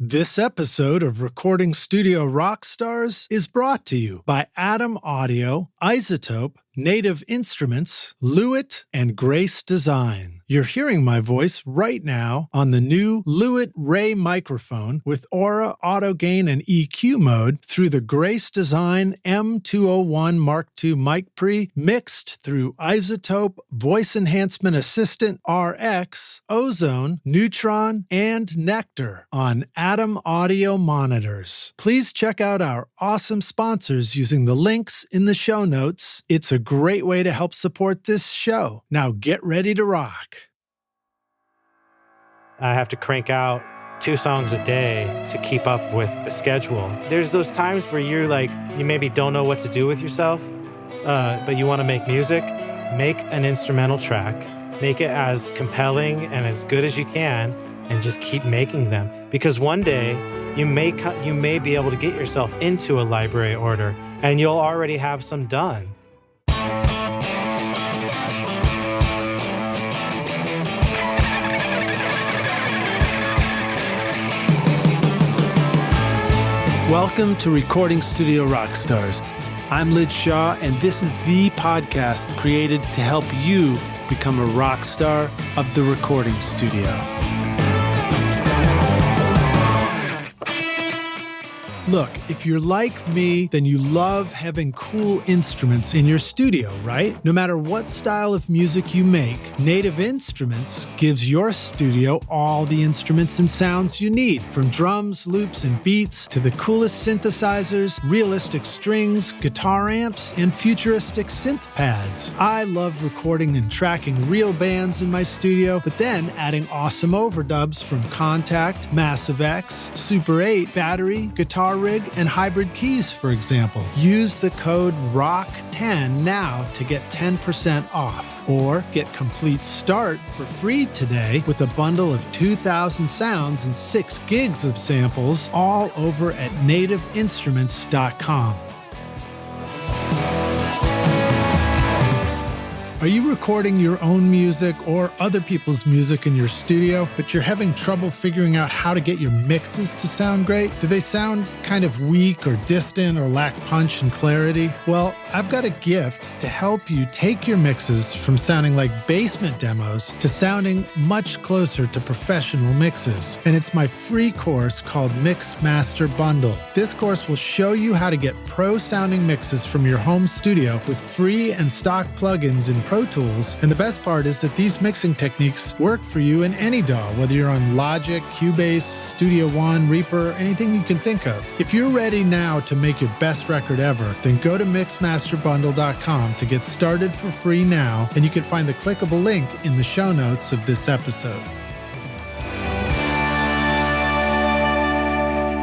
This episode of Recording Studio Rockstars is brought to you by Atom Audio, Isotope, Native Instruments, Lewitt, and Grace Design. You're hearing my voice right now on the new Lewitt Ray microphone with Aura, Auto Gain, and EQ mode through the Grace Design M201 Mark II mic pre, mixed through Isotope, Voice Enhancement Assistant RX, Ozone, Neutron, and Nectar on Atom Audio monitors. Please check out our awesome sponsors using the links in the show notes. It's a great way to help support this show. Now get ready to rock. I have to crank out 2 songs a day to keep up with the schedule. There's those times where you're like, you maybe don't know what to do with yourself, but you want to make music. Make an instrumental track, make it as compelling and as good as you can, and just keep making them. Because one day you may be able to get yourself into a library order and you'll already have some done. Welcome to Recording Studio Rockstars. I'm Lid Shaw, and this is the podcast created to help you become a rock star of the recording studio. Look, if you're like me, then you love having cool instruments in your studio, right? No matter what style of music you make, Native Instruments gives your studio all the instruments and sounds you need, from drums, loops, and beats to the coolest synthesizers, realistic strings, guitar amps, and futuristic synth pads. I love recording and tracking real bands in my studio, but then adding awesome overdubs from Contact, Massive X, Super 8, Battery, Guitar Rig, and Hybrid Keys, for example. Use the code ROCK10 now to get 10% off, or get Complete Start for free today with a bundle of 2,000 sounds and 6 gigs of samples, all over at nativeinstruments.com. Are you recording your own music or other people's music in your studio, but you're having trouble figuring out how to get your mixes to sound great? Do they sound kind of weak or distant or lack punch and clarity? Well, I've got a gift to help you take your mixes from sounding like basement demos to sounding much closer to professional mixes. And it's my free course called Mix Master Bundle. This course will show you how to get pro-sounding mixes from your home studio with free and stock plugins in Pro Tools, and the best part is that these mixing techniques work for you in any DAW, whether you're on Logic, Cubase, Studio One, Reaper, anything you can think of. If you're ready now to make your best record ever, then go to mixmasterbundle.com to get started for free now, and you can find the clickable link in the show notes of this episode.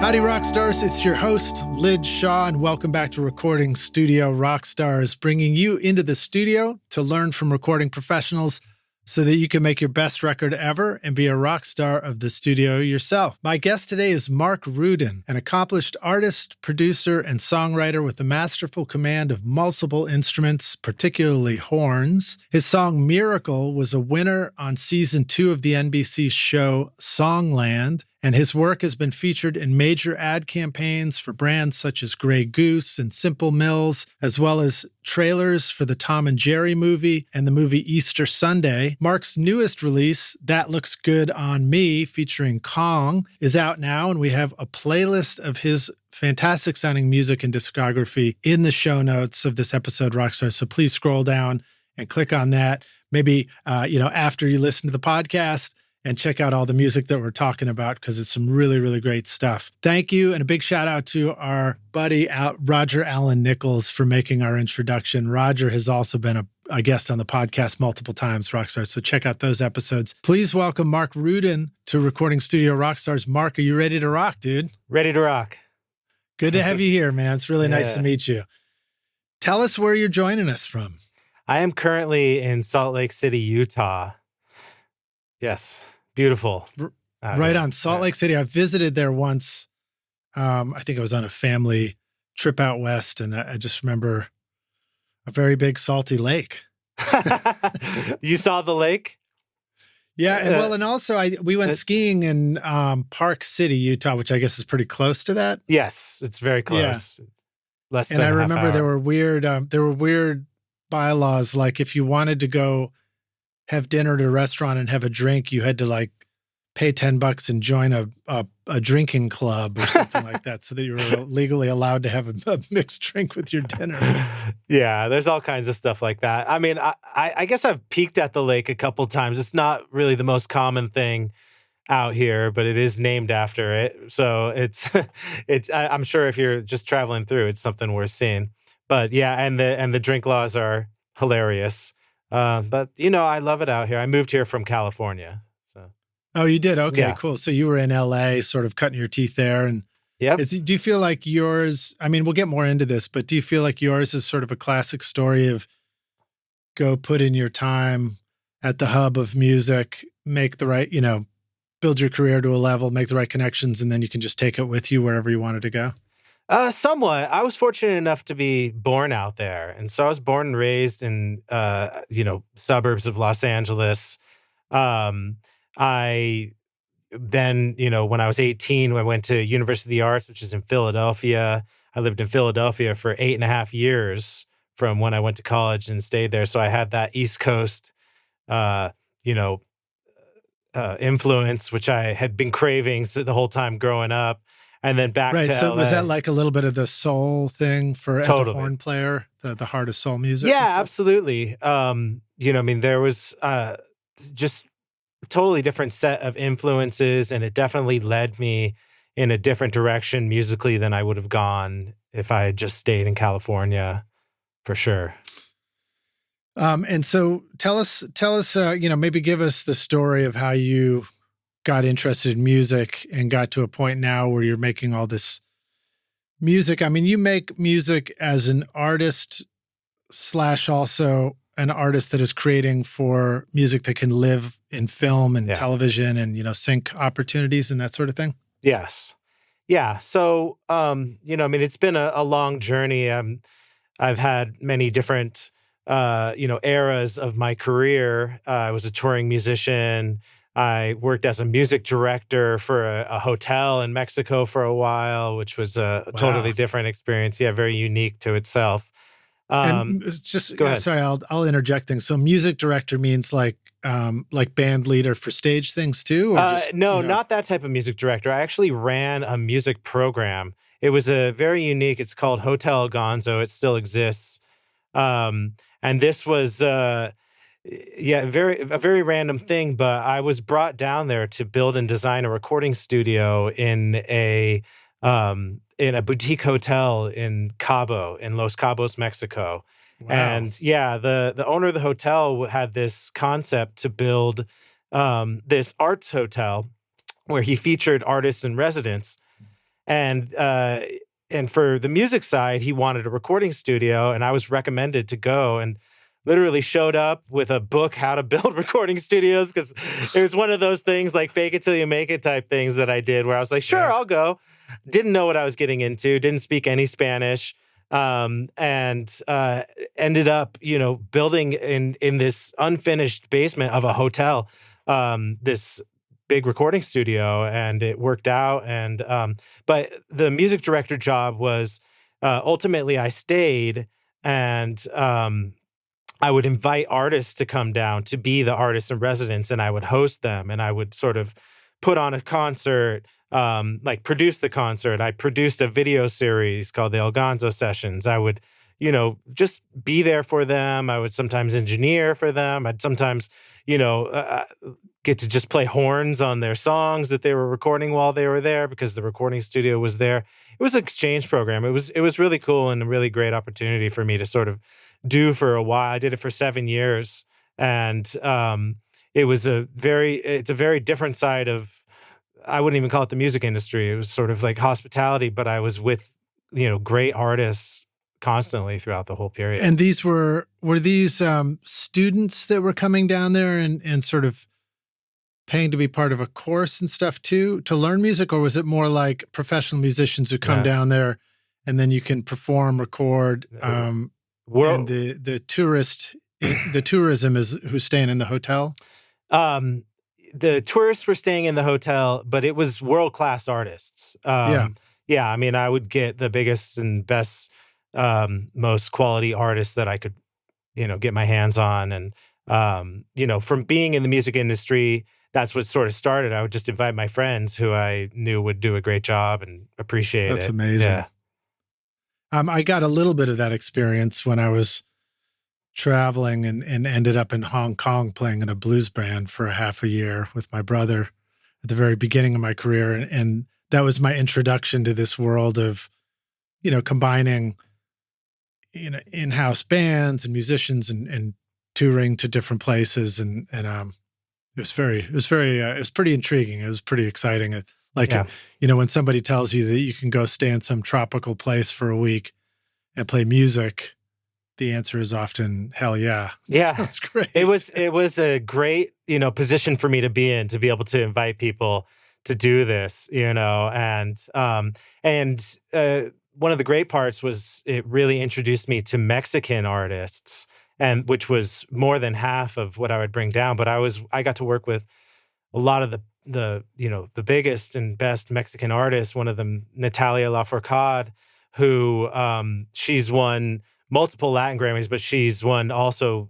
Howdy, Rockstars. It's your host, Lid Shaw, and welcome back to Recording Studio Rockstars, bringing you into the studio to learn from recording professionals so that you can make your best record ever and be a rock star of the studio yourself. My guest today is Mark Rudin, an accomplished artist, producer, and songwriter with a masterful command of multiple instruments, particularly horns. His song Miracle was a winner on season 2 of the NBC show Songland, and his work has been featured in major ad campaigns for brands such as Grey Goose and Simple Mills, as well as trailers for the Tom and Jerry movie and the movie Easter Sunday. Mark's newest release, That Looks Good on Me, featuring Kong, is out now, and we have a playlist of his fantastic sounding music and discography in the show notes of this episode, Rockstar. So please scroll down and click on that. Maybe, after you listen to the podcast, and check out all the music that we're talking about, because it's some really, really great stuff. Thank you, and a big shout out to our buddy Rodger Allen Nichols for making our introduction. Rodger has also been a guest on the podcast multiple times, Rockstars, so check out those episodes. Please welcome Mark Rudin to Recording Studio Rockstars. Mark, are you ready to rock, dude? Ready to rock. Good to have you here, man. It's really nice to meet you. Tell us where you're joining us from. I am currently in Salt Lake City, Utah. Yes. Beautiful. Right on. Salt Lake City. I visited there once. I think I was on a family trip out west, and I just remember a very big salty lake. You saw the lake? Yeah, and well, and also we went skiing in Park City, Utah, which I guess is pretty close to that. Yes, it's very Yeah, close. Less and than I a half remember hour. there were weird bylaws, like if you wanted to go have dinner at a restaurant and have a drink, you had to like pay $10 and join a drinking club or something like that, so that you were legally allowed to have a mixed drink with your dinner. Yeah, there's all kinds of stuff like that. I mean, I guess I've peeked at the lake a couple times. It's not really the most common thing out here, but it is named after it. So it's I'm sure if you're just traveling through, it's something worth seeing. But yeah, and the drink laws are hilarious. But I love it out here. I moved here from California. So Oh, you did? Okay, yeah. cool. So you were in LA, sort of cutting your teeth there. And Yep. do you feel like yours, I mean, we'll get more into this, but do you feel like yours is sort of a classic story of go put in your time at the hub of music, make the right, build your career to a level, make the right connections, and then you can just take it with you wherever you wanted to go? Somewhat. I was fortunate enough to be born out there, and so I was born and raised in suburbs of Los Angeles. Um, I then, when I was 18, I went to University of the Arts, which is in Philadelphia. I lived in Philadelphia for 8.5 years from when I went to college and stayed there. So I had that East Coast, uh, you know, influence, which I had been craving the whole time growing up. And then back Right. to So was that LA. like a little bit of the soul thing for as a Totally. horn player, the heart of soul music and Yeah, stuff? absolutely. I mean, there was just totally different set of influences, and it definitely led me in a different direction musically than I would have gone if I had just stayed in California, for sure. And so tell us, maybe give us the story of how you got interested in music and got to a point now where you're making all this music. I mean, you make music as an artist slash also an artist that is creating for music that can live in film and Yeah. television and, sync opportunities and that sort of thing. Yes. Yeah. So, I mean, it's been a long journey. I've had many different, eras of my career. I was a touring musician. I worked as a music director for a hotel in Mexico for a while, which was a totally Wow. different experience. Yeah, very unique to itself. And it's just, Go yeah, ahead. sorry, I'll interject things. So music director means like band leader for stage things too, or just, No, not that type of music director. I actually ran a music program. It was a very unique. It's called Hotel Gonzo. It still exists. And this was, yeah, a very random thing. But I was brought down there to build and design a recording studio in a boutique hotel in Los Cabos, Mexico. wow. And yeah, the owner of the hotel had this concept to build this arts hotel where he featured artists in residence. And for the music side, he wanted a recording studio, and I was recommended to go, and literally showed up with a book how to build recording studios, because it was one of those things like fake it till you make it type things that I did, where I was like, sure, Yeah. I'll go. Didn't know what I was getting into, didn't speak any Spanish, and ended up, building in this unfinished basement of a hotel, this big recording studio, and it worked out. And but the music director job was ultimately I stayed, and I would invite artists to come down to be the artists in residence, and I would host them, and I would sort of put on a concert, like produce the concert. I produced a video series called the El Gonzo Sessions. I would, just be there for them. I would sometimes engineer for them. I'd sometimes, get to just play horns on their songs that they were recording while they were there, because the recording studio was there. It was an exchange program. It was really cool and a really great opportunity for me to sort of do for a while. I did it for 7 years, and it's a very different side of, I wouldn't even call it the music industry. It was sort of like hospitality, but I was with, great artists constantly throughout the whole period. And were these students that were coming down there and sort of paying to be part of a course and stuff too, to learn music? Or was it more like professional musicians who come Yeah. down there and then you can perform, record, Well, and the tourism is who's staying in the hotel? Um, the tourists were staying in the hotel, but it was world-class artists. Yeah. Yeah, I mean, I would get the biggest and best, most quality artists that I could, get my hands on. And, from being in the music industry, that's what sort of started. I would just invite my friends who I knew would do a great job and appreciate That's it. amazing. Yeah. I got a little bit of that experience when I was traveling and ended up in Hong Kong playing in a blues band for a half a year with my brother at the very beginning of my career. And that was my introduction to this world of, combining, in-house bands and musicians and touring to different places. And it was pretty intriguing. It was pretty exciting. When somebody tells you that you can go stay in some tropical place for a week and play music, the answer is often hell yeah. Yeah. That's great. It was a great, position for me to be in, to be able to invite people to do this, and one of the great parts was it really introduced me to Mexican artists, and which was more than half of what I would bring down. But I got to work with a lot of the biggest and best Mexican artists. One of them, Natalia Lafourcade, who she's won multiple Latin Grammys, but she's won also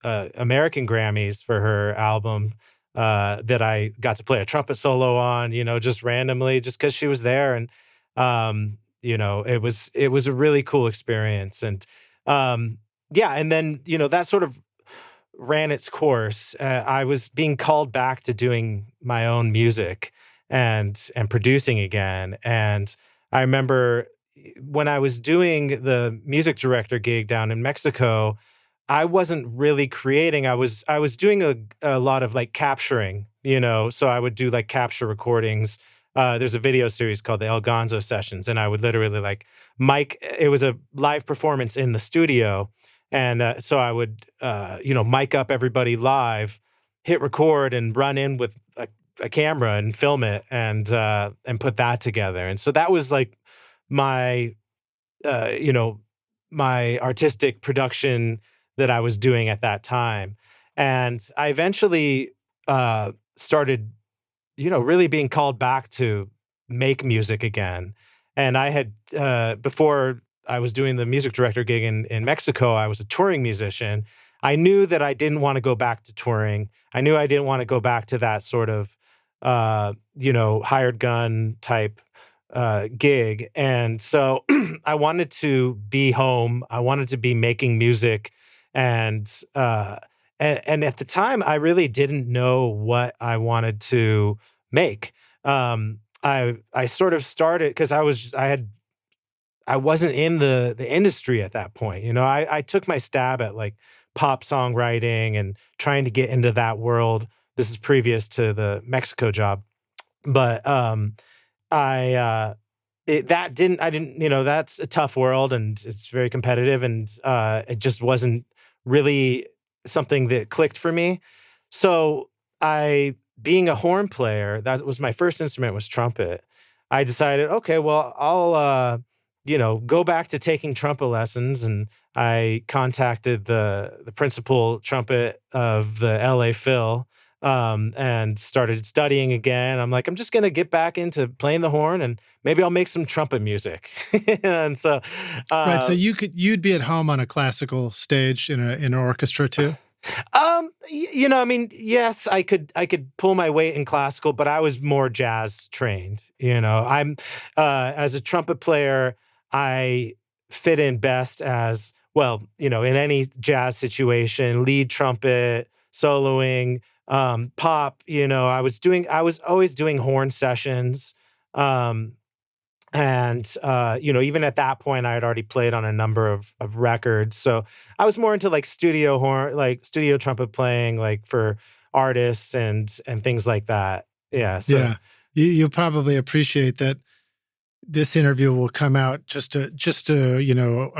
American Grammys for her album that I got to play a trumpet solo on, just randomly, just because she was there. And, it was a really cool experience. And and then, that sort of ran its course. I was being called back to doing my own music and producing again. And I remember when I was doing the music director gig down in Mexico, I wasn't really creating. I was doing a lot of like capturing, so I would do like capture recordings. There's a video series called the El Gonzo Sessions, and I would literally like mic. It was a live performance in the studio. And so I would, mic up everybody live, hit record, and run in with a camera and film it and put that together. And so that was like my, my artistic production that I was doing at that time. And I eventually started, really being called back to make music again. And I had, before I was doing the music director gig in Mexico, I was a touring musician. I knew that I didn't want to go back to touring. I knew I didn't want to go back to that sort of, hired gun type gig. And so I wanted to be home. I wanted to be making music. And at the time, I really didn't know what I wanted to make. I sort of started because I wasn't in the industry at that point. I took my stab at like pop songwriting and trying to get into that world. This is previous to the Mexico job. But I didn't, that's a tough world and it's very competitive, and it just wasn't really something that clicked for me. So being a horn player, that was my first instrument, was trumpet. I decided, okay, well, I'll go back to taking trumpet lessons, and I contacted the principal trumpet of the LA Phil and started studying again. I'm like, I'm just going to get back into playing the horn and maybe I'll make some trumpet music. And so, right. So you'd be at home on a classical stage in an orchestra too? Yes, I could pull my weight in classical, but I was more jazz trained. I'm as a trumpet player, I fit in best as well, in any jazz situation, lead trumpet, soloing, pop, I was always doing horn sessions. Even at that point, I had already played on a number of records. So I was more into like studio horn, like studio trumpet playing, like for artists and things like that. Yeah. So. Yeah. You'll probably appreciate that this interview will come out just a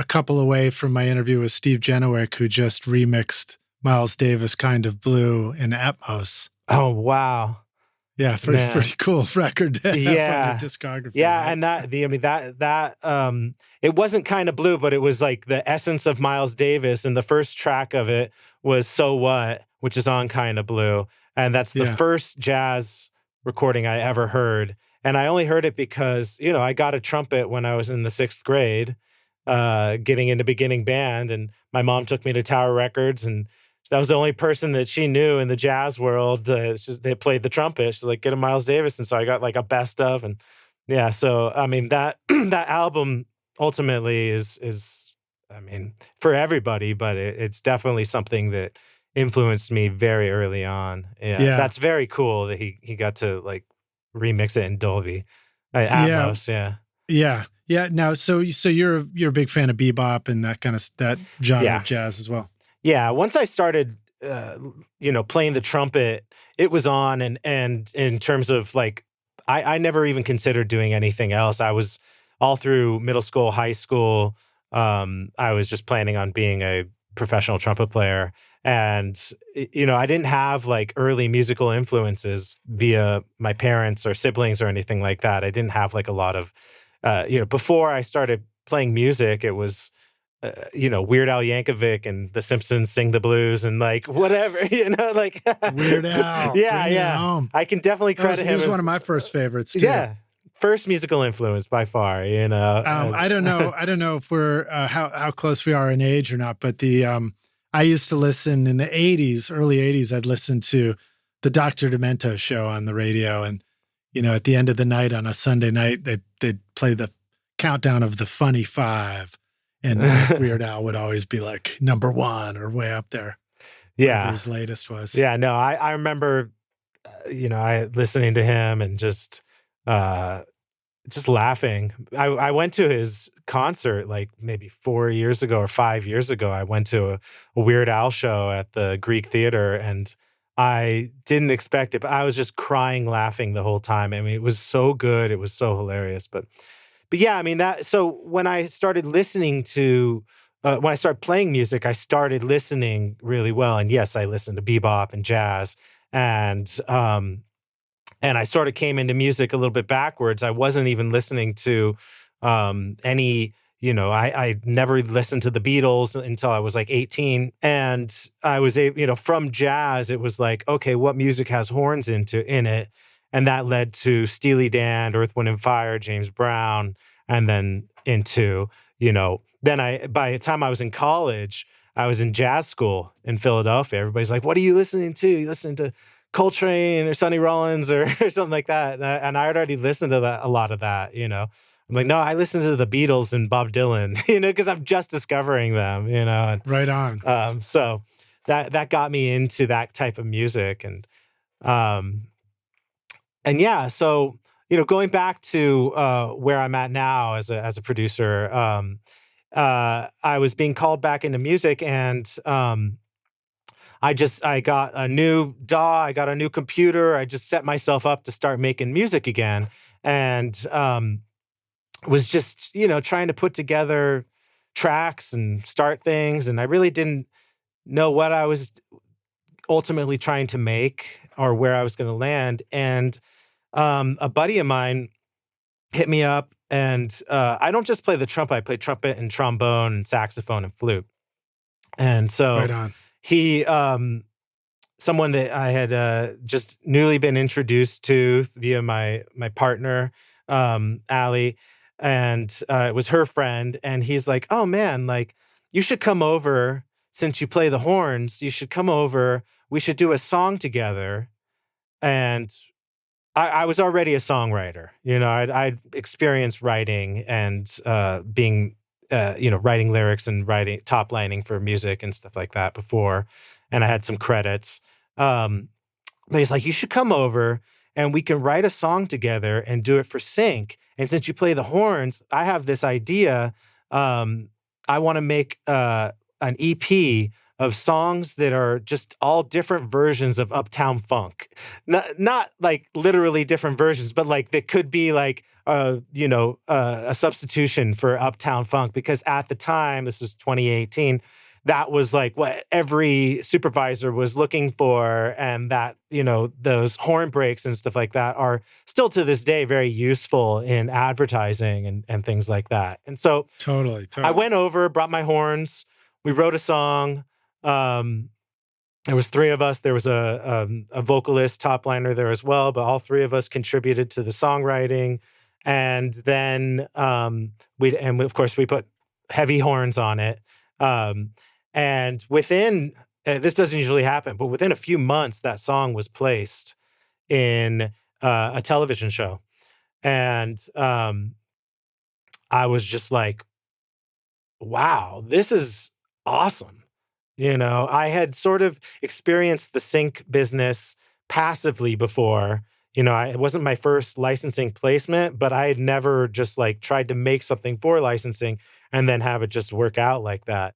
couple away from my interview with Steve Genowick, who just remixed Miles Davis' Kind of Blue in Atmos. Oh, wow. Yeah, pretty cool record to have on your discography. Yeah, right? And that it wasn't Kind of Blue, but it was like the essence of Miles Davis, and the first track of it was So What, which is on Kind of Blue. And that's the first jazz recording I ever heard. And I only heard it because, I got a trumpet when I was in the 6th grade, getting into beginning band. And my mom took me to Tower Records, and that was the only person that she knew in the jazz world. They played the trumpet. She's like, get a Miles Davis. And so I got like a best of. And yeah, so I mean, that that album ultimately is I mean, for everybody, but it's definitely something that influenced me very early on. Yeah. That's very cool that he got to like remix it in Dolby Atmos. Yeah. Now, so you're a big fan of bebop and that genre of jazz as well. Yeah. Once I started, playing the trumpet, it was on, and in terms of like, I never even considered doing anything else. I was all through middle school, high school. I was just planning on being a professional trumpet player. And, I didn't have like early musical influences via my parents or siblings or anything like that. I didn't have like a lot of, before I started playing music, it was, Weird Al Yankovic and The Simpsons Sing the Blues and like whatever, like Weird Al. Yeah. Home. I can definitely credit him. He was one of my first favorites too. Yeah. First musical influence by far, I don't know if we're how close we are in age or not, but I used to listen in the 80s, early 80s, I'd listen to the Dr. Demento show on the radio. And, at the end of the night on a Sunday night, they'd play the countdown of the Funny Five. And like, Weird Al would always be like number 1 or way up there. Yeah. His latest was. Yeah, no, I remember, I listening to him and just laughing. I went to his concert like maybe 4 years ago or 5 years ago. I went to a Weird Al show at the Greek Theater, and I didn't expect it, but I was just crying, laughing the whole time. I mean, it was so good. It was so hilarious. But yeah, I mean, so when I started listening to, when I started playing music, I started listening really well. And yes, I listened to bebop and jazz, and I sort of came into music a little bit backwards. I wasn't even listening to any, I never listened to the Beatles until I was like 18. And I was, from jazz, it was like, okay, what music has horns in it? And that led to Steely Dan, Earth, Wind and Fire, James Brown, and then into, by the time I was in college, I was in jazz school in Philadelphia. Everybody's like, what are you listening to? You listening to Coltrane or Sonny Rollins or something like that. And I had already listened to a lot of that, I'm like, no, I listened to the Beatles and Bob Dylan, because I'm just discovering them, And, right on. So that got me into that type of music. And yeah, so, going back to where I'm at now as a producer, I was being called back into music, and I got a new DAW, I got a new computer. I just set myself up to start making music again, and was just, trying to put together tracks and start things. And I really didn't know what I was ultimately trying to make or where I was going to land. And a buddy of mine hit me up, and I don't just play the trumpet, I play trumpet and trombone and saxophone and flute. And so right on. He, someone that I had just newly been introduced to via my partner, Allie, and it was her friend. And he's like, "Oh man, like you should come over since you play the horns. You should come over. We should do a song together." And I was already a songwriter. I'd experienced writing and being. Writing lyrics and writing top lining for music and stuff like that before. And I had some credits. But he's like, you should come over and we can write a song together and do it for sync. And since you play the horns, I have this idea. I want to make an EP of songs that are just all different versions of Uptown Funk. Not like literally different versions, but like that could be like, a substitution for Uptown Funk, because at the time, this was 2018, that was like what every supervisor was looking for. And that, those horn breaks and stuff like that are still to this day very useful in advertising and things like that. And so totally. I went over, brought my horns, we wrote a song. There was three of us. There was a vocalist, top liner there as well, but all three of us contributed to the songwriting. And then of course we put heavy horns on it. And within this doesn't usually happen, but within a few months, that song was placed in a television show, and I was just like, "Wow, this is awesome." I had sort of experienced the sync business passively before. It wasn't my first licensing placement, but I had never just like tried to make something for licensing and then have it just work out like that.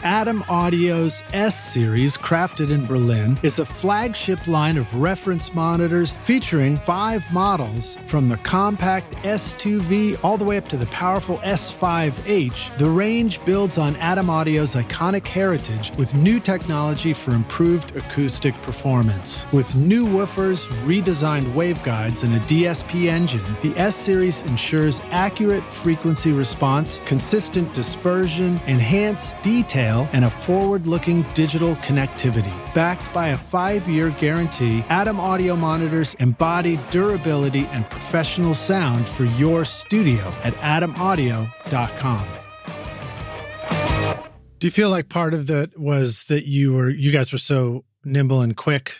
Atom Audio's S-Series, crafted in Berlin, is a flagship line of reference monitors featuring 5 models from the compact S2V all the way up to the powerful S5H. The range builds on Atom Audio's iconic heritage with new technology for improved acoustic performance. With new woofers, redesigned waveguides, and a DSP engine, the S-Series ensures accurate frequency response, consistent dispersion, enhanced detail, and a forward-looking digital connectivity. Backed by a 5-year guarantee, Atom Audio monitors embody durability and professional sound for your studio at atomaudio.com. Do you feel like part of that was that you guys were so nimble and quick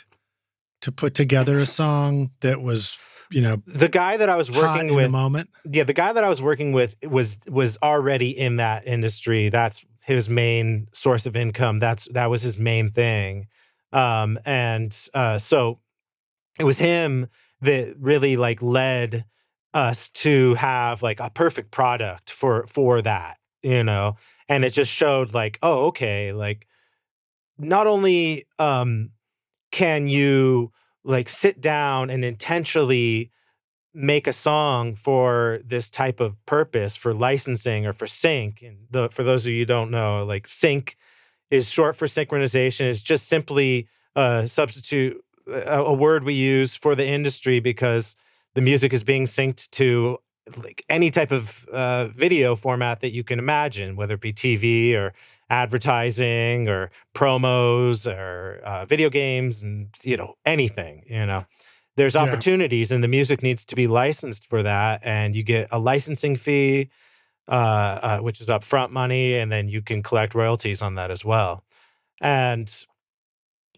to put together a song that was, the guy that I was working with, in the moment? Yeah, the guy that I was working with was already in that industry. That's his main source of income. That was his main thing. So it was him that really like led us to have like a perfect product for that, and it just showed like, oh, okay, like not only can you like sit down and intentionally make a song for this type of purpose, for licensing or for sync. And for those of you who don't know, like sync is short for synchronization. It's just simply a substitute, a word we use for the industry because the music is being synced to like any type of video format that you can imagine, whether it be TV or advertising or promos or video games and, anything, There's opportunities and the music needs to be licensed for that. And you get a licensing fee, which is upfront money, and then you can collect royalties on that as well. And,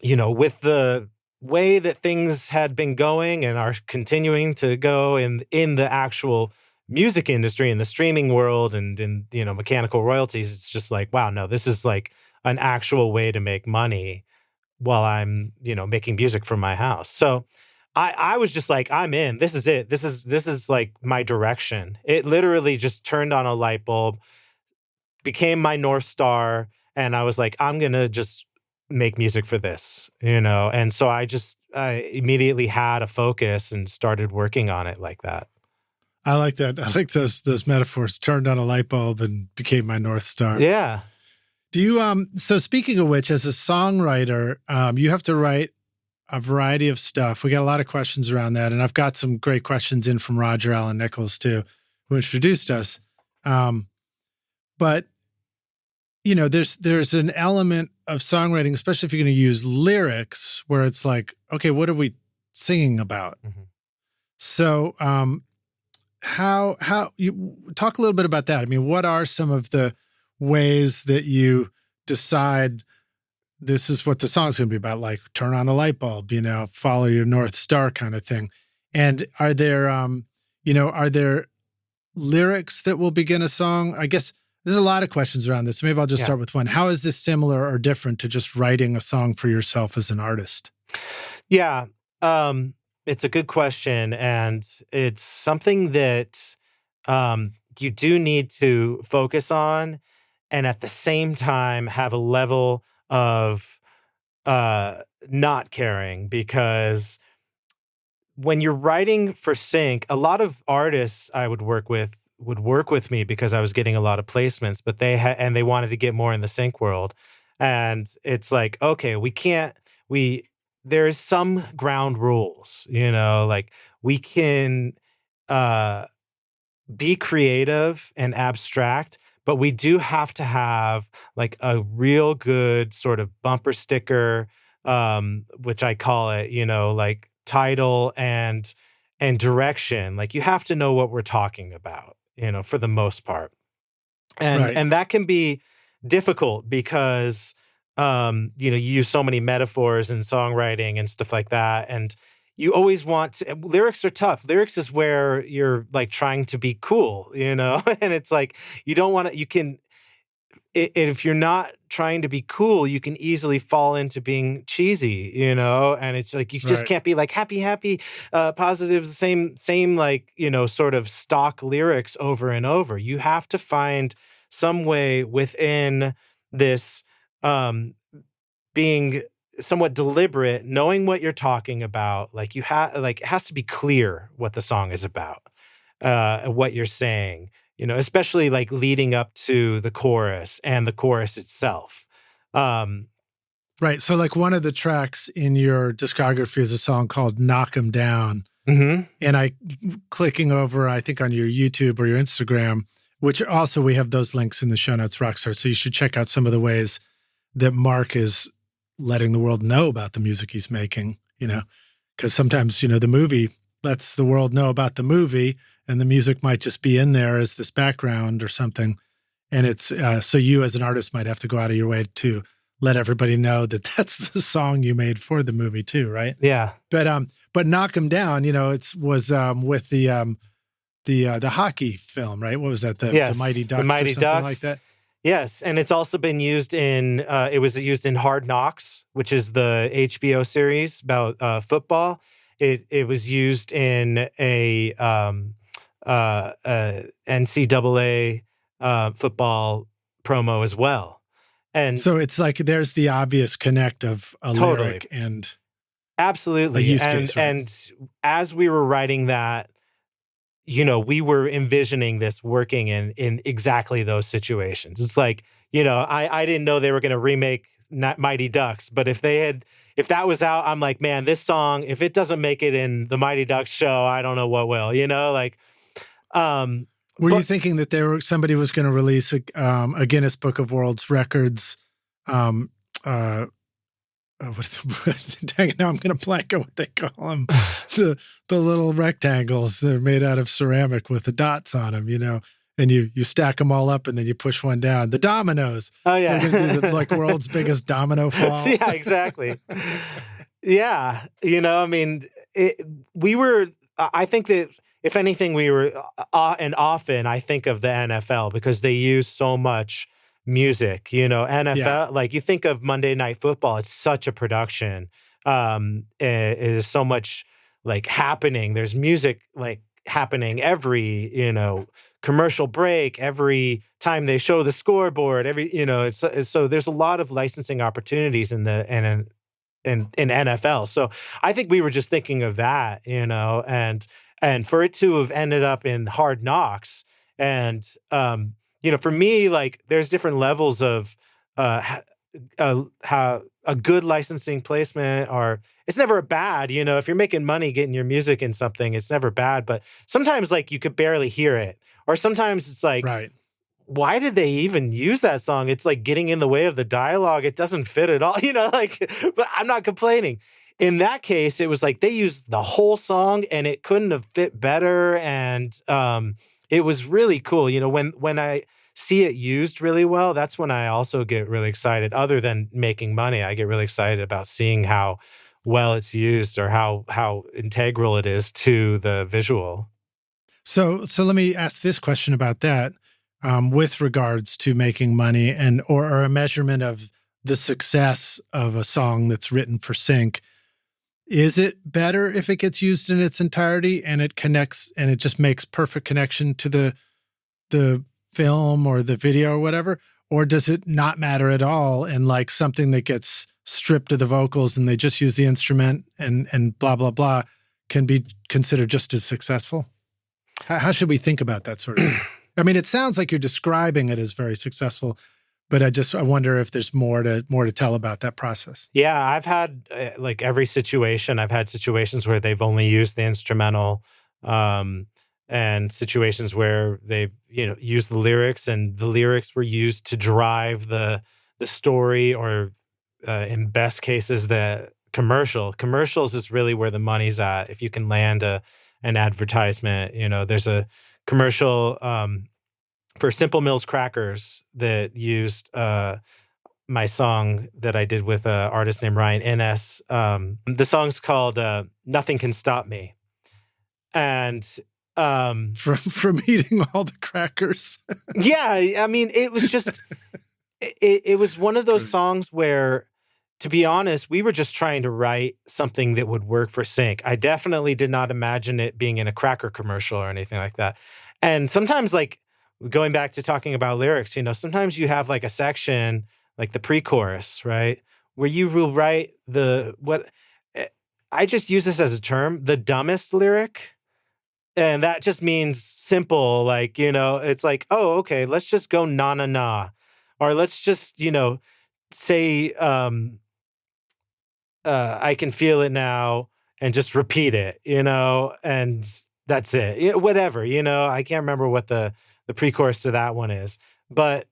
with the way that things had been going and are continuing to go in the actual music industry, in the streaming world and in, mechanical royalties, it's just like, wow, no, this is like an actual way to make money while I'm, making music from my house. So I was just like, I'm in. This is it. This is like my direction. It literally just turned on a light bulb, became my North Star, and I was like, I'm gonna just make music for this, And so I immediately had a focus and started working on it like that. I like that. I like those metaphors. Turned on a light bulb and became my North Star. Yeah. Do you so speaking of which, as a songwriter, you have to write a variety of stuff. We got a lot of questions around that, and I've got some great questions in from Rodger, and Nichols too, who introduced us. But there's an element of songwriting, especially if you're going to use lyrics, where it's like, okay, what are we singing about? Mm-hmm. So, how you talk a little bit about that? I mean, what are some of the ways that you decide this is what the song's going to be about, like turn on a light bulb, follow your North Star kind of thing? And are there lyrics that will begin a song? I guess there's a lot of questions around this. Maybe I'll just start with one. How is this similar or different to just writing a song for yourself as an artist? Yeah, it's a good question. And it's something that you do need to focus on and at the same time have a level of not caring, because when you're writing for sync, a lot of artists I would work with me because I was getting a lot of placements, but they wanted to get more in the sync world. And it's like, okay, there's some ground rules, like we can be creative and abstract, but we do have to have like a real good sort of bumper sticker, which I call it, like title and direction. Like you have to know what we're talking about, for the most part. Right. And that can be difficult because you use so many metaphors in songwriting and stuff like that. And you always want to, lyrics are tough. Lyrics is where you're like trying to be cool, and it's like you don't want to, you can, if you're not trying to be cool, you can easily fall into being cheesy, and it's like you just can't be like happy, positive, same like, sort of stock lyrics over and over. You have to find some way within this being somewhat deliberate, knowing what you're talking about. Like it has to be clear what the song is about, what you're saying. Especially like leading up to the chorus and the chorus itself. Right. So like one of the tracks in your discography is a song called Knock 'Em Down. Mm-hmm. And I clicking over, I think on your YouTube or your Instagram, which also we have those links in the show notes, Rockstar. So you should check out some of the ways that Mark is letting the world know about the music he's making, because sometimes, the movie lets the world know about the movie, and the music might just be in there as this background or something. And it's so you as an artist might have to go out of your way to let everybody know that that's the song you made for the movie too, right? Yeah. But Knock 'Em Down, was with the hockey film, right? What was that? The Mighty Ducks, the Mighty or something Ducks. like that. Yes, and it's also been used in. It was used in Hard Knocks, which is the HBO series about football. It was used in a NCAA football promo as well. And so it's like there's the obvious connect of a lyric and absolutely a use case, right? And as we were writing that, we were envisioning this working in exactly those situations. It's like, I didn't know they were going to remake Mighty Ducks, but if that was out, I'm like, man, this song, if it doesn't make it in the Mighty Ducks show, I don't know what will, Were you thinking that somebody was going to release a Guinness Book of World Records? Now I'm going to blank on what they call them. The little rectangles. They're made out of ceramic with the dots on them, and you stack them all up and then you push one down. The dominoes. Oh yeah. We're going to do the world's biggest domino fall. Yeah, exactly. Yeah. I think that if anything, we were, and often I think of the NFL because they use so much music, NFL, like you think of Monday Night Football, it's such a production. It is so much like happening. There's music like happening every, commercial break, every time they show the scoreboard, it's so there's a lot of licensing opportunities in NFL. So I think we were just thinking of that, and for it to have ended up in Hard Knocks and, for me, like there's different levels of how a good licensing placement, or it's never bad, if you're making money getting your music in something, it's never bad. But sometimes like you could barely hear it, or sometimes it's like, right, why did they even use that song? It's like getting in the way of the dialogue. It doesn't fit at all, but I'm not complaining. In that case, it was like they used the whole song and it couldn't have fit better. And it was really cool. When I see it used really well, that's when I also get really excited. Other than making money, I get really excited about seeing how well it's used or how integral it is to the visual. So let me ask this question about that, with regards to making money or a measurement of the success of a song that's written for sync. Is it better if it gets used in its entirety and it connects and it just makes perfect connection to the film or the video or whatever? Or does it not matter at all, and like something that gets stripped of the vocals and they just use the instrument and blah, blah, blah can be considered just as successful? How should we think about that sort of thing? I mean, it sounds like you're describing it as very successful, but I wonder if there's more to tell about that process. Yeah, I've had like every situation. I've had situations where they've only used the instrumental. and situations where they, used the lyrics, and the lyrics were used to drive the story, or in best cases, the commercial. Commercials is really where the money's at. If you can land an advertisement, there's a commercial for Simple Mills crackers that used my song that I did with an artist named Ryan Innes. The song's called "Nothing Can Stop Me," and from eating all the crackers. yeah, I mean, it was just it was one of those songs where, to be honest, we were just trying to write something that would work for sync. I definitely did not imagine it being in a cracker commercial or anything like that. And sometimes, like, going back to talking about lyrics, sometimes you have like a section, like the pre-chorus, right, where you will write I just use this as a term, the dumbest lyric. And that just means simple, like, it's like, oh, okay, let's just go na na na. Or let's just, say, I can feel it now, and just repeat it, and that's it. Whatever, I can't remember what the pre-chorus to that one is. But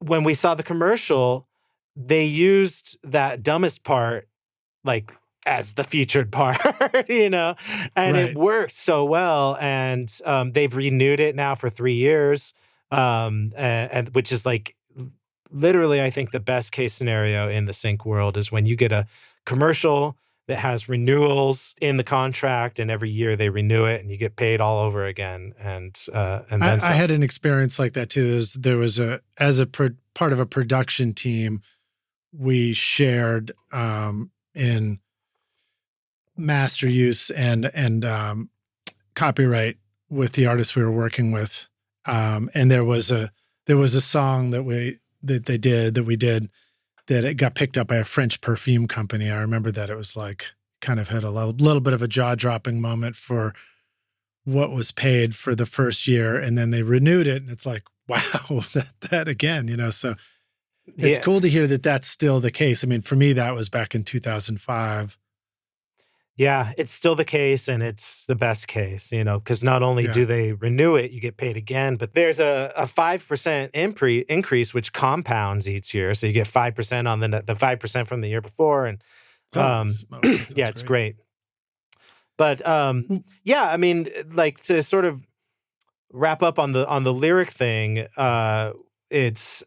when we saw the commercial, they used that dumbest part, like, as the featured part, and Right. It worked so well. And they've renewed it now for 3 years, and which is like literally, I think the best case scenario in the sync world is when you get a commercial that has renewals in the contract, and every year they renew it, and you get paid all over again. And then I had an experience like that too. There was part of a production team, we shared in master use and copyright with the artists we were working with. And there was a song that we did that it got picked up by a French perfume company. I remember that it was like kind of had a little bit of a jaw-dropping moment for what was paid for the first year, and then they renewed it, and it's like, wow, that again, so it's cool to hear that that's still the case. I mean, for me, that was back in 2005. Yeah, it's still the case, and it's the best case, because not only do they renew it, you get paid again, but there's a 5% increase, which compounds each year. So you get 5% on the 5% from the year before. And yeah, it's great. But yeah, I mean, like, to sort of wrap up on the lyric thing, it's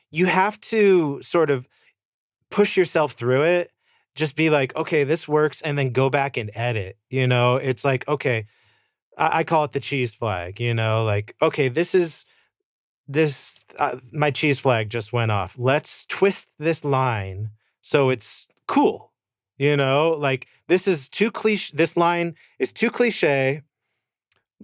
you have to sort of push yourself through it. Just be like, okay, this works, and then go back and edit. It's like, okay, I call it the cheese flag. Like, okay, this my cheese flag just went off. Let's twist this line so it's cool. Like, this is too cliche. This line is too cliche.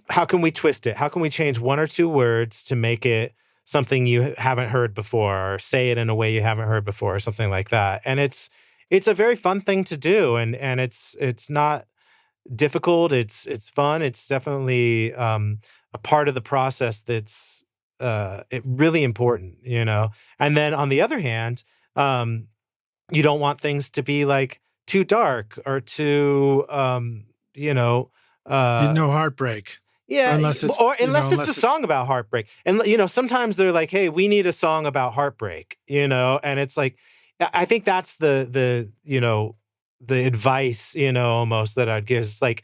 How can we twist it? How can we change one or two words to make it something you haven't heard before, or say it in a way you haven't heard before, or something like that? And it's a very fun thing to do, and it's not difficult. It's fun. It's definitely a part of the process that's really important, And then on the other hand, you don't want things to be like too dark or too heartbreak. Yeah, unless it's a song about heartbreak. And sometimes they're like, hey, we need a song about heartbreak, and it's like, I think that's the advice, almost, that I'd give. It's like,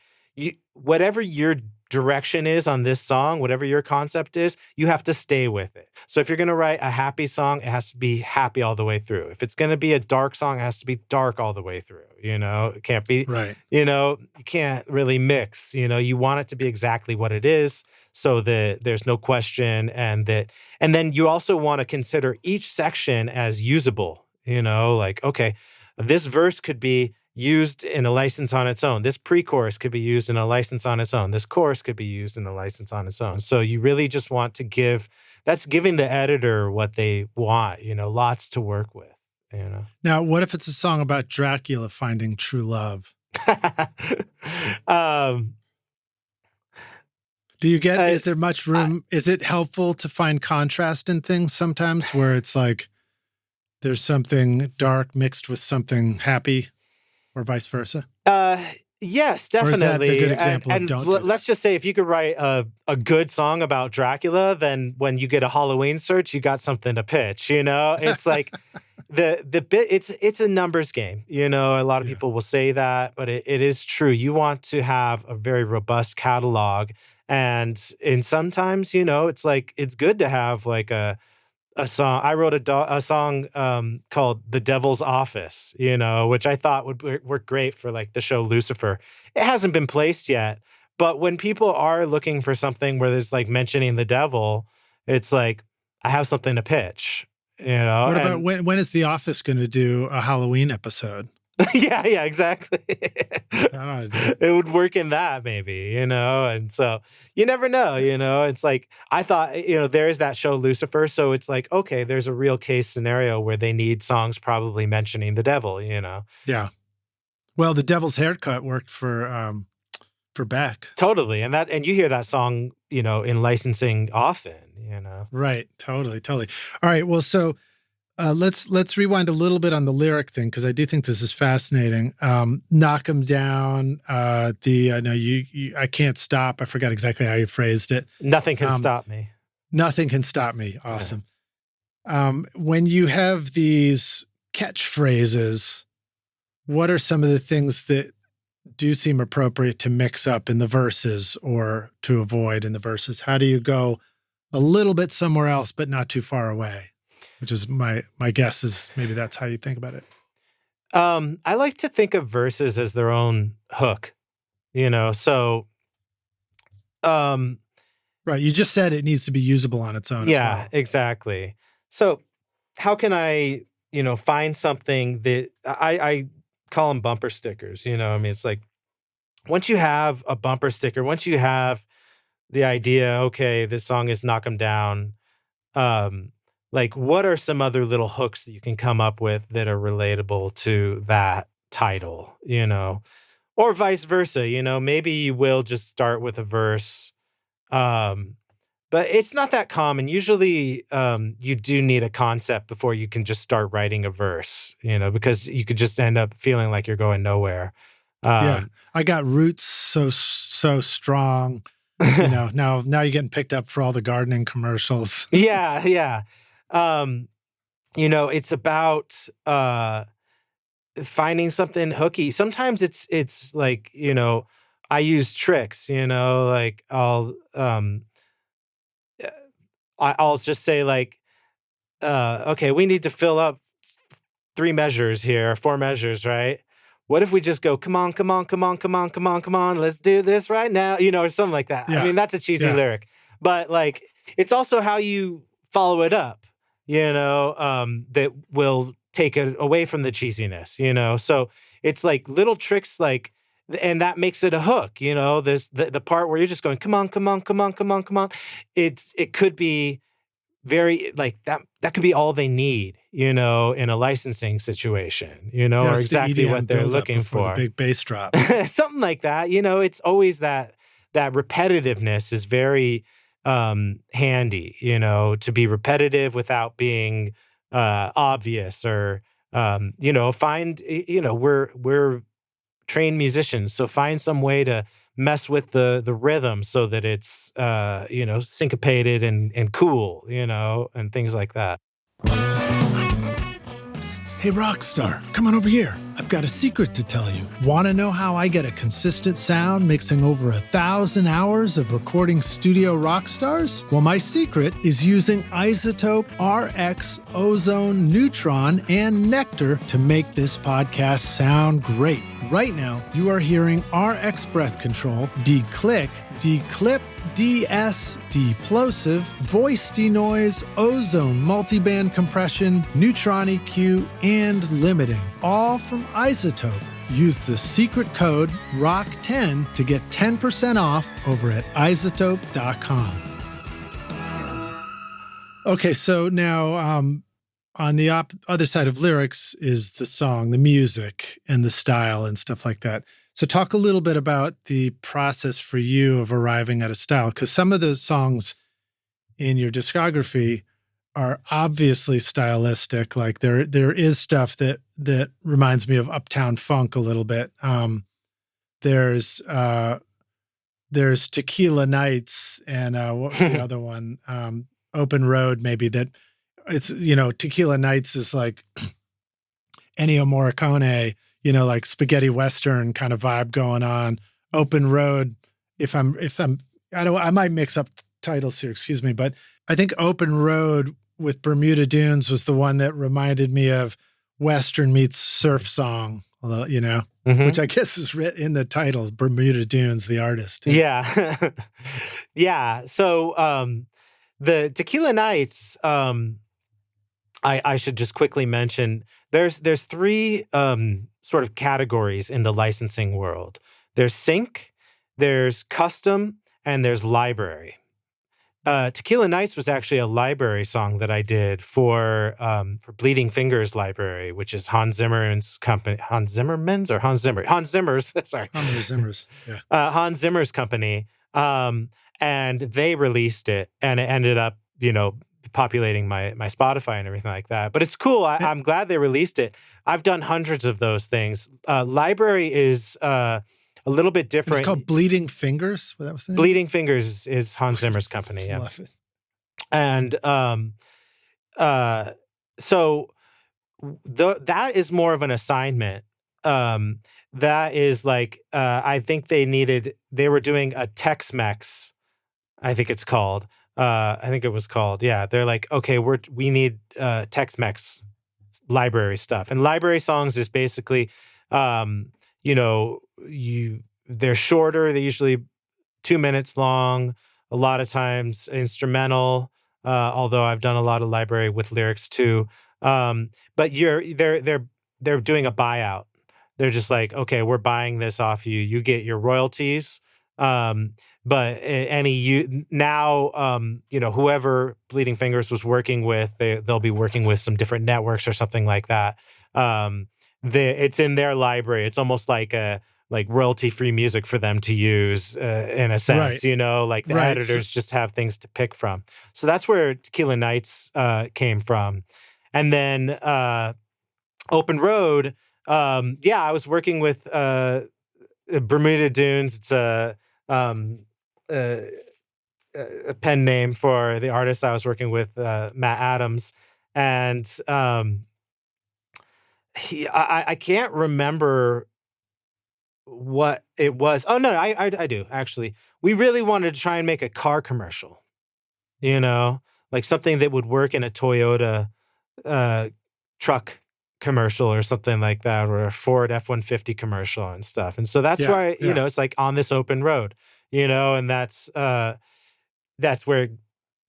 whatever your direction is on this song, whatever your concept is, you have to stay with it. So if you're going to write a happy song, it has to be happy all the way through. If it's going to be a dark song, it has to be dark all the way through. It can't be, right. You can't really mix, you want it to be exactly what it is, so that there's no question. And then you also want to consider each section as usable. Like, okay, this verse could be used in a license on its own. This pre-chorus could be used in a license on its own. This chorus could be used in a license on its own. So you really just want to that's giving the editor what they want, lots to work with, Now, what if it's a song about Dracula finding true love? Do you get, is there much room? Is it helpful to find contrast in things sometimes, where it's like, there's something dark mixed with something happy, or vice versa? Yes, Or is that the definitely. good And example of don't do that? let's just say if you could write a good song about Dracula, then when you get a Halloween search, you got something to pitch, you know? It's like the bit it's a numbers game. You know, a lot of Yeah. people will say that, but it is true. You want to have a very robust catalog. And sometimes, you know, it's like it's good to have like a song. I wrote a song called "The Devil's Office," you know, which I thought would work great for like the show Lucifer. It hasn't been placed yet, but when people are looking for something where there's like mentioning the devil, it's like I have something to pitch, you know. What about And when is The Office going to do a Halloween episode? yeah, exactly. That ought to do it. It would work in that maybe, you know? And so you never know, you know? It's like, I thought, you know, there is that show Lucifer. So it's like, okay, there's a real case scenario where they need songs probably mentioning the devil, you know? Yeah. Well, The Devil's Haircut worked for Beck. Totally. And you hear that song, you know, in licensing often, you know? Right. Totally. Totally. All right. Well, so let's rewind a little bit on the lyric thing, because I do think this is fascinating. Knock 'em down. No, I can't stop. I forgot exactly how you phrased it. Nothing can stop me. Nothing can stop me. Awesome. When you have these catchphrases, what are some of the things that do seem appropriate to mix up in the verses or to avoid in the verses? How do you go a little bit somewhere else, but not too far away? Which is my guess is maybe that's how you think about it. I like to think of verses as their own hook, you know? So, Right. You just said it needs to be usable on its own as yeah, well. exactly. So how can I, you know, find something that I call them bumper stickers, you know? I mean, it's like once you have a bumper sticker, once you have the idea, okay, this song is Knock 'em Down, like what are some other little hooks that you can come up with that are relatable to that title, you know? Or vice versa, you know, maybe you will just start with a verse. Um, but it's not that common. Usually, you do need a concept before you can just start writing a verse, you know, because you could just end up feeling like you're going nowhere. Yeah. Um, I got roots so strong. You know, now you're getting picked up for all the gardening commercials. yeah, yeah. Um, you know, it's about finding something hooky. Sometimes it's like, you know, I use tricks, you know, like I'll just say like, okay, we need to fill up 4 measures, right? What if we just go, come on, come on, come on, come on, come on, come on, let's do this right now, you know, or something like that. I Yeah. mean, that's a cheesy Yeah. lyric, but like, it's also how you follow it up, you know, that will take it away from the cheesiness, you know? So it's like little tricks, like, and that makes it a hook, you know, the part where you're just going, come on, come on, come on, come on, come on. It could be very like that could be all they need, you know, in a licensing situation, you know, Yeah. or It's the exactly what EDM they're build up looking before the for. big bass drop. Something like that, you know, it's always that repetitiveness is very handy, you know, to be repetitive without being obvious or you know, you know, we're trained musicians, so find some way to mess with the rhythm so that it's you know, syncopated and cool, you know, and things like that. Hey, Rockstar, come on over here. I've got a secret to tell you. Want to know how I get a consistent sound mixing over 1,000 hours of recording studio rock stars? Well, my secret is using Isotope, RX, Ozone, Neutron, and Nectar to make this podcast sound great. Right now, you are hearing RX Breath Control, Declick, Declip, DS, Deplosive, Voice Denoise, Ozone Multiband Compression, Neutron EQ, and Limiting, all from Isotope. Use the secret code ROCK10 to get 10% off over at isotope.com. Okay, so now on the other side of lyrics is the song, the music, and the style and stuff like that. So talk a little bit about the process for you of arriving at a style, because some of the songs in your discography are obviously stylistic. Like there is stuff that reminds me of Uptown Funk a little bit. there's Tequila Nights, and what was the other one? Open Road, maybe. That it's, Tequila Nights is like Ennio Morricone, like spaghetti Western kind of vibe going on. Open Road, I might mix up titles here, excuse me, but I think Open Road with Bermuda Dunes was the one that reminded me of Western meets surf song, which I guess is written in the title, Bermuda Dunes, the artist. Yeah. Yeah. So the Tequila Nights, I should just quickly mention, there's three sort of categories in the licensing world. There's sync, there's custom, and there's library. Tequila Nights was actually a library song that I did for Bleeding Fingers Library, which is Hans Zimmer's company. Hans Zimmer's, sorry. Hans Zimmer's, yeah. Hans Zimmer's company. And they released it, and it ended up, populating my Spotify and everything like that. But it's cool. I'm glad they released it. I've done hundreds of those things. Library is a little bit different. It's called Bleeding Fingers? That was the name? Bleeding Fingers is Hans Zimmer's company. Yeah. Love it. And so that is more of an assignment. That is like, I think they were doing a Tex-Mex, I think it's called. I think it was called. Yeah. They're like, okay, we need Tex-Mex library stuff. And library songs is basically, they're shorter. They're usually 2 minutes long, a lot of times instrumental, although I've done a lot of library with lyrics too. But they're doing a buyout. They're just like, okay, we're buying this off you. You get your royalties. But whoever Bleeding Fingers was working with, they'll be working with some different networks or something like that. It's in their library. It's almost like royalty-free music for them to use in a sense, right. Like the editors just have things to pick from. So that's where Tequila Nights came from. And then Open Road, I was working with Bermuda Dunes. It's a pen name for the artist I was working with, Matt Adams. And I can't remember what it was. Oh, no, I do, actually. We really wanted to try and make a car commercial, like something that would work in a Toyota truck commercial or something like that, or a Ford F-150 commercial and stuff. And so that's why, it's like On This Open Road, and that's where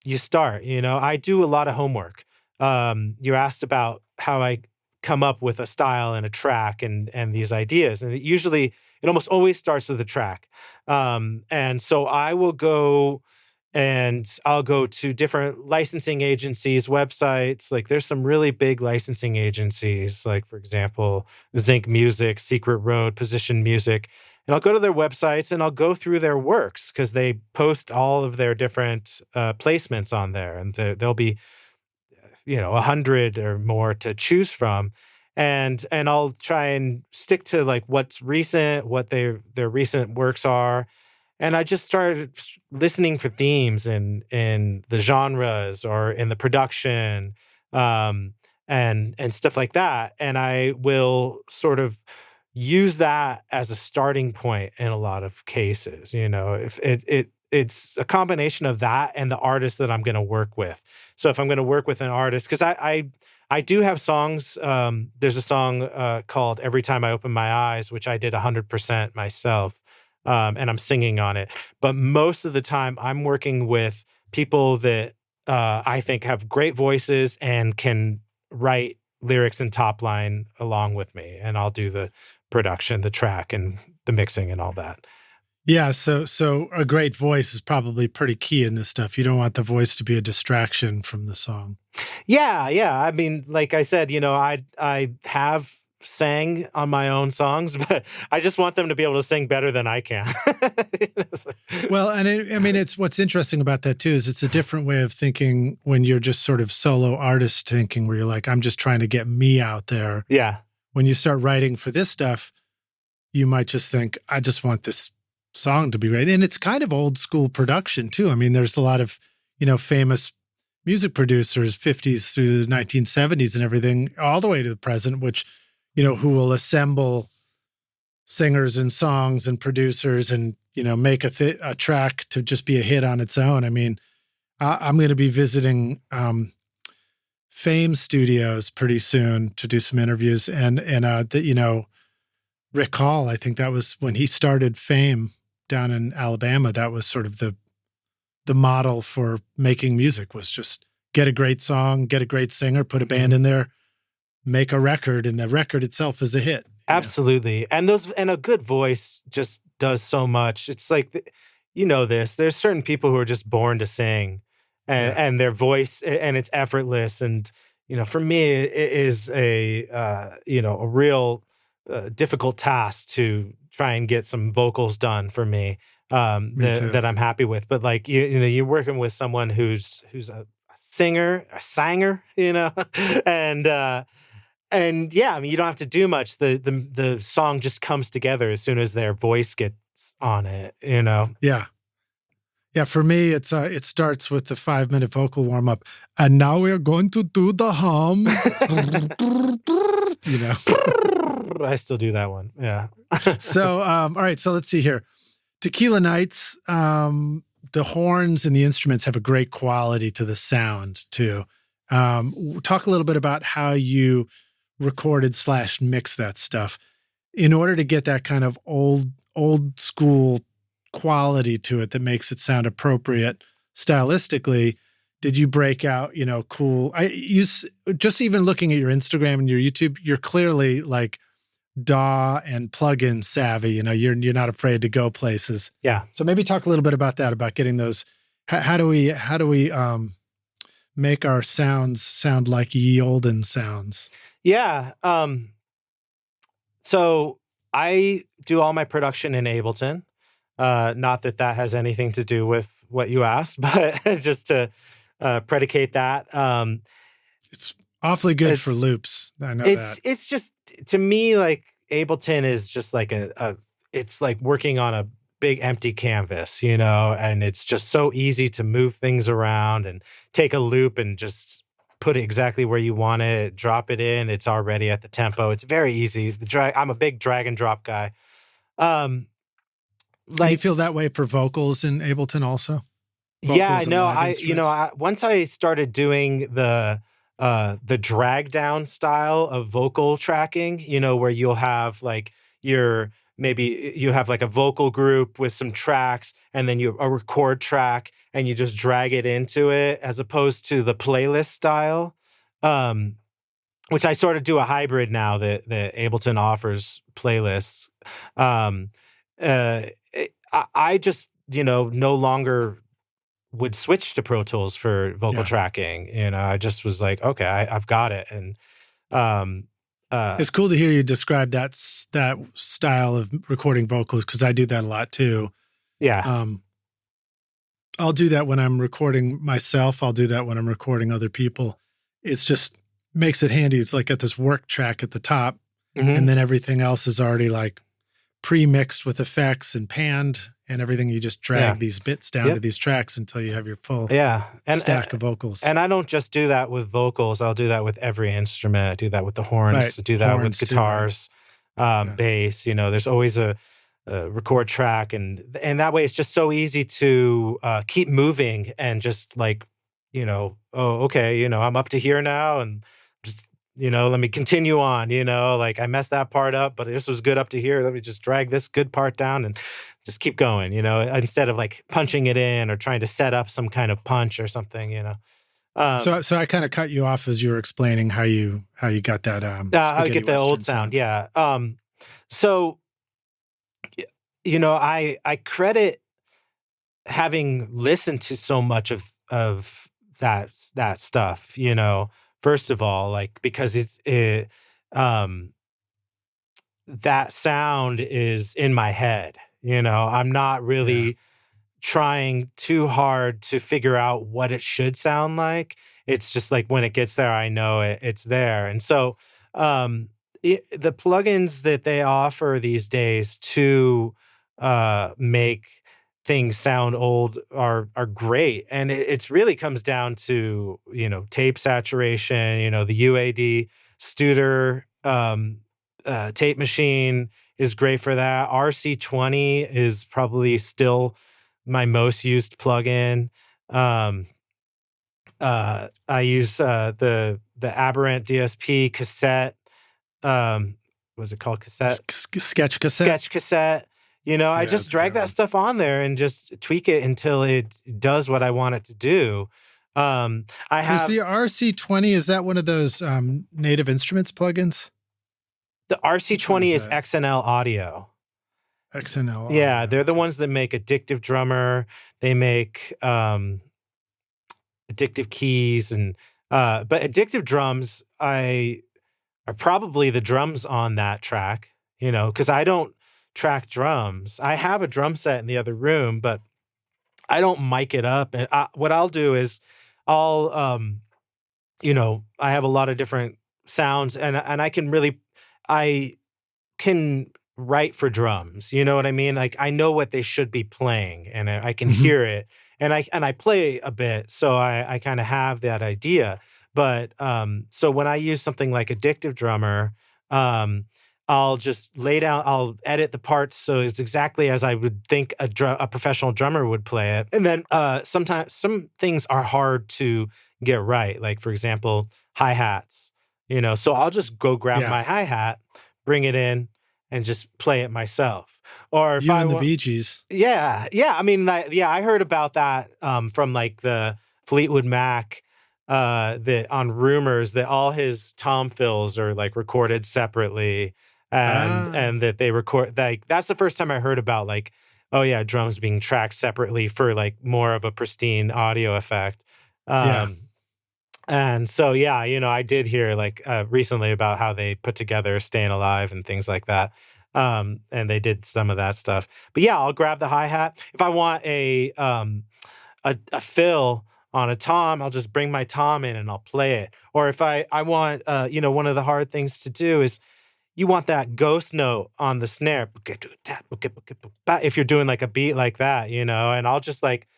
you start. I do a lot of homework. You asked about how I come up with a style and a track and these ideas. And it almost always starts with a track. And so I'll go to different licensing agencies, websites. Like there's some really big licensing agencies, like for example, Zinc Music, Secret Road, Position Music. And I'll go to their websites and I'll go through their works because they post all of their different placements on there. And there'll be 100 or more to choose from. And I'll try and stick to like what's recent, what their recent works are. And I just started listening for themes in the genres or in the production, and stuff like that. And I will sort of use that as a starting point in a lot of cases. If it's a combination of that and the artist that I'm going to work with. So if I'm going to work with an artist, because I do have songs. There's a song called Every Time I Open My Eyes, which I did 100% myself. And I'm singing on it. But most of the time, I'm working with people that I think have great voices and can write lyrics and top line along with me. And I'll do the production, the track, and the mixing and all that. Yeah, so a great voice is probably pretty key in this stuff. You don't want the voice to be a distraction from the song. Yeah. I mean, like I said, I have sang on my own songs, but I just want them to be able to sing better than I can. Well, and it's what's interesting about that too is it's a different way of thinking when you're just sort of solo artist thinking, where you're like, I'm just trying to get me out there. Yeah. When you start writing for this stuff, you might just think, I just want this song to be great. And it's kind of old school production too. I mean, there's a lot of, famous music producers, 50s through the 1970s and everything, all the way to the present, which, who will assemble singers and songs and producers and, make a track to just be a hit on its own. I mean, I'm going to be visiting Fame Studios pretty soon to do some interviews. And Rick Hall, I think that was when he started Fame down in Alabama. That was sort of the model for making music, was just get a great song, get a great singer, put a band in there, make a record, and the record itself is a hit. Absolutely. And a good voice just does so much. It's like, there's certain people who are just born to sing, and their voice, and it's effortless. And, for me, it is a real difficult task to try and get some vocals done for me, that I'm happy with. But like, you're working with someone who's a singer, a sanger, and yeah, I mean, you don't have to do much. The song just comes together as soon as their voice gets on it, Yeah. Yeah, for me, it starts with the 5-minute vocal warm up, and now we're going to do the hum. I still do that one. Yeah. So, all right. So let's see here. Tequila Nights. The horns and the instruments have a great quality to the sound too. Talk a little bit about how you recorded / mixed that stuff in order to get that kind of old school quality to it that makes it sound appropriate stylistically. Did you break out, cool? Just even looking at your Instagram and your YouTube, you're clearly like DAW and plugin savvy. You're not afraid to go places. Yeah. So maybe talk a little bit about that, about getting those. How do we make our sounds sound like ye olden sounds? Yeah. So I do all my production in Ableton. Not that has anything to do with what you asked, but just to predicate that. It's awfully good for loops. I know that. It's just, to me, like Ableton is just like it's like working on a big empty canvas, and it's just so easy to move things around and take a loop and just put it exactly where you want it, drop it in. It's already at the tempo. It's very easy. I'm a big drag and drop guy. Can you feel that way for vocals in Ableton also? Yeah, I know. Once I started doing the drag down style of vocal tracking, where you'll have like maybe you have like a vocal group with some tracks, and then a record track, and you just drag it into it, as opposed to the playlist style, which I sort of do a hybrid now that Ableton offers playlists. I just, no longer would switch to Pro Tools for vocal tracking. I just was like, okay, I've got it. And it's cool to hear you describe that style of recording vocals, because I do that a lot too. Yeah. I'll do that when I'm recording myself. I'll do that when I'm recording other people. It's just makes it handy. It's like got this work track at the top, and then everything else is already like pre-mixed with effects and panned and everything. You just drag these bits down to these tracks until you have your full stack of vocals. And I don't just do that with vocals. I'll do that with every instrument. I do that with the horns. I do that with guitars, bass. There's always a record track, and that way it's just so easy to keep moving and just like, oh, okay, I'm up to here now, and just, let me continue on, like I messed that part up, but this was good up to here. Let me just drag this good part down and just keep going, instead of like punching it in or trying to set up some kind of punch or something, So I kind of cut you off as you were explaining how you got that. How you get the old sound. Yeah. So, I credit having listened to so much of that stuff, first of all, like, because that sound is in my head. I'm not really trying too hard to figure out what it should sound like. It's just like when it gets there, I know it's there. And so the plugins that they offer these days to make things sound old are great, and it's really comes down to tape saturation. The UAD Studer tape machine is great for that. RC20 is probably still my most used plugin. I use the Aberrant DSP cassette. What's it called? Cassette? Sketch cassette. Sketch cassette. I just drag that stuff on there and just tweak it until it does what I want it to do. I have Is the RC20, is that one of those Native Instruments plugins? The RC20 is XNL Audio. XNL Audio. Yeah, they're the ones that make Addictive Drummer. They make Addictive Keys, and but Addictive Drums are probably the drums on that track, because I don't track drums. I have a drum set in the other room, but I don't mic it up. And what I'll do is I'll, I have a lot of different sounds, and I can write for drums. You know what I mean? Like, I know what they should be playing, and I can hear it, and I play a bit, so I kind of have that idea. But so when I use something like Addictive Drummer, I'll just I'll edit the parts so it's exactly as I would think a professional drummer would play it. And then sometimes some things are hard to get right, like, for example, hi-hats. So I'll just go grab my hi-hat, bring it in, and just play it myself. Or if and the Bee Gees. Yeah. I mean, I heard about that from like the Fleetwood Mac, that on Rumors that all his tom fills are like recorded separately, and that they record, like, that's the first time I heard about, like, oh yeah, drums being tracked separately for like more of a pristine audio effect. And so, I did hear like recently about how they put together Staying Alive and things like that. And they did some of that stuff. But yeah, I'll grab the hi-hat. If I want a fill on a tom, I'll just bring my tom in and I'll play it. Or if I want, one of the hard things to do is you want that ghost note on the snare. If you're doing like a beat like that, and I'll just like,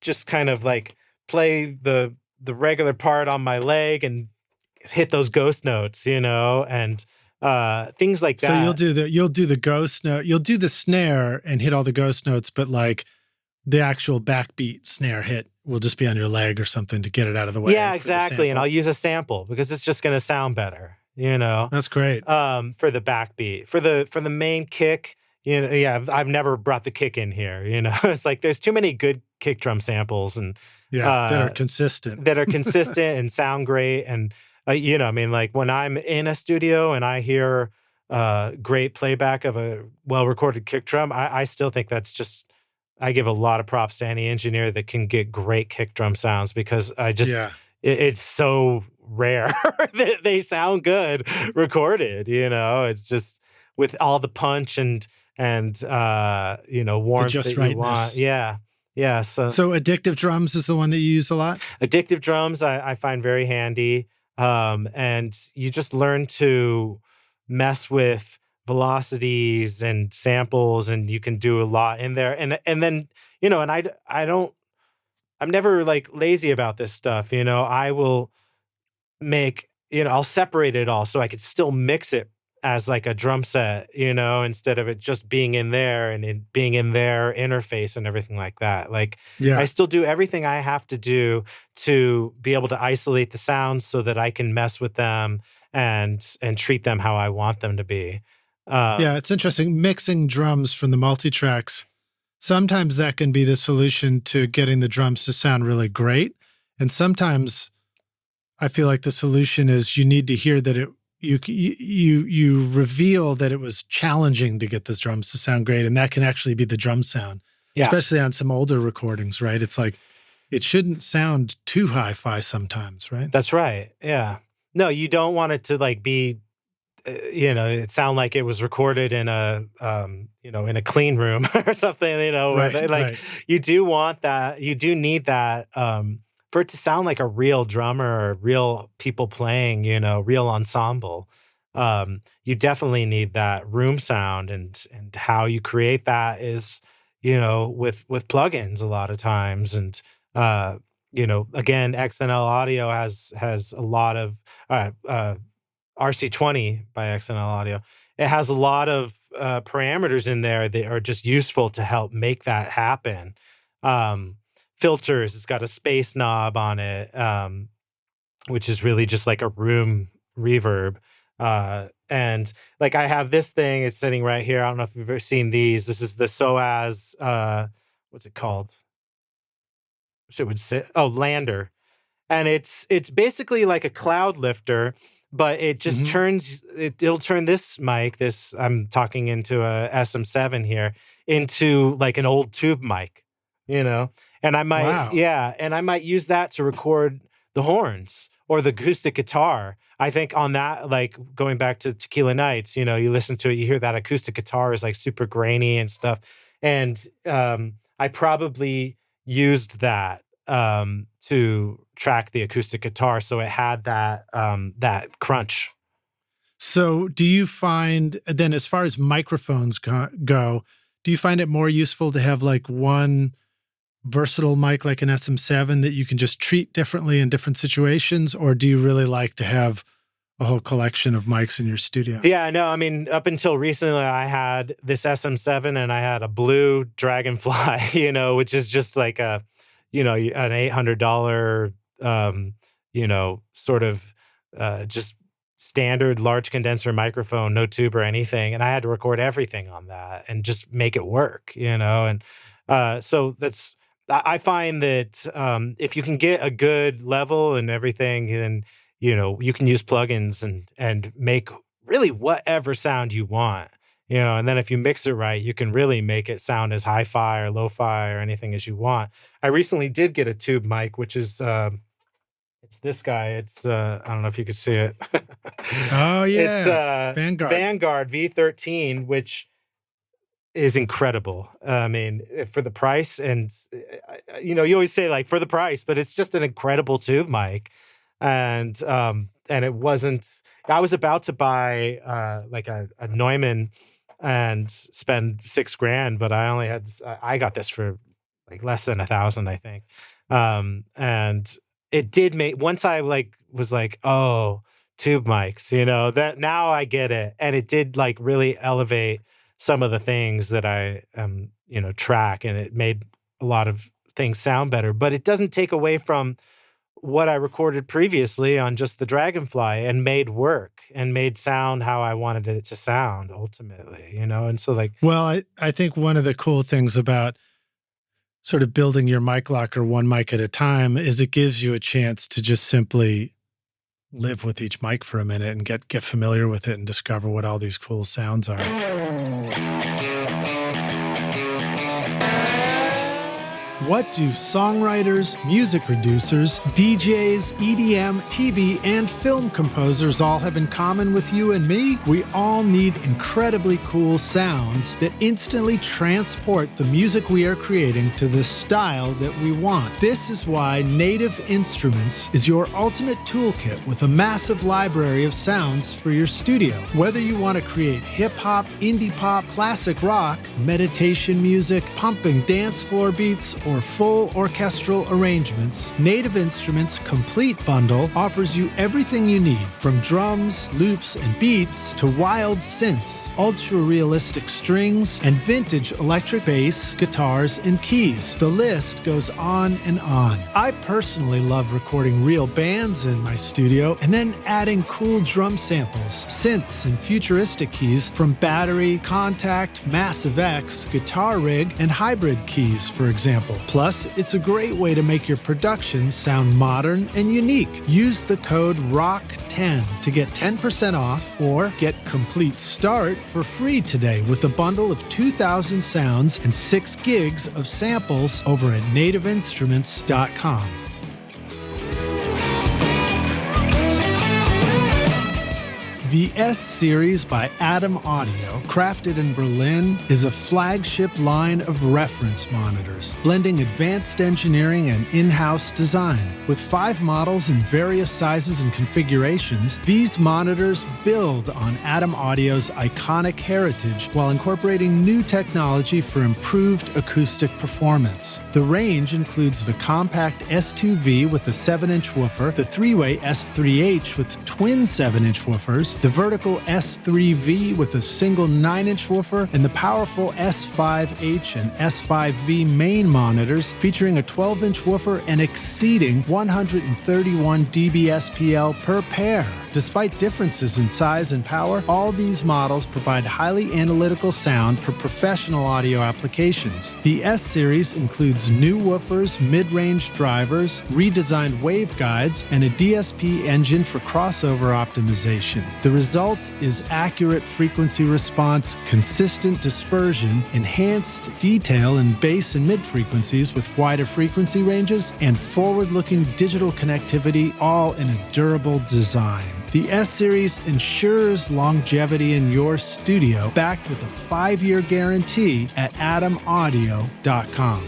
just kind of like play the regular part on my leg and hit those ghost notes, and things like that. So you'll do the ghost note, you'll do the snare and hit all the ghost notes, but like the actual backbeat snare hit will just be on your leg or something to get it out of the way. Yeah, exactly. And I'll use a sample because it's just going to sound better, That's great. For the backbeat, for the main kick, I've never brought the kick in here, It's like there's too many good kick drum samples and that are consistent. And sound great. And I mean, like when I'm in a studio and I hear great playback of a well-recorded kick drum, I still think that's just, I give a lot of props to any engineer that can get great kick drum sounds, because it's so rare that they sound good recorded, it's just with all the punch and warmth that you want. Yeah. So Addictive Drums is the one that you use a lot? Addictive Drums I find very handy. And you just learn to mess with velocities and samples, and you can do a lot in there. And then, I'm never like lazy about this stuff. I will make, I'll separate it all so I could still mix it as like a drum set, instead of it just being in there and it being in their interface and everything like that. Like, I still do everything I have to do to be able to isolate the sounds so that I can mess with them and treat them how I want them to be. It's interesting. Mixing drums from the multi-tracks, sometimes that can be the solution to getting the drums to sound really great. And sometimes I feel like the solution is you need to hear that you reveal that it was challenging to get those drums to sound great, and that can actually be the drum sound. Especially on some older recordings, right? It's like it shouldn't sound too hi-fi sometimes, right? That's right. Yeah. No, you don't want it to like be, it sound like it was recorded in a, in a clean room or something, Right. You do want that. You do need that, for it to sound like a real drummer or real people playing, real ensemble. You definitely need that room sound, and how you create that is, with plugins a lot of times. And again, XNL Audio has a lot of RC20 by XNL Audio. It has a lot of parameters in there that are just useful to help make that happen. Filters, it's got a space knob on it, which is really just like a room reverb. And like I have this thing, it's sitting right here. I don't know if you've ever seen these. This is the SOAS, what's it called? It would sit, Lander. And it's basically like a cloud lifter, but it just it'll turn this mic, I'm talking into a SM7 here, into like an old tube mic, and I might use that to record the horns or the acoustic guitar. I think on that, like going back to Tequila Nights, you listen to it, you hear that acoustic guitar is like super grainy and stuff. And I probably used that to track the acoustic guitar, so it had that crunch. So do you find then, as far as microphones go, do you find it more useful to have like one versatile mic like an SM7 that you can just treat differently in different situations, or do you really like to have a whole collection of mics in your studio? Yeah, no, I mean, up until recently, I had this SM7 and I had a blue Dragonfly, which is just like an $800, sort of just standard large condenser microphone, no tube or anything. And I had to record everything on that and just make it work, and so I find that if you can get a good level and everything, then you can use plugins and make really whatever sound you want, and then if you mix it right, you can really make it sound as hi-fi or lo-fi or anything as you want. I recently did get a tube mic, which is it's this guy. It's I don't know if you could see it. Oh yeah, it's Vanguard V13, which is incredible. I mean, for the price, and you always say like for the price, but it's just an incredible tube mic. And it wasn't. I was about to buy like a Neumann and spend $6,000, but I only had. I got this for like less than $1,000, I think. And it did make, once I was like, oh, tube mics, that now I get it, and it did like really elevate some of the things that I track, and it made a lot of things sound better. But it doesn't take away from what I recorded previously on just the Dragonfly and made work and made sound how I wanted it to sound ultimately, and so like. Well, I think one of the cool things about sort of building your mic locker one mic at a time is it gives you a chance to just simply live with each mic for a minute and get familiar with it and discover what all these cool sounds are. What do songwriters, music producers, DJs, EDM, TV, and film composers all have in common with you and me? We all need incredibly cool sounds that instantly transport the music we are creating to the style that we want. This is why Native Instruments is your ultimate toolkit with a massive library of sounds for your studio. Whether you want to create hip-hop, indie pop, classic rock, meditation music, pumping dance floor beats, or full orchestral arrangements, Native Instruments' Complete Bundle offers you everything you need, from drums, loops, and beats to wild synths, ultra-realistic strings, and vintage electric bass, guitars, and keys. The list goes on and on. I personally love recording real bands in my studio and then adding cool drum samples, synths, and futuristic keys from Battery, Contact, Massive X, Guitar Rig, and Hybrid keys, for example. Plus, it's a great way to make your production sound modern and unique. Use the code ROCK10 to get 10% off or get Complete Start for free today with a bundle of 2,000 sounds and 6 gigs of samples over at nativeinstruments.com. The S Series by Atom Audio, crafted in Berlin, is a flagship line of reference monitors, blending advanced engineering and in-house design. With 5 models in various sizes and configurations, these monitors build on Atom Audio's iconic heritage while incorporating new technology for improved acoustic performance. The range includes the compact S2V with the 7-inch woofer, the 3-way S3H with twin 7-inch woofers, the vertical S3V with a single 9-inch woofer, and the powerful S5H and S5V main monitors featuring a 12-inch woofer and exceeding 131 dBSPL per pair. Despite differences in size and power, all these models provide highly analytical sound for professional audio applications. The S Series includes new woofers, mid-range drivers, redesigned waveguides, and a DSP engine for crossover optimization. The result is accurate frequency response, consistent dispersion, enhanced detail in bass and mid-frequencies with wider frequency ranges, and forward-looking digital connectivity, all in a durable design. The S Series ensures longevity in your studio, backed with a 5-year guarantee at atomaudio.com.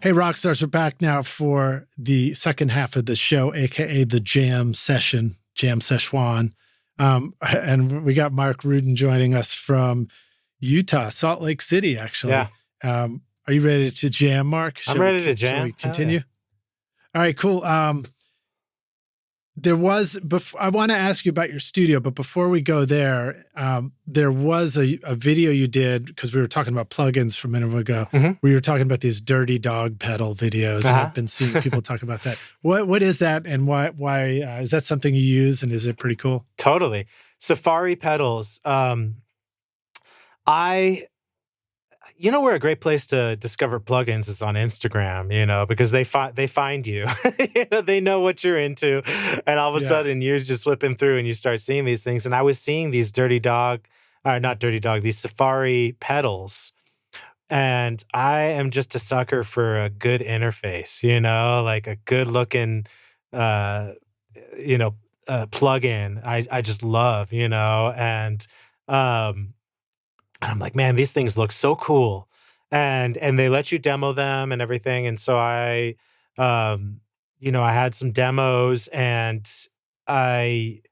Hey, Rockstars, we're back now for the second half of the show, aka the Jam Session, Jam Szechuan. And we got Mark Rudin joining us from Utah, Salt Lake City, actually. Yeah. Are you ready to jam, Mark? I'm ready to jam. Shall we continue? All right, cool. I want to ask you about your studio, but before we go there, there was a video you did, because we were talking about plugins from a minute ago, where you were talking about these dirty dog pedal videos. And I've been seeing people talk about that. What is that, and why is that something you use, and is it pretty cool? Totally. Safari pedals. You know where a great place to discover plugins is on Instagram, because they find you. They know what you're into, and all of a sudden you're just flipping through and you start seeing these things. And I was seeing these these Safari pedals, and I am just a sucker for a good interface, like a good looking, plugin. I just love, and I'm like, man, these things look so cool. And they let you demo them and everything. And so I had some demos, and I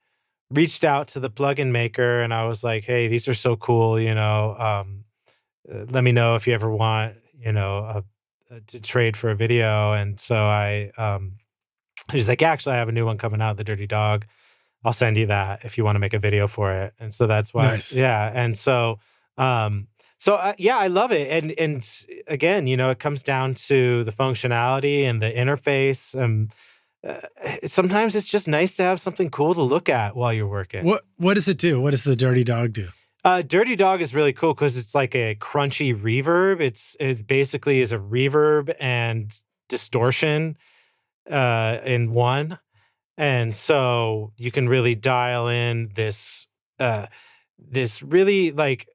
reached out to the plugin maker, and I was like, hey, these are so cool. Let me know if you ever want, to trade for a video. And so he's like, yeah, actually, I have a new one coming out, the Dirty Dog. I'll send you that if you want to make a video for it. And so that's why, nice. Yeah. And so, I love it. And again, it comes down to the functionality and the interface. Sometimes it's just nice to have something cool to look at while you're working. What does it do? What does the Dirty Dog do? Dirty Dog is really cool because it's like a crunchy reverb. It basically is a reverb and distortion in one. And so you can really dial in this really like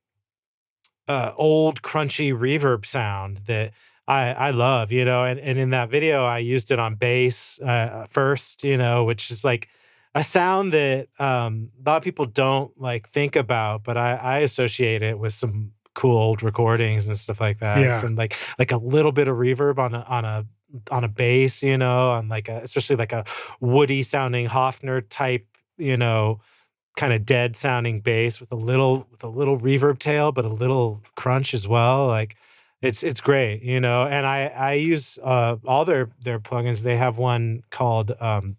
old crunchy reverb sound that I love, and in that video I used it on bass first, which is like a sound that a lot of people don't like think about, but I associate it with some cool old recordings and stuff like that. Yeah. And like a little bit of reverb on a bass, on like especially like a woody sounding Hofner type, kind of dead sounding bass with a little reverb tail, but a little crunch as well. Like it's great, and I use all their plugins. They have one called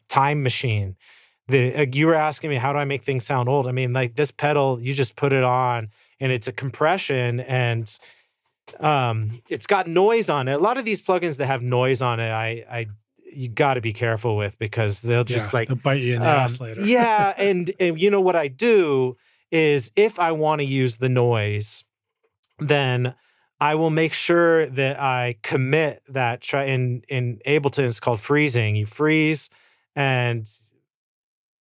Time Machine. You were asking me, how do I make things sound old? I mean, like this pedal, you just put it on and it's a compression, and it's got noise on it. A lot of these plugins that have noise on it, you got to be careful with, because they'll just they'll bite you in the ass later. Yeah. And what I do is, if I want to use the noise, then I will make sure that I commit that in Ableton. It's called freezing. You freeze, and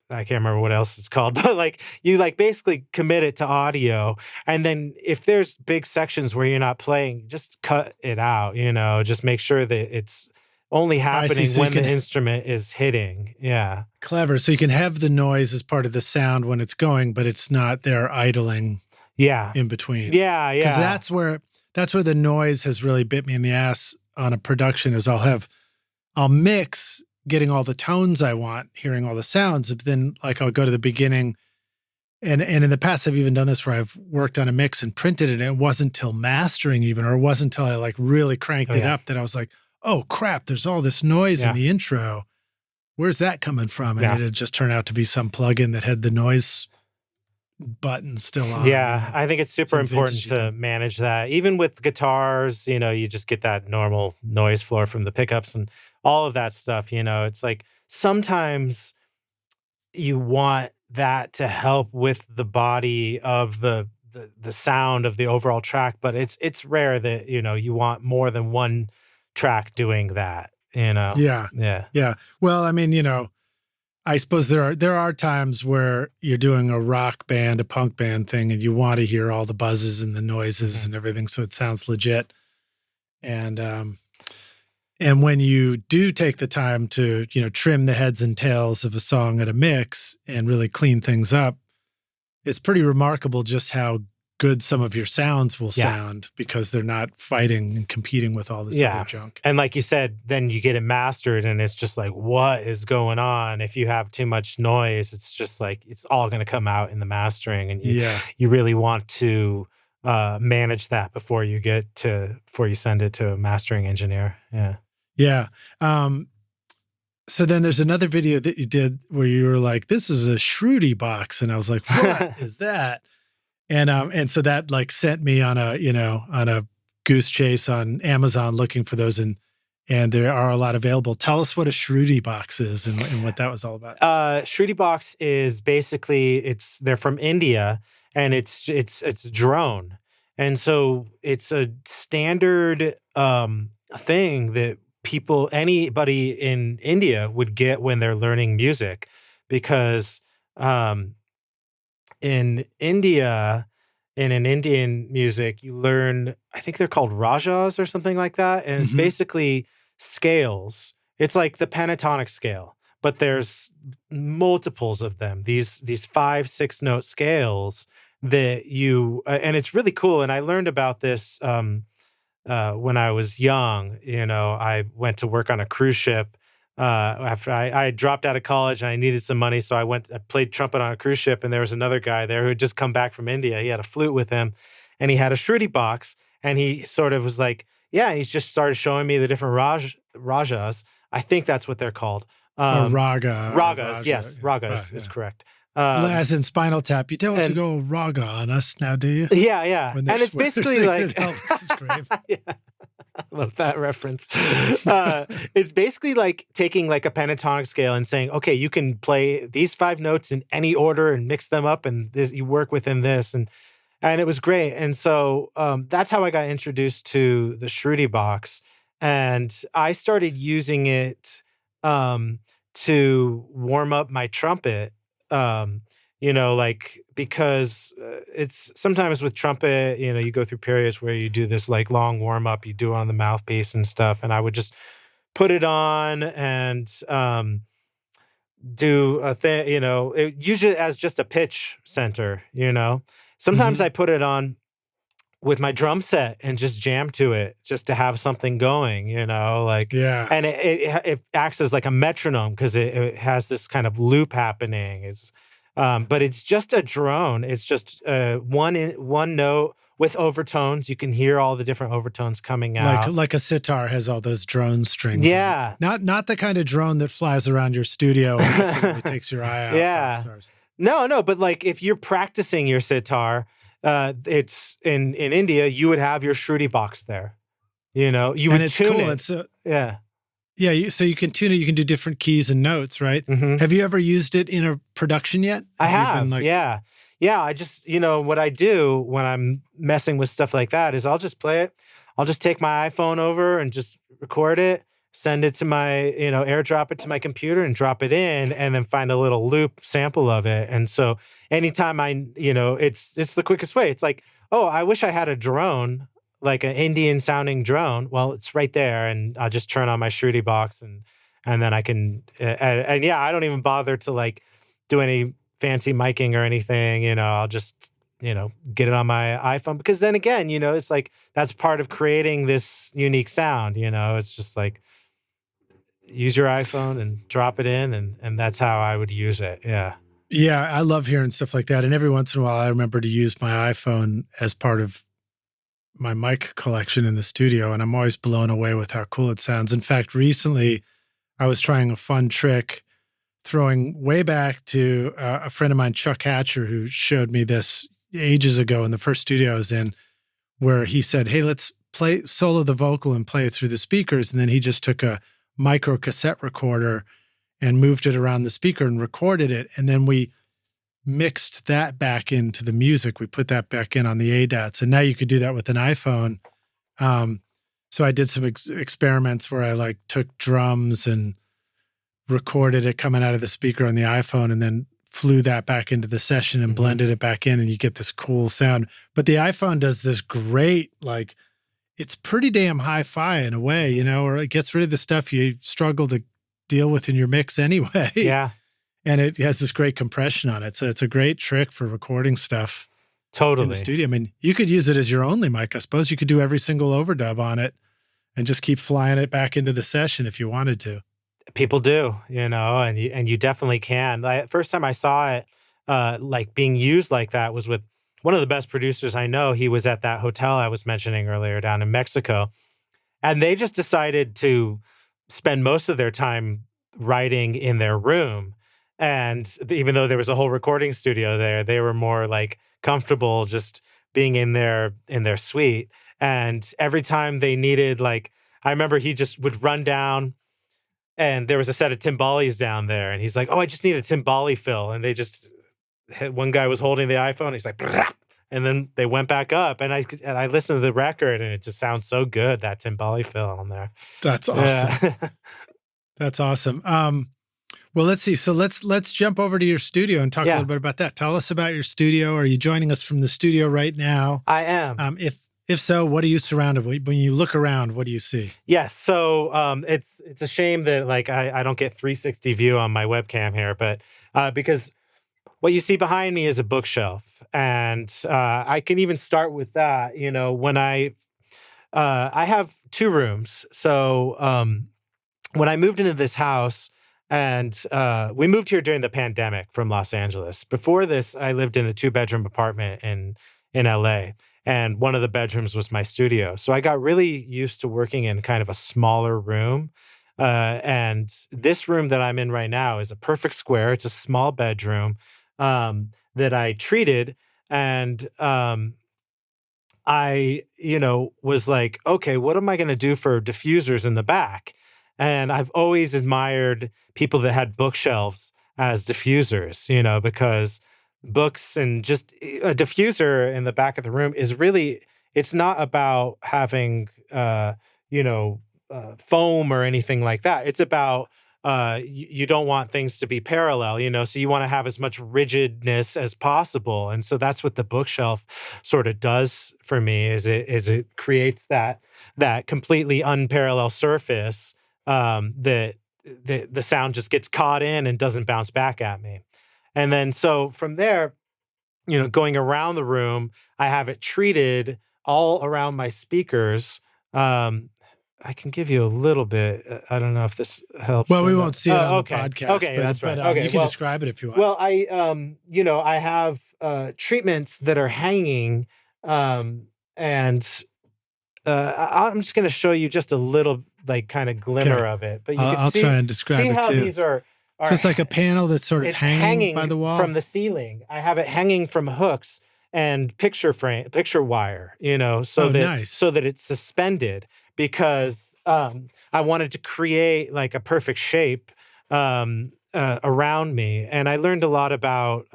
I can't remember what else it's called, but like you like basically commit it to audio. And then if there's big sections where you're not playing, just cut it out, just make sure that it's only happening So when the instrument is hitting. Yeah. Clever. So you can have the noise as part of the sound when it's going, but it's not there idling in between. Yeah. Because that's where the noise has really bit me in the ass on a production is I'll mix getting all the tones I want, hearing all the sounds, but then like I'll go to the beginning. And in the past, I've even done this where I've worked on a mix and printed it. And it wasn't till mastering even, or it wasn't till I like really cranked it up that I was like, oh crap, there's all this noise in the intro. Where's that coming from? And it had just turned out to be some plugin that had the noise button still on. Yeah, I think it's super important to manage that. Even with guitars, you just get that normal noise floor from the pickups and all of that stuff. It's like sometimes you want that to help with the body of the sound of the overall track, but it's rare that you want more than one track doing that. Yeah. Well, I mean, I suppose there are times where you're doing a rock band, a punk band thing, and you want to hear all the buzzes and the noises and everything, so it sounds legit. And when you do take the time to, trim the heads and tails of a song at a mix and really clean things up, it's pretty remarkable just how good some of your sounds will sound because they're not fighting and competing with all this other junk. And like you said, then you get it mastered and it's just like, what is going on? If you have too much noise, it's just like, it's all going to come out in the mastering. And you really want to manage that before you send it to a mastering engineer. Yeah. Yeah. So then there's another video that you did where you were like, this is a Shruti box. And I was like, what is that? And so that like sent me on a goose chase on Amazon looking for those. And there are a lot available. Tell us what a Shruti box is and what that was all about. Shruti box is basically, they're from India and it's drone. And so it's a standard thing that anybody in India would get when they're learning music, because in India, in an Indian music, you learn, I think they're called rajas or something like that. And it's basically scales. It's like the pentatonic scale, but there's multiples of them. These 5-6 note scales that and it's really cool. And I learned about this when I was young. I went to work on a cruise ship after I dropped out of college and I needed some money. So I played trumpet on a cruise ship, and there was another guy there who had just come back from India. He had a flute with him and he had a Shruti box, and he sort of was like, and he just started showing me the different rajas. I think that's what they're called. Raga. Ragas, yes. Ragas is correct. As in Spinal Tap, you don't want to go raga on us now, do you? Yeah. And it's basically like... This is great. I love that reference. It's basically like taking like a pentatonic scale and saying, okay, you can play these 5 notes in any order and mix them up, and you work within this. And it was great. And so that's how I got introduced to the Shruti box. And I started using it to warm up my trumpet. Because it's sometimes with trumpet, you go through periods where you do this like long warm up, you do it on the mouthpiece and stuff. And I would just put it on and do a thing, usually as just a pitch center, Sometimes I put it on with my drum set and just jam to it just to have something going, and it acts as like a metronome because it has this kind of loop happening. But it's just a drone. It's just one note with overtones. You can hear all the different overtones coming out. Like a sitar has all those drone strings. Yeah. Not the kind of drone that flies around your studio and accidentally takes your eye out. Yeah. No, but like if you're practicing your sitar, it's in India, you would have your Shruti box there. You would tune it. Yeah, so you can tune it. You can do different keys and notes, right? Have you ever used it in a production yet? I have. Yeah. I just, what I do when I'm messing with stuff like that is I'll just play it. I'll just take my iPhone over and just record it, send it to my, airdrop it to my computer and drop it in, and then find a little loop sample of it. And so anytime it's the quickest way. It's like, oh, I wish I had a drone like an Indian sounding drone, well, it's right there, and I'll just turn on my Shruti box, and then I can, and yeah, I don't even bother to like do any fancy miking or anything. I'll just get it on my iPhone, because then again, it's like that's part of creating this unique sound. It's just like use your iPhone and drop it in, and that's how I would use it. Yeah. Yeah, I love hearing stuff like that. And every once in a while, I remember to use my iPhone as part of my mic collection in the studio, and I'm always blown away with how cool it sounds. In fact, recently I was trying a fun trick, throwing way back to a friend of mine, Chuck Hatcher, who showed me this ages ago in the first studio I was in, where he said, hey, let's play solo the vocal and play it through the speakers. And then he just took a micro cassette recorder and moved it around the speaker and recorded it. And then we mixed that back into the music. We put that back in on the ADATs. And now you could do that with an iPhone. So I did some experiments where I like took drums and recorded it coming out of the speaker on the iPhone, and then flew that back into the session and blended it back in, and you get this cool sound. But the iPhone does this great, like, it's pretty damn hi-fi in a way, or it gets rid of the stuff you struggle to deal with in your mix anyway. Yeah. And it has this great compression on it. So it's a great trick for recording stuff. Totally. In the studio. I mean, you could use it as your only mic. I suppose you could do every single overdub on it and just keep flying it back into the session if you wanted to. People do, and you definitely can. First time I saw it, like being used like that, was with one of the best producers I know. He was at that hotel I was mentioning earlier down in Mexico, and they just decided to spend most of their time writing in their room. And even though there was a whole recording studio there, they were more like comfortable just being in their suite. And every time they needed, like, I remember he just would run down, and there was a set of timbales down there, and he's like, "Oh, I just need a timbale fill." And they just, one guy was holding the iPhone. He's like, "Brah!" And then they went back up, and I listened to the record, and it just sounds so good, that timbale fill on there. That's awesome. Yeah. That's awesome. Well, let's see. So let's jump over to your studio and talk a little bit about that. Tell us about your studio. Are you joining us from the studio right now? I am. If so, what are you surrounded with? When you look around, what do you see? Yes. So it's a shame that like I don't get 360 view on my webcam here, but because what you see behind me is a bookshelf, and I can even start with that. When I have two rooms. So when I moved into this house, and we moved here during the pandemic from Los Angeles. Before this, I lived in a 2-bedroom apartment in LA. And one of the bedrooms was my studio. So I got really used to working in kind of a smaller room. And this room that I'm in right now is a perfect square. It's a small bedroom that I treated. And I, was like, okay, what am I going to do for diffusers in the back? And I've always admired people that had bookshelves as diffusers, because books and just a diffuser in the back of the room is really, it's not about having, foam or anything like that. It's about, you don't want things to be parallel, so you want to have as much rigidness as possible. And so that's what the bookshelf sort of does for me, is it creates that completely unparalleled surface that the sound just gets caught in and doesn't bounce back at me. And then so from there, going around the room, I have it treated all around my speakers. I can give you a little bit. I don't know if this helps. Well, we won't see it on the podcast. Okay, that's right. You can describe it if you want. Well, I have treatments that are hanging, and I'm just going to show you just a little, like, kind of glimmer of it. But you can I'll try and describe it how too. These are. So it's like a panel that's sort of hanging by the wall from the ceiling. I have it hanging from hooks and picture wire, so that it's suspended, because I wanted to create like a perfect shape around me. And I learned a lot about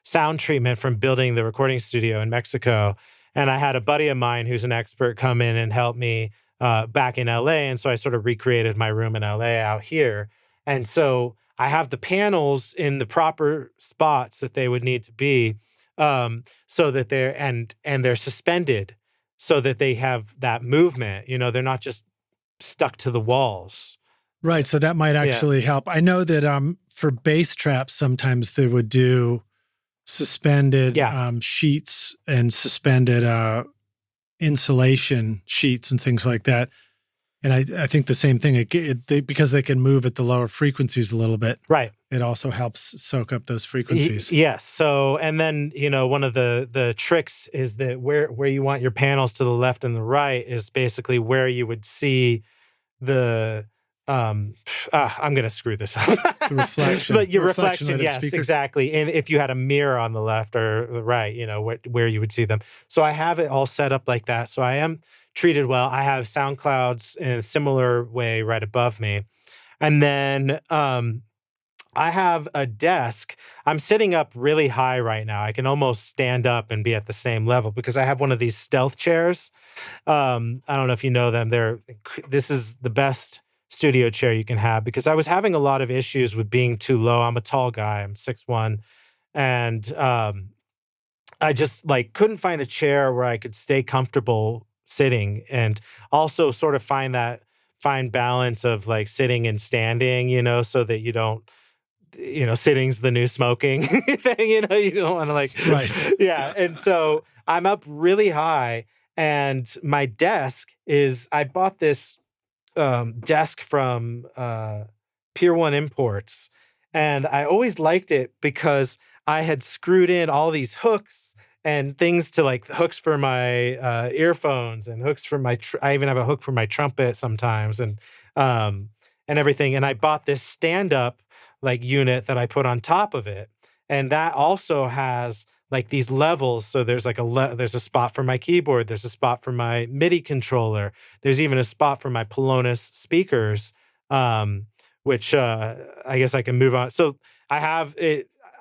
sound treatment from building the recording studio in Mexico. And I had a buddy of mine who's an expert come in and help me back in LA. And so I sort of recreated my room in LA out here. And so I have the panels in the proper spots that they would need to be, so that they're suspended so that they have that movement. They're not just stuck to the walls. Right. So that might actually help. I know that for bass traps, sometimes they would do suspended sheets and suspended insulation sheets and things like that. And I think the same thing, because they can move at the lower frequencies a little bit. Right. It also helps soak up those frequencies. Yes. So, and then, one of the tricks is that where you want your panels to the left and the right is basically where you would see the, I'm going to screw this up. The reflection. But your reflection, yes, exactly. And if you had a mirror on the left or the right, where you would see them. So I have it all set up like that. So I am treated well. I have SoundClouds in a similar way right above me. And then I have a desk. I'm sitting up really high right now. I can almost stand up and be at the same level because I have one of these stealth chairs. I don't know if you know them. This is the best studio chair you can have because I was having a lot of issues with being too low. I'm a tall guy. I'm 6'1", and I just couldn't find a chair where I could stay comfortable sitting, and also sort of find that fine balance of sitting and standing, so that you don't, sitting's the new smoking thing, you don't want to right. Yeah. And so I'm up really high, and my desk I bought this desk from Pier 1 Imports, and I always liked it because I had screwed in all these hooks and things to hooks for my earphones and hooks for my I even have a hook for my trumpet sometimes, and everything. And I bought this stand-up unit that I put on top of it, and that also has these levels. So there's there's a spot for my keyboard, there's a spot for my MIDI controller, there's even a spot for my Pelonis speakers, which I guess I can move on. So I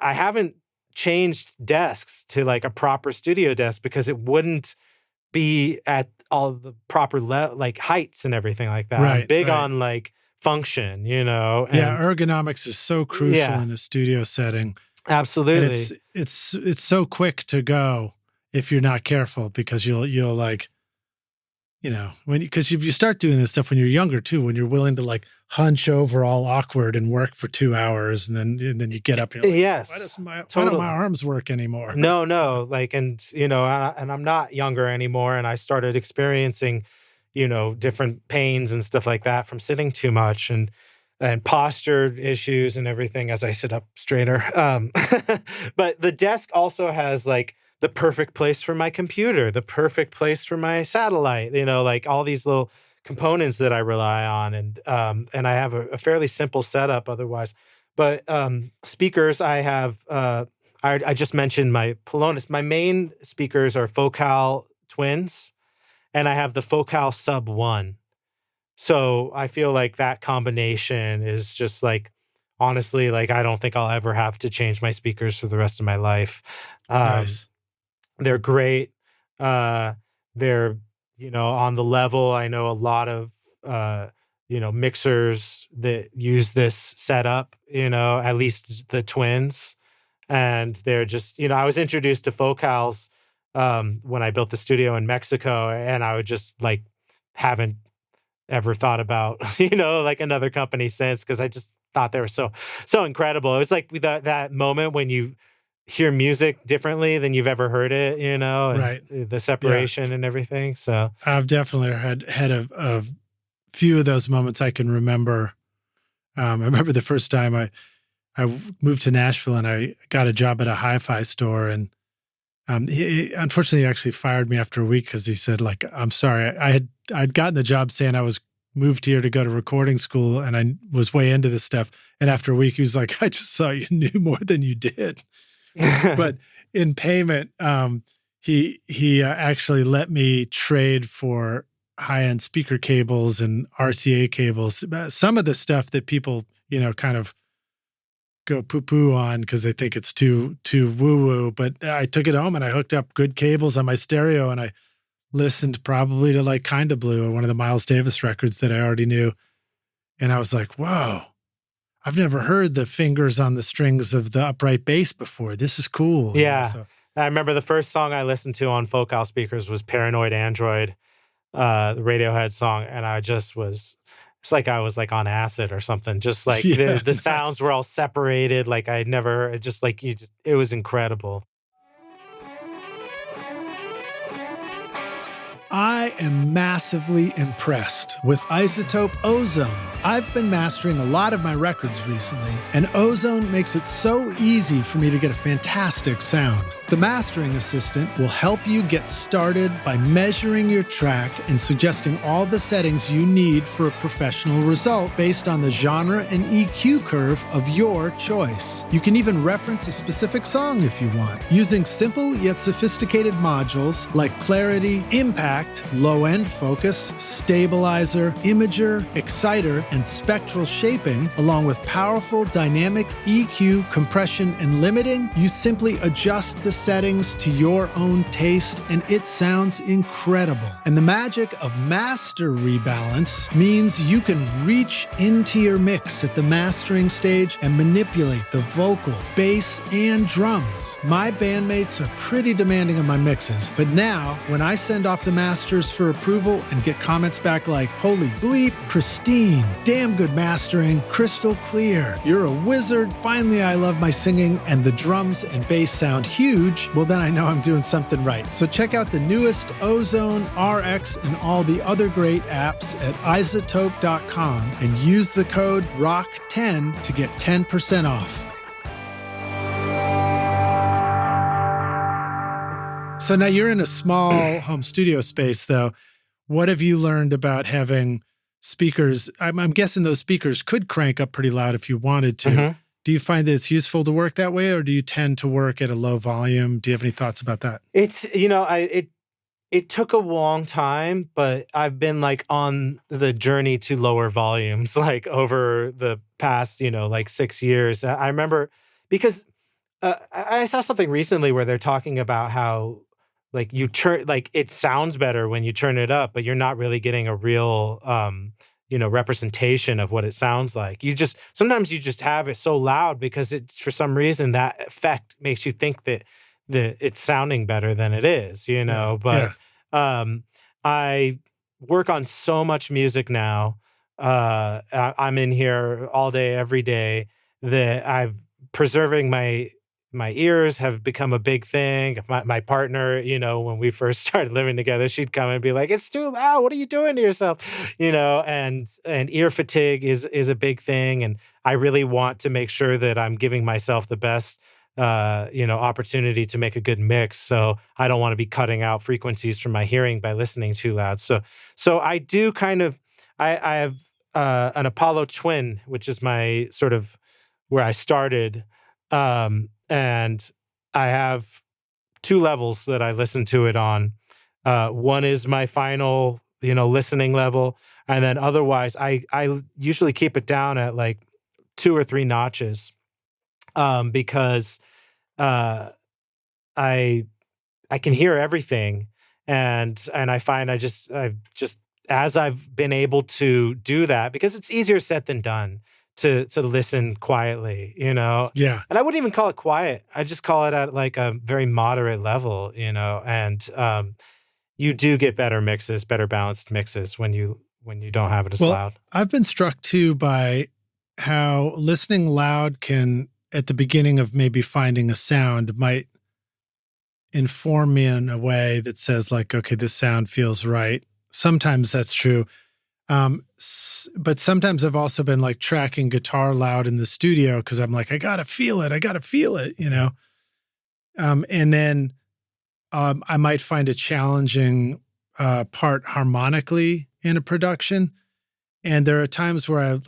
haven't changed desks to a proper studio desk because it wouldn't be at all the proper heights and everything like that. Right, I'm big on function, and ergonomics is so crucial in a studio setting. Absolutely. And it's so quick to go if you're not careful, because you'll because if you start doing this stuff when you're younger too, when you're willing to hunch over all awkward and work for 2 hours, and then you get up and you're yes, why don't my arms work anymore? No, and I'm not younger anymore, and I started experiencing, different pains and stuff like that from sitting too much, and posture issues and everything as I sit up straighter. But the desk also has the perfect place for my computer, the perfect place for my satellite, all these little components that I rely on. And I have a fairly simple setup otherwise. But speakers, I have, I just mentioned my Pelonis. My main speakers are Focal Twins, and I have the Focal Sub 1. So I feel that combination is just honestly, I don't think I'll ever have to change my speakers for the rest of my life. Nice. They're great. They're, on the level. I know a lot of, mixers that use this setup, at least the Twins. And they're just, I was introduced to Focals when I built the studio in Mexico, and I would just haven't ever thought about, another company since, because I just thought they were so incredible. It's that moment when you hear music differently than you've ever heard it, and right. The separation and everything. So I've definitely had a few of those moments I can remember. I remember the first time I moved to Nashville and I got a job at a hi-fi store, and he unfortunately actually fired me after a week because he said, I'm sorry, I'd gotten the job saying I was moved here to go to recording school and I was way into this stuff. And after a week, he was like, I just thought you knew more than you did. But in payment, he actually let me trade for high-end speaker cables and RCA cables. Some of the stuff that people, kind of go poo-poo on because they think it's too woo-woo. But I took it home and I hooked up good cables on my stereo, and I listened probably to Kinda Blue, or one of the Miles Davis records that I already knew. And I was like, whoa, I've never heard the fingers on the strings of the upright bass before. This is cool. Yeah. I remember the first song I listened to on Focal speakers was Paranoid Android, the Radiohead song, and I just was. It's like I was like on acid or something. Just like Yeah, the sounds nice. were all separated. Like I never. It just like you just. It was incredible. I am massively impressed with Isotope Ozone. I've been mastering a lot of my records recently, and Ozone makes it so easy for me to get a fantastic sound. The mastering assistant will help you get started by measuring your track and suggesting all the settings you need for a professional result based on the genre and EQ curve of your choice. You can even reference a specific song if you want, using simple yet sophisticated modules like clarity, impact, low-end focus, stabilizer, imager, exciter, and spectral shaping, along with powerful dynamic EQ, compression, and limiting. You simply adjust the settings to your own taste, and it sounds incredible. And the magic of master rebalance means you can reach into your mix at the mastering stage and manipulate the vocal, bass, and drums. My bandmates are pretty demanding of my mixes, but now when I send off the masters for approval and get comments back like, holy bleep, pristine, damn good mastering, crystal clear, you're a wizard, finally I love my singing, and the drums and bass sound huge, well then I know I'm doing something right. So check out the newest Ozone, RX, and all the other great apps at isotope.com and use the code ROCK10 to get 10% off. So now you're in a small home studio space though. What have you learned about having speakers? I'm guessing those speakers could crank up pretty loud if you wanted to. Mm-hmm. Do you find that it's useful to work that way, or do you tend to work at a low volume? Do you have any thoughts about that? It's it took a long time, but I've been like on the journey to lower volumes like over the past, like 6 years. I remember because I saw something recently where they're talking about how like you turn like it sounds better when you turn it up, but you're not really getting a real representation of what it sounds like. Sometimes you just have it so loud because it's for some reason that effect makes you think that it's sounding better than it is, But I work on so much music now. I'm in here all day, every day, that I'm preserving my ears have become a big thing. My partner, when we first started living together, she'd come and be like, "It's too loud. What are you doing to yourself?" And ear fatigue is a big thing. And I really want to make sure that I'm giving myself the best, opportunity to make a good mix. So I don't want to be cutting out frequencies from my hearing by listening too loud. So I do I have an Apollo Twin, which is my sort of where I started. And I have 2 levels that I listen to it on. One is my final, listening level. And then otherwise, I usually keep it down at like 2 or 3 notches because I can hear everything. And I find I've just as I've been able to do that, because it's easier said than done to listen quietly, Yeah. And I wouldn't even call it quiet. I just call it at like a very moderate level, and you do get better mixes, better balanced mixes when you don't have it as loud. I've been struck too by how listening loud can, at the beginning of maybe finding a sound, might inform me in a way that says like, okay, this sound feels right. Sometimes that's true. But sometimes I've also been like tracking guitar loud in the studio because I'm like, I gotta feel it, and then I might find a challenging part harmonically in a production, and there are times where I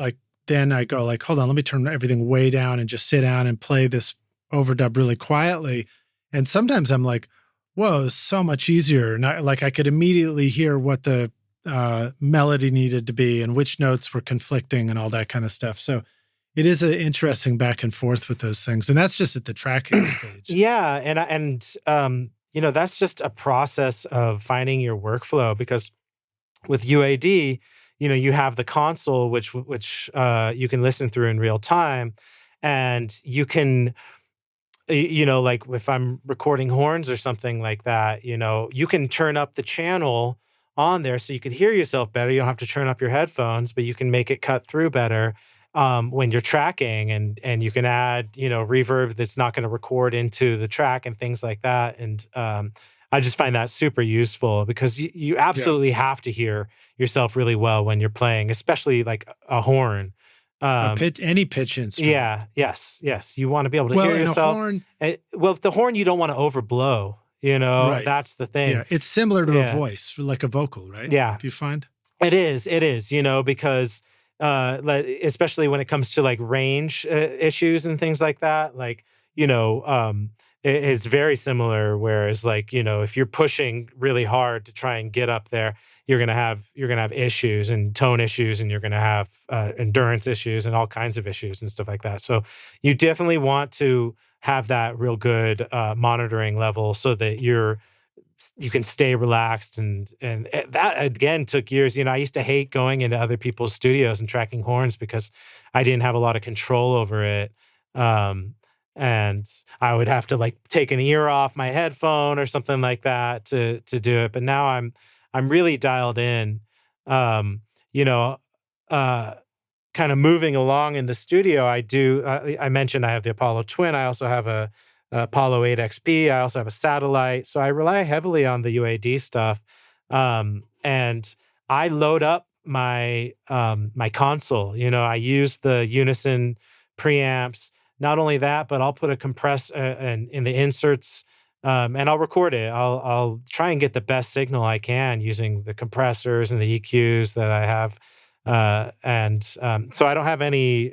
go like, hold on, let me turn everything way down and just sit down and play this overdub really quietly, and sometimes I'm like, whoa, it's so much easier. Not like I could immediately hear what the melody needed to be and which notes were conflicting and all that kind of stuff. So it is an interesting back and forth with those things. And that's just at the tracking stage. Yeah. And that's just a process of finding your workflow, because with UAD, you have the console, which you can listen through in real time, and you can like if I'm recording horns or something like that, you can turn up the channel on there so you can hear yourself better. You don't have to turn up your headphones, but you can make it cut through better when you're tracking, and you can add, reverb that's not going to record into the track and things like that. And I just find that super useful because you absolutely have to hear yourself really well when you're playing, especially like a horn. Any pitch instrument. Yes. You want to be able to hear yourself. A horn. The horn you don't want to overblow. Right. That's the thing. Yeah, it's similar to a voice, like a vocal, right? Yeah. Do you find? It is, because especially when it comes to like range issues and things like that, like, it's very similar. Whereas like, if you're pushing really hard to try and get up there, you're going to have issues and tone issues, and you're going to have endurance issues and all kinds of issues and stuff like that. So you definitely want to have that real good monitoring level so that you can stay relaxed. And that again took years. I used to hate going into other people's studios and tracking horns because I didn't have a lot of control over it. And I would have to like take an ear off my headphone or something like that to do it. But now I'm really dialed in. Kind of moving along in the studio. I mentioned I have the Apollo Twin. I also have a Apollo 8XP. I also have a satellite. So I rely heavily on the UAD stuff. And I load up my my console. I use the Unison preamps. Not only that, but I'll put a compressor in the inserts, and I'll record it. I'll try and get the best signal I can using the compressors and the EQs that I have. So I don't have any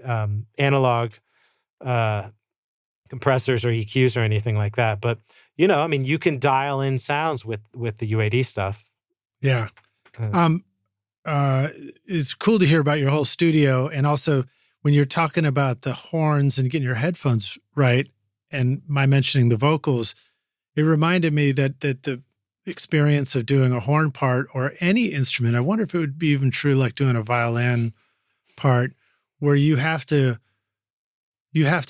analog compressors or EQs or anything like that. But, you can dial in sounds with the UAD stuff. Yeah. It's cool to hear about your whole studio. And also when you're talking about the horns and getting your headphones right, and my mentioning the vocals, it reminded me that the experience of doing a horn part or any instrument, I wonder if it would be even true like doing a violin part, where you have to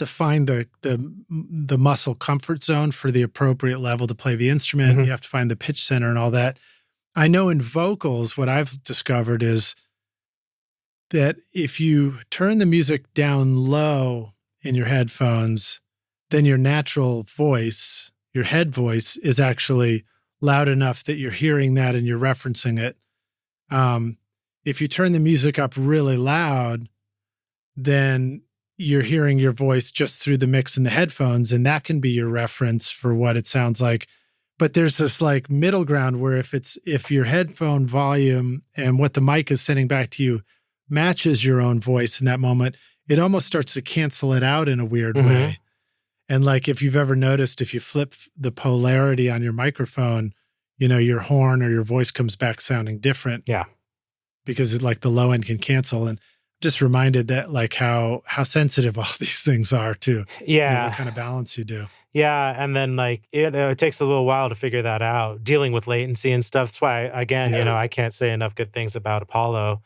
find the muscle comfort zone for the appropriate level to play the instrument. Mm-hmm. You have to find the pitch center and all that. I know in vocals, what I've discovered is that if you turn the music down low in your headphones, then your natural voice, your head voice, is actually loud enough that you're hearing that and you're referencing it. If you turn the music up really loud, then you're hearing your voice just through the mix in the headphones, and that can be your reference for what it sounds like. But there's this like middle ground where if your headphone volume and what the mic is sending back to you matches your own voice in that moment, it almost starts to cancel it out in a weird mm-hmm. way. And like, if you've ever noticed, if you flip the polarity on your microphone, your horn or your voice comes back sounding different. Yeah. Because like the low end can cancel. And just reminded that like how sensitive all these things are too. Yeah. What kind of balance you do. Yeah. And then like, it takes a little while to figure that out, dealing with latency and stuff. That's why, again, I can't say enough good things about Apollo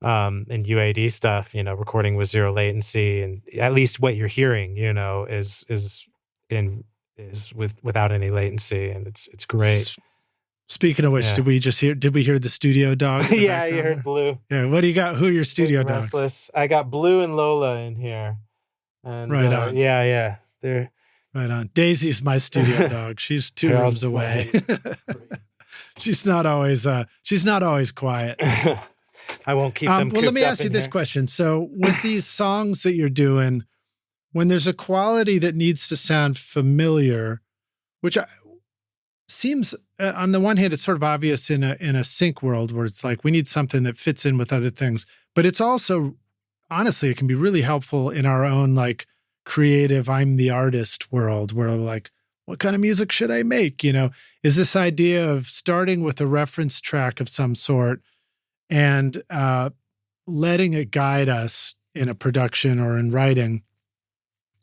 and UAD stuff, recording with zero latency, and at least what you're hearing, is without any latency, and it's great. Speaking of which, did we hear the studio dog? Yeah, you heard Blue. Yeah, what do you got? Who are your studio dogs? Restless. I got Blue and Lola in here. And, right on. Yeah. They're right on. Daisy's my studio dog. She's 2 rooms away. She's not always quiet. I won't keep them. Well, let me ask you this question. So with these songs that you're doing, when there's a quality that needs to sound familiar, which seems on the one hand, it's sort of obvious in a sync world where it's like we need something that fits in with other things, but it's also, honestly, it can be really helpful in our own like creative, I'm the artist world where we're like, what kind of music should I make? Is this idea of starting with a reference track of some sort and letting it guide us in a production or in writing.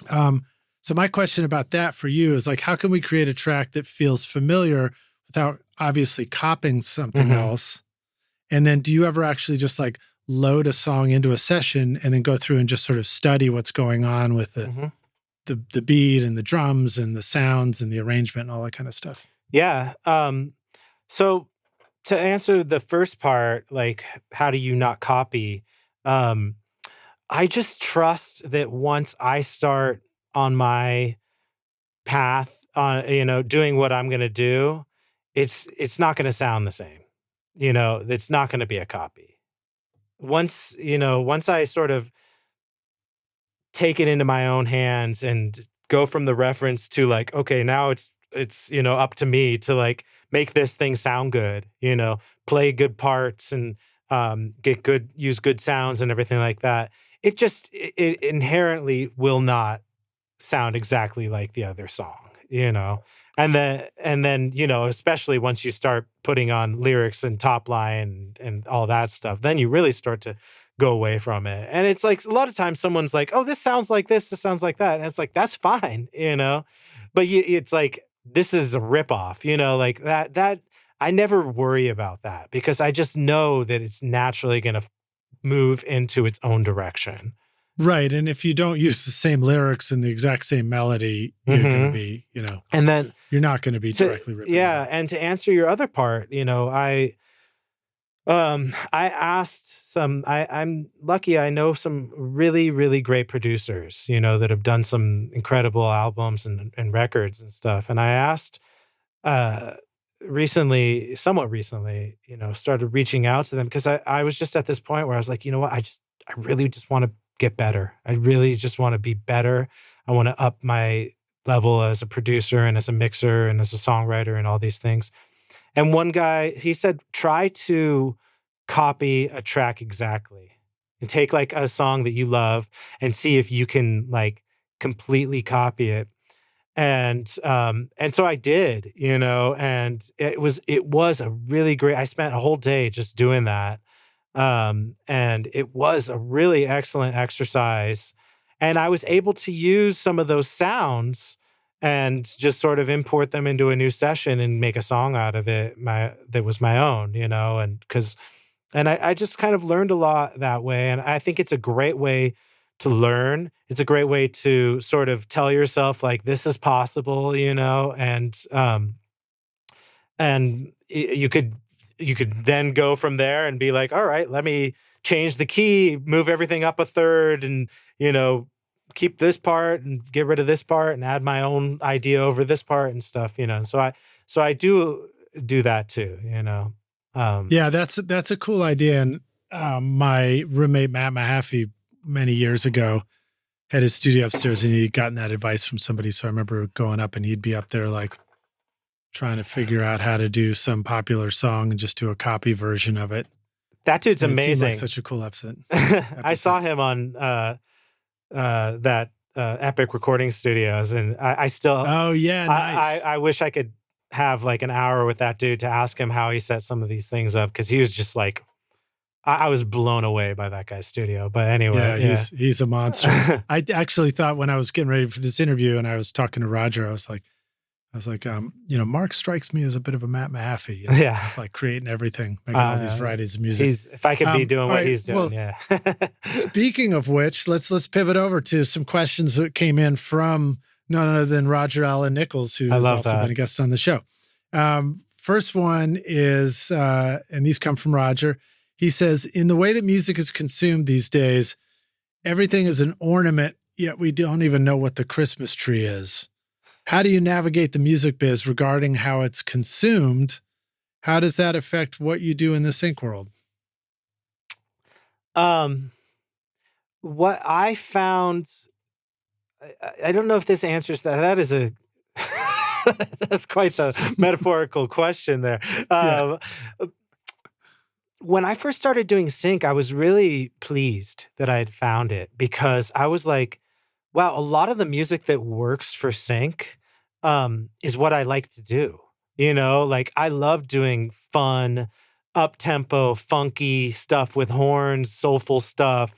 So my question about that for you is like, how can we create a track that feels familiar without obviously copying something mm-hmm. else? And then do you ever actually just like load a song into a session and then go through and just sort of study what's going on with it? Mm-hmm. the beat and the drums and the sounds and the arrangement and all that kind of stuff. Yeah. So to answer the first part, like, how do you not copy? Um, I just trust that once I start on my path, doing what I'm going to do, it's not going to sound the same. It's not going to be a copy. Once I sort of take it into my own hands and go from the reference to like, okay, now it's up to me to like make this thing sound good, play good parts and use good sounds and everything like that. It inherently will not sound exactly like the other song, and then especially once you start putting on lyrics and top line and all that stuff, then you really start to go away from it. And it's like a lot of times someone's like, oh, this sounds like this sounds like that, and it's like, that's fine, but it's like, this is a ripoff, like that I never worry about that because I just know that it's naturally going to move into its own direction. Right. And if you don't use the same lyrics and the exact same melody, you're going to be, and then you're not going to be directly ripping. Yeah. And to answer your other part, I asked I'm lucky. I know some really, really great producers, that have done some incredible albums and records and stuff. And I asked, somewhat recently, started reaching out to them because I was just at this point where I was like, you know what, I really just want to get better. I really just want to be better. I want to up my level as a producer and as a mixer and as a songwriter and all these things. And one guy, he said, try to copy a track exactly and take like a song that you love and see if you can like completely copy it. And so I did, and it was a really great, I spent a whole day just doing that. And it was a really excellent exercise. And I was able to use some of those sounds and just sort of import them into a new session and make a song out of it that was my own, and I just kind of learned a lot that way. And I think it's a great way to learn. It's a great way to sort of tell yourself like, this is possible, and you could then go from there and be like, all right, let me change the key, move everything up a third and, keep this part and get rid of this part and add my own idea over this part and stuff, So I do that too, Yeah, that's a cool idea. And my roommate, Matt Mahaffey, many years ago had his studio upstairs and he'd gotten that advice from somebody. So I remember going up and he'd be up there like trying to figure out how to do some popular song and just do a copy version of it. That dude's amazing. It seemed like such a cool episode. I saw him on that Epic Recording Studios, and I still. Oh yeah, nice. I wish I could have like an hour with that dude to ask him how he set some of these things up because he was just like, I was blown away by that guy's studio. But anyway, yeah. He's a monster. I actually thought when I was getting ready for this interview and I was talking to Rodger, I was like, Mark strikes me as a bit of a Matt Mahaffey. Yeah. Just like creating everything, making all these varieties of music. If I could be doing what he's doing, yeah. Speaking of which, let's pivot over to some questions that came in from none other than Rodger Allen Nichols, who has also been a guest on the show. First one is, and these come from Rodger. He says, in the way that music is consumed these days, everything is an ornament, yet we don't even know what the Christmas tree is. How do you navigate the music biz regarding how it's consumed? How does that affect what you do in the sync world? What I found, I don't know if this answers that. That is that's quite the metaphorical question there. Yeah. When I first started doing sync, I was really pleased that I had found it because I was like, wow, a lot of the music that works for sync is what I like to do. Like I love doing fun, up-tempo, funky stuff with horns, soulful stuff,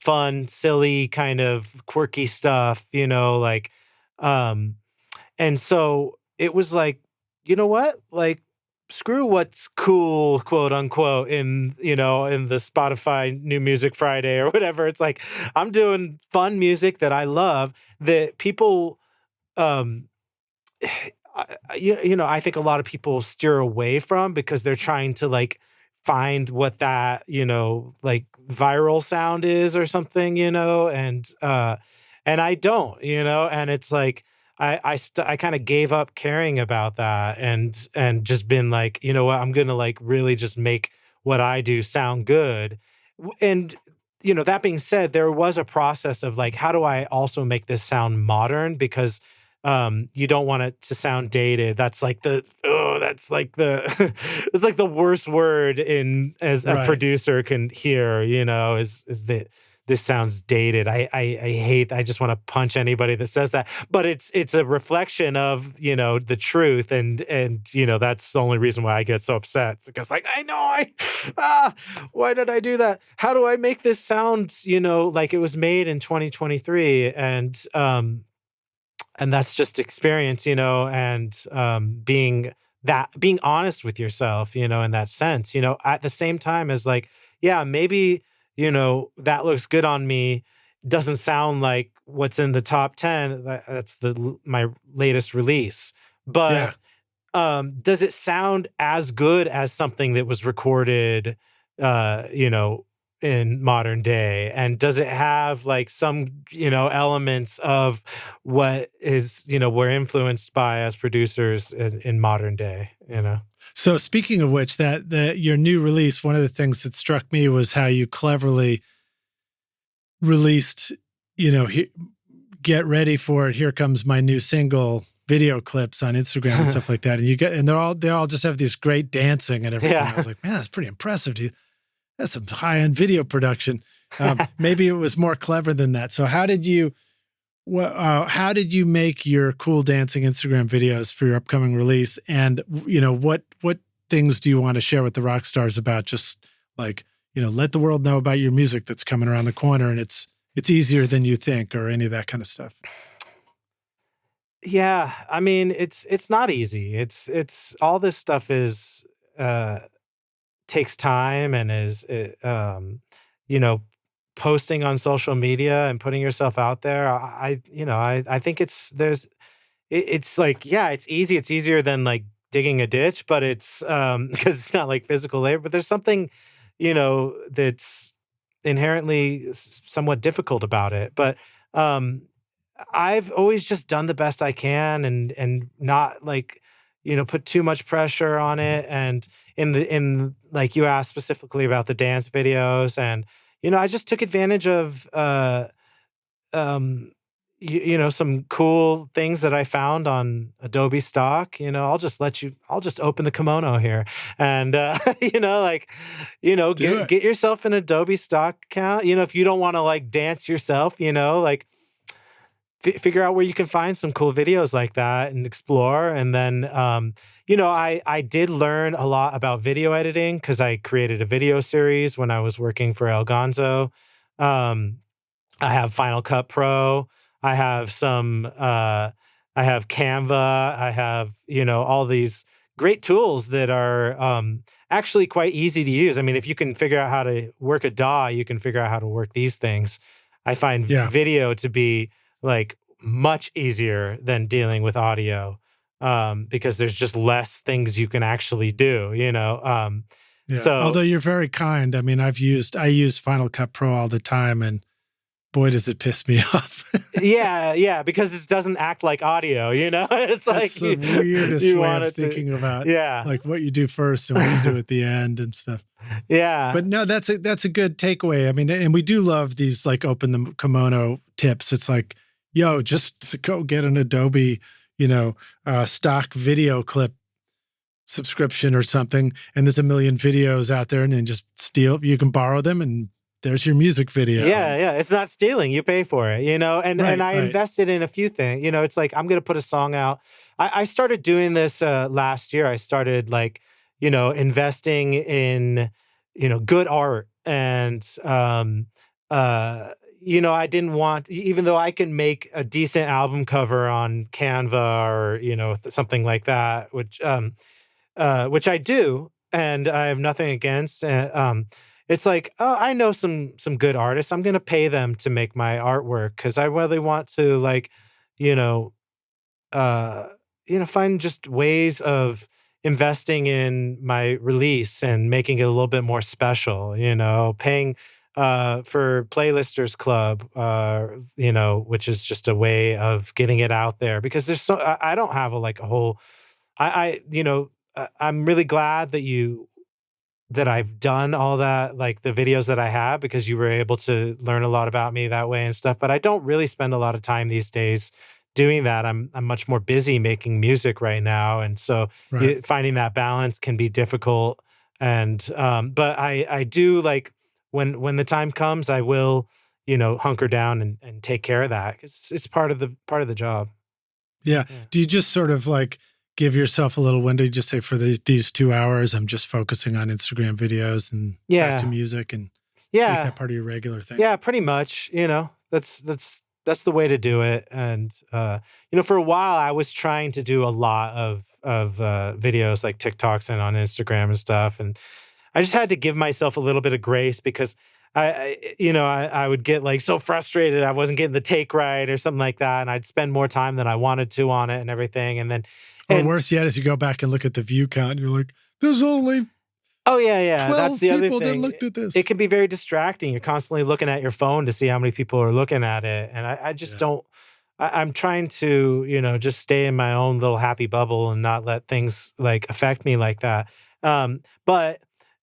fun, silly, kind of quirky stuff, and so it was like, you know what? Like, screw what's cool, quote unquote, in in the Spotify New Music Friday or whatever. It's like I'm doing fun music that I love that people um I think a lot of people steer away from because they're trying to like find what that, like viral sound is or something, and I don't, and it's like I kind of gave up caring about that and just been like, you know what, I'm going to like really just make what I do sound good. And that being said, there was a process of like, how do I also make this sound modern? Because you don't want it to sound dated. That's like that's like the it's like the worst word in as a Right. producer can hear, is that this sounds dated. I hate, I just want to punch anybody that says that. But it's a reflection of, the truth, and that's the only reason why I get so upset, because like I know why did I do that? How do I make this sound, like it was made in 2023? And that's just experience, and being honest with yourself, in that sense, at the same time as like, yeah, maybe, that looks good on me, doesn't sound like what's in the top 10. That's my latest release. Yeah. But does it sound as good as something that was recorded, in modern day? And does it have like some, elements of what is, we're influenced by as producers in modern day, So speaking of which, that your new release, one of the things that struck me was how you cleverly released, he, get ready for it. Here comes my new single video clips on Instagram and stuff like that. And they all just have this great dancing and everything. Yeah. I was like, man, that's pretty impressive. That's some high-end video production. Maybe it was more clever than that. So how did you make your cool dancing Instagram videos for your upcoming release? And what things do you want to share with the rock stars about? Just like, let the world know about your music that's coming around the corner, and it's easier than you think, or any of that kind of stuff. Yeah, I mean, it's not easy. It's all this stuff is takes time, and you know, posting on social media and putting yourself out there. I think it's like, yeah, it's easy. It's easier than like digging a ditch, but it's because it's not like physical labor, but there's something, that's inherently somewhat difficult about it. But um I've always just done the best I can, and not like, put too much pressure on it. And in like you asked specifically about the dance videos, and I just took advantage of um some cool things that I found on Adobe Stock. I'll just open the kimono here, and like, Do it. get yourself an Adobe Stock account. If you don't want to like dance yourself, like figure out where you can find some cool videos like that and explore. And then, I did learn a lot about video editing because I created a video series when I was working for El Gonzo. Um, I have Final Cut Pro. I have I have Canva. I have, all these great tools that are actually quite easy to use. I mean, if you can figure out how to work a DAW, you can figure out how to work these things. I find Yeah. video to be like much easier than dealing with audio, because there's just less things you can actually do, Yeah. so Although you're very kind. I mean, I use Final Cut Pro all the time, and boy, does it piss me off. yeah, because it doesn't act like audio, it's like That's the weirdest you way want of it to, thinking about yeah. like what you do first and what you do at the end and stuff. Yeah. But no, that's a good takeaway. I mean, and we do love these like open the kimono tips. It's like, yo, just go get an Adobe, stock video clip subscription or something, and there's a million videos out there, and then just steal. You can borrow them, and there's your music video. Yeah, it's not stealing. You pay for it, and Right, and I right. invested in a few things. It's like I'm gonna put a song out. I started doing this last year. I started like, investing in, good art. And I didn't want, even though I can make a decent album cover on Canva or, something like that, which which I do, and I have nothing against. It's like, oh, I know some good artists. I'm gonna pay them to make my artwork because I really want to, like, you know, uh, find just ways of investing in my release and making it a little bit more special. Paying for Playlisters Club, which is just a way of getting it out there because there's I don't have a whole. I'm really glad that I've done all that, like the videos that I have, because you were able to learn a lot about me that way and stuff. But I don't really spend a lot of time these days doing that. I'm much more busy making music right now, and so Right. finding that balance can be difficult. And but I do, like, when the time comes, I will hunker down and take care of that. It's part of the job. Yeah. Yeah. Do you just sort of like give yourself a little window? You just say for these 2 hours, I'm just focusing on Instagram videos and back to Yeah. music and make Yeah. that part of your regular thing. Yeah, pretty much. That's the way to do it. And for a while, I was trying to do a lot of videos like TikToks and on Instagram and stuff, and I just had to give myself a little bit of grace because I would get like so frustrated I wasn't getting the take right or something like that, and I'd spend more time than I wanted to on it and everything, and then Or worse yet, is you go back and look at the view count, and you're like, "There's only oh yeah, 12 that's the other people that thing. looked at this." It can be very distracting. You're constantly looking at your phone to see how many people are looking at it, and I just Yeah. don't. I'm trying to just stay in my own little happy bubble and not let things like affect me like that. But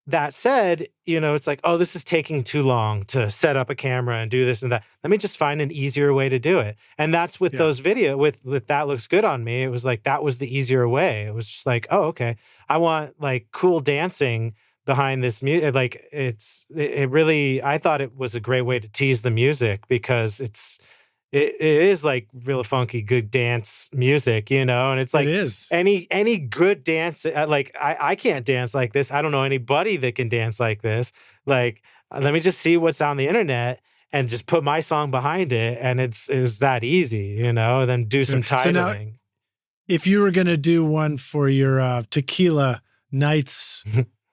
that said, it's like, oh, this is taking too long to set up a camera and do this and that. Let me just find an easier way to do it. And that's with Yeah. those with That Looks Good on Me. It was like, that was the easier way. It was just like, oh, okay. I want like cool dancing behind this music. Like it really, I thought it was a great way to tease the music because it is like real funky, good dance music, and it's like It is. any good dance. Like I can't dance like this. I don't know anybody that can dance like this. Like let me just see what's on the internet and just put my song behind it, and it's that easy, and then do some So now, titling. if you were going to do one for your Tequila Nights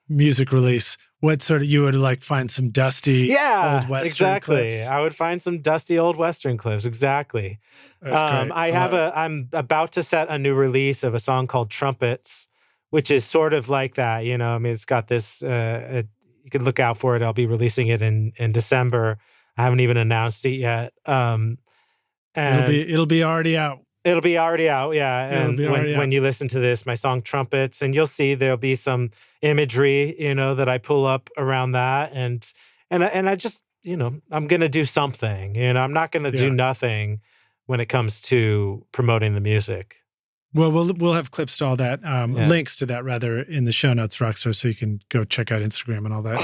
music release, what sort of, you would like find some dusty Yeah, old Western exactly. clips? I would find some dusty old Western clips. Exactly. That's great. I'm about to set a new release of a song called Trumpets, which is sort of like that. I mean, it's got this, you can look out for it. I'll be releasing it in December. I haven't even announced it yet. And it'll be already out. It'll be already out, yeah. And when you listen to this, my song Trumpets, and you'll see there'll be some imagery, that I pull up around that, and I just, I'm gonna do something. I'm not gonna do nothing when it comes to promoting the music. Well, we'll have clips to all that, links to that rather, in the show notes, Rockstar, so you can go check out Instagram and all that.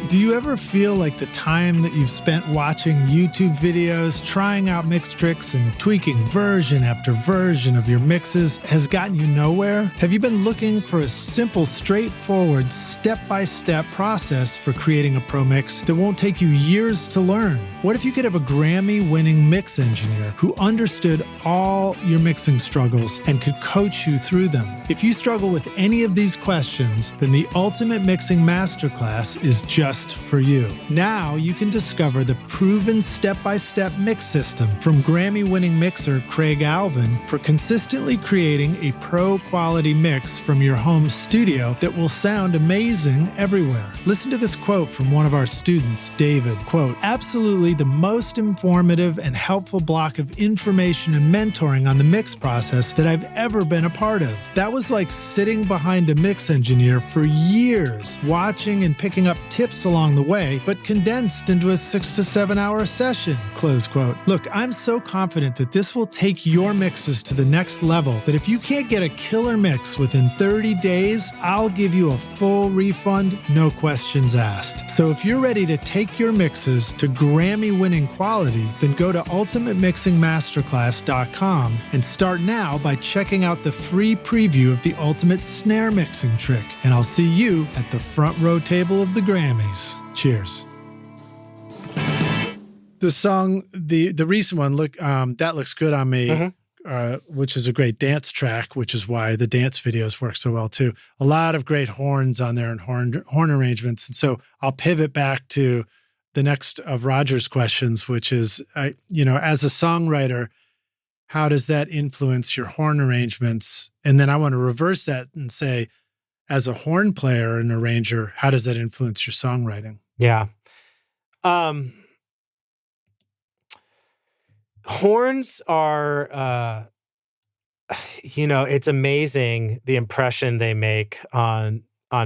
Do you ever feel like the time that you've spent watching YouTube videos, trying out mix tricks, and tweaking version after version of your mixes has gotten you nowhere? Have you been looking for a simple, straightforward, step-by-step process for creating a pro mix that won't take you years to learn? What if you could have a Grammy-winning mix engineer who understood all your mixing struggles and could coach you through them? If you struggle with any of these questions, then the Ultimate Mixing Masterclass is just for you. Now you can discover the proven step-by-step mix system from Grammy-winning mixer Craig Alvin for consistently creating a pro-quality mix from your home studio that will sound amazing everywhere. Listen to this quote from one of our students, David. Quote, "Absolutely the most informative and helpful block of information and mentoring on the mix process that I've ever been a part of. That was like sitting behind a mix engineer for years, watching and picking up tips along the way, but condensed into a 6 to 7 hour session." Close quote. Look, I'm so confident that this will take your mixes to the next level that if you can't get a killer mix within 30 days, I'll give you a full refund, no questions asked. So if you're ready to take your mixes to Grammy-winning quality, then go to ultimatemixingmasterclass.com and start now by checking out the free preview of the Ultimate Snare Mixing Trick. And I'll see you at the front row table of the Grammys. Cheers. The song, the recent one, That Looks Good on Me, which is a great dance track, which is why the dance videos work so well too. A lot of great horns on there and horn arrangements. And so I'll pivot back to the next of Rodger's questions, which is, as a songwriter, how does that influence your horn arrangements? And then I want to reverse that and say, as a horn player and arranger, how does that influence your songwriting? Yeah. Horns are, it's amazing the impression they make on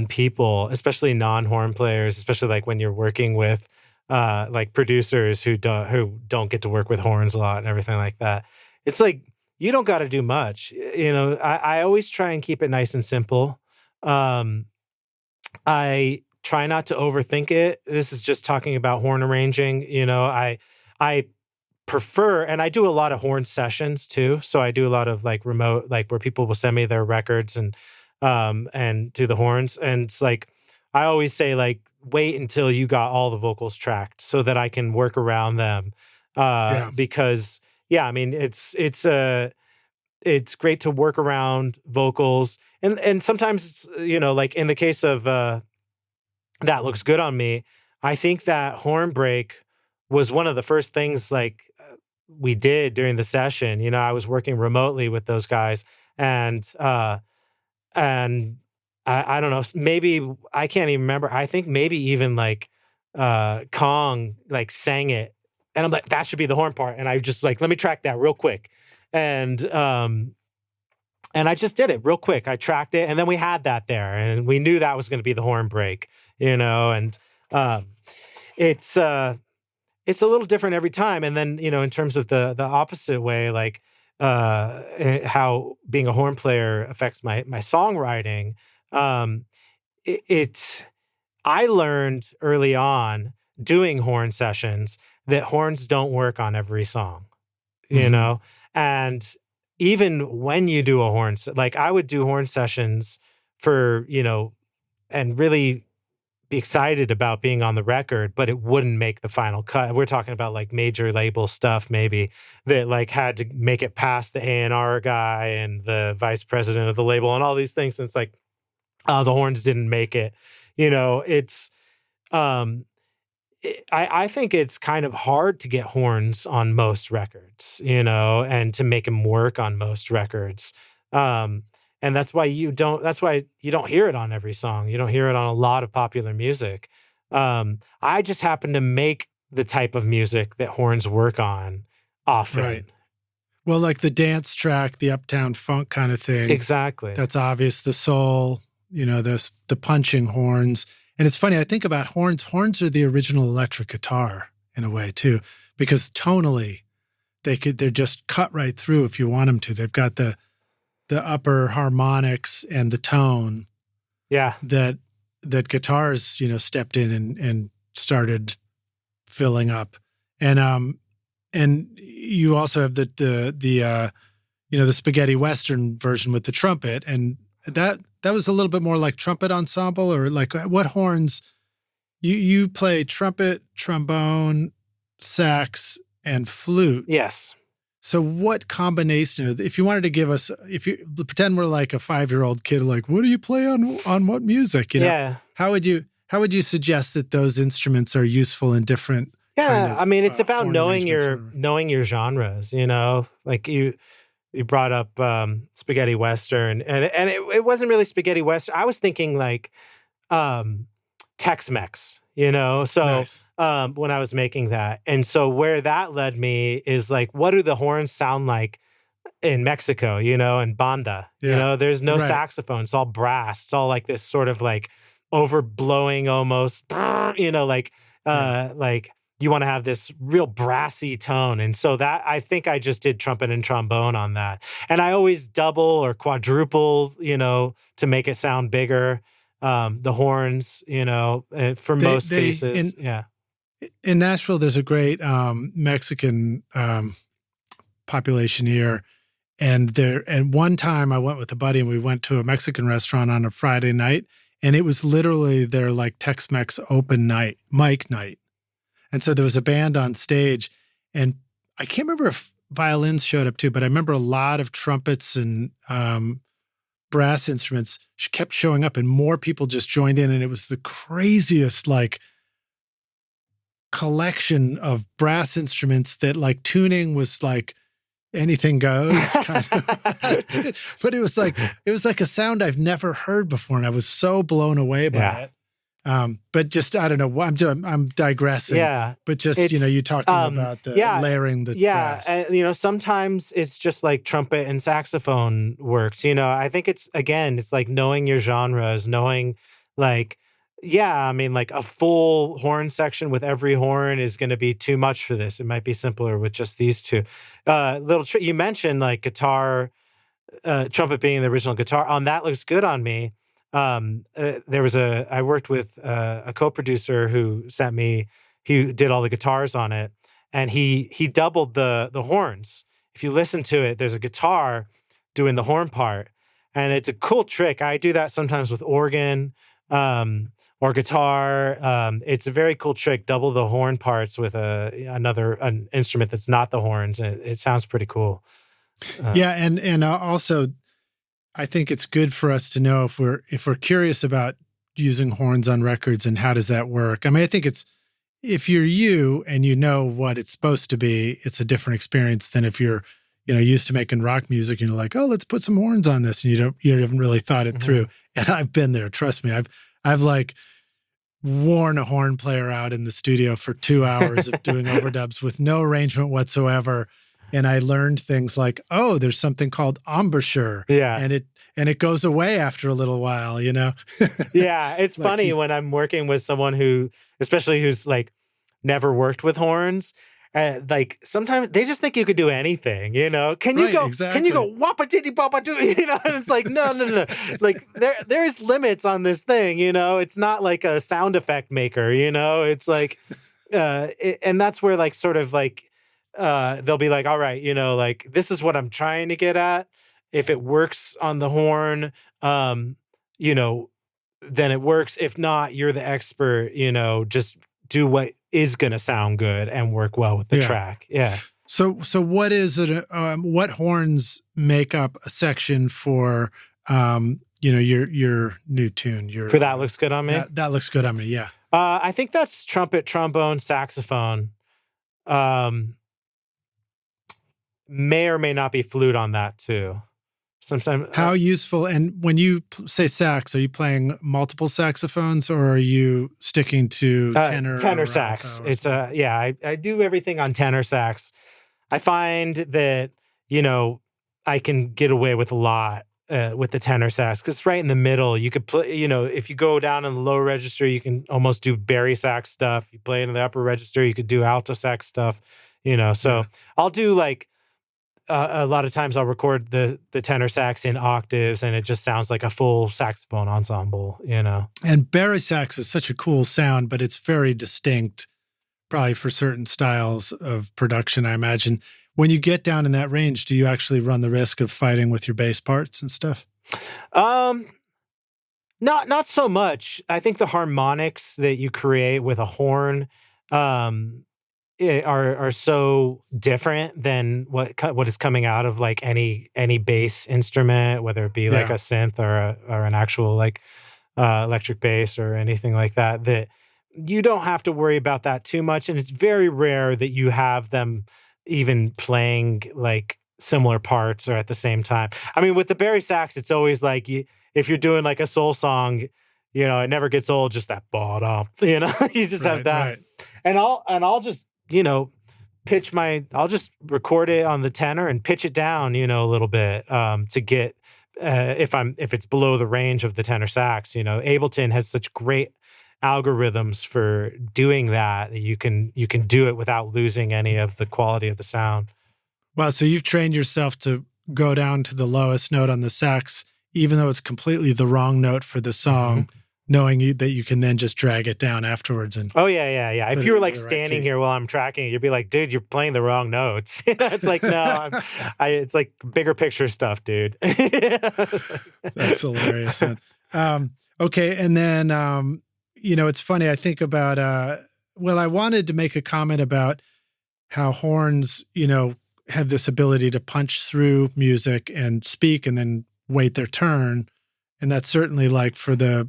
people, especially non-horn players, especially like when you're working with like producers who don't get to work with horns a lot and everything like that. It's like, you don't got to do much. I always try and keep it nice and simple. I try not to overthink it. This is just talking about horn arranging. I prefer, and I do a lot of horn sessions too. So I do a lot of like remote, like where people will send me their records and do the horns. And it's like, I always say like, wait until you got all the vocals tracked so that I can work around them. Because I mean, it's great to work around vocals. And sometimes it's, like in the case of That Looks Good on Me, I think that horn break was one of the first things like we did during the session. I was working remotely with those guys, and I don't know, maybe I can't even remember. I think maybe even like Kong like sang it, and I'm like, that should be the horn part, and I just like, let me track that real quick, and I just did it real quick. I tracked it, and then we had that there, and we knew that was going to be the horn break, and it's a little different every time. And then, in terms of the opposite way, like how being a horn player affects my songwriting. I learned early on doing horn sessions that horns don't work on every song, and even when you do a horn, like I would do horn sessions for, and really be excited about being on the record, but it wouldn't make the final cut. We're talking about like major label stuff, maybe, that like had to make it past the A&R guy and the vice president of the label and all these things. And it's like, the horns didn't make it. It's, I think it's kind of hard to get horns on most records, and to make them work on most records. And that's why you don't hear it on every song. You don't hear it on a lot of popular music. I just happen to make the type of music that horns work on often. Right. Well, like the dance track, the Uptown Funk kind of thing. Exactly. That's obvious. The soul, the punching horns. And it's funny, I think about horns. Horns are the original electric guitar in a way too, because tonally they're just cut right through if you want them to. They've got the upper harmonics and the tone. Yeah. That guitars, stepped in and started filling up. And you also have the spaghetti Western version with the trumpet. And that was a little bit more like trumpet ensemble, or like what horns you play? Trumpet, trombone, sax, and flute. Yes. So what combination, if you wanted to give us, if you pretend we're like a 5-year-old kid, like, what do you play on what music? Yeah. How would you suggest that those instruments are useful in different? Yeah. I mean, it's about knowing your genres, like you brought up spaghetti Western, and it wasn't really spaghetti Western. I was thinking like Tex-Mex, so Nice. When I was making that. And so where that led me is like, what do the horns sound like in Mexico, and banda? Yeah. There's no Right. saxophone. It's all brass. It's all like this sort of like overblowing almost, like you want to have this real brassy tone. And so that, I think I just did trumpet and trombone on that. And I always double or quadruple, to make it sound bigger. The horns, for most cases. In Nashville, there's a great Mexican population here. And one time I went with a buddy and we went to a Mexican restaurant on a Friday night, and it was literally their like Tex-Mex open night, mic night. And so there was a band on stage, and I can't remember if violins showed up too, but I remember a lot of trumpets and brass instruments kept showing up, and more people just joined in, and it was the craziest like collection of brass instruments that like tuning was like anything goes kind of. But it was like a sound I've never heard before, and I was so blown away by it. But just, I don't know, I'm digressing. Yeah. But just, you talking about the layering the brass. And, sometimes it's just like trumpet and saxophone works. I think it's like knowing your genres, knowing like, like a full horn section with every horn is going to be too much for this. It might be simpler with just these two. You mentioned like guitar, trumpet being the original guitar. That looks good on me. I worked with a co-producer who he did all the guitars on it, and he doubled the horns. If you listen to it, there's a guitar doing the horn part, and it's a cool trick. I do that sometimes with organ, or guitar. It's a very cool trick. Double the horn parts with an instrument that's not the horns. And it sounds pretty cool. And also, I think it's good for us to know if we're curious about using horns on records and how does that work. I mean, I think if you're you and you know what it's supposed to be, it's a different experience than if you're used to making rock music and you're like, oh, let's put some horns on this, and you haven't really thought it through. And I've been there. Trust me, I've like worn a horn player out in the studio for 2 hours of doing overdubs with no arrangement whatsoever. And I learned things like, oh, there's something called embouchure. Yeah. And it goes away after a little while, Yeah. It's like funny when I'm working with someone who's like never worked with horns. Like sometimes they just think you could do anything, Can you go? Exactly. Can you go wappa diddy boppa do? And it's like no. Like there's limits on this thing, It's not like a sound effect maker, It's like, and that's where like sort of like they'll be like, all right, like this is what I'm trying to get at. If it works on the horn, then it works. If not, you're the expert. Just do what is going to sound good and work well with the track. Yeah. So what is it? What horns make up a section for, your new tune? For That Looks Good on Me? That Looks Good on Me, yeah. I think that's trumpet, trombone, saxophone. May or may not be flute on that too. Sometimes. How useful? And when you say sax, are you playing multiple saxophones, or are you sticking to tenor sax? It's I do everything on tenor sax. I find that I can get away with a lot with the tenor sax because it's right in the middle. You could play. If you go down in the low register, you can almost do bari sax stuff. You play in the upper register, you could do alto sax stuff. So I'll do like. A lot of times I'll record the tenor sax in octaves, and it just sounds like a full saxophone ensemble, And bari sax is such a cool sound, but it's very distinct, probably for certain styles of production, I imagine. When you get down in that range, do you actually run the risk of fighting with your bass parts and stuff? Not so much. I think the harmonics that you create with a horn, are so different than what is coming out of like any bass instrument, whether it be like a synth or an actual like electric bass or anything like that, that you don't have to worry about that too much. And it's very rare that you have them even playing like similar parts or at the same time. I mean, with the bari sax, it's always like if you're doing like a soul song, it never gets old. Just that bottom, you just have that, right. And I'll just I'll just record it on the tenor and pitch it down, a little bit to get if it's below the range of the tenor sax. Ableton has such great algorithms for doing that you can do it without losing any of the quality of the sound. Wow, so you've trained yourself to go down to the lowest note on the sax, even though it's completely the wrong note for the song. Knowing that you can then just drag it down afterwards. And if you were like standing here while I'm tracking it, you'd be like, dude, you're playing the wrong notes. It's like, no, it's like bigger picture stuff, dude. That's hilarious. Okay. And then, it's funny. I think about, I wanted to make a comment about how horns, have this ability to punch through music and speak and then wait their turn. And that's certainly like for the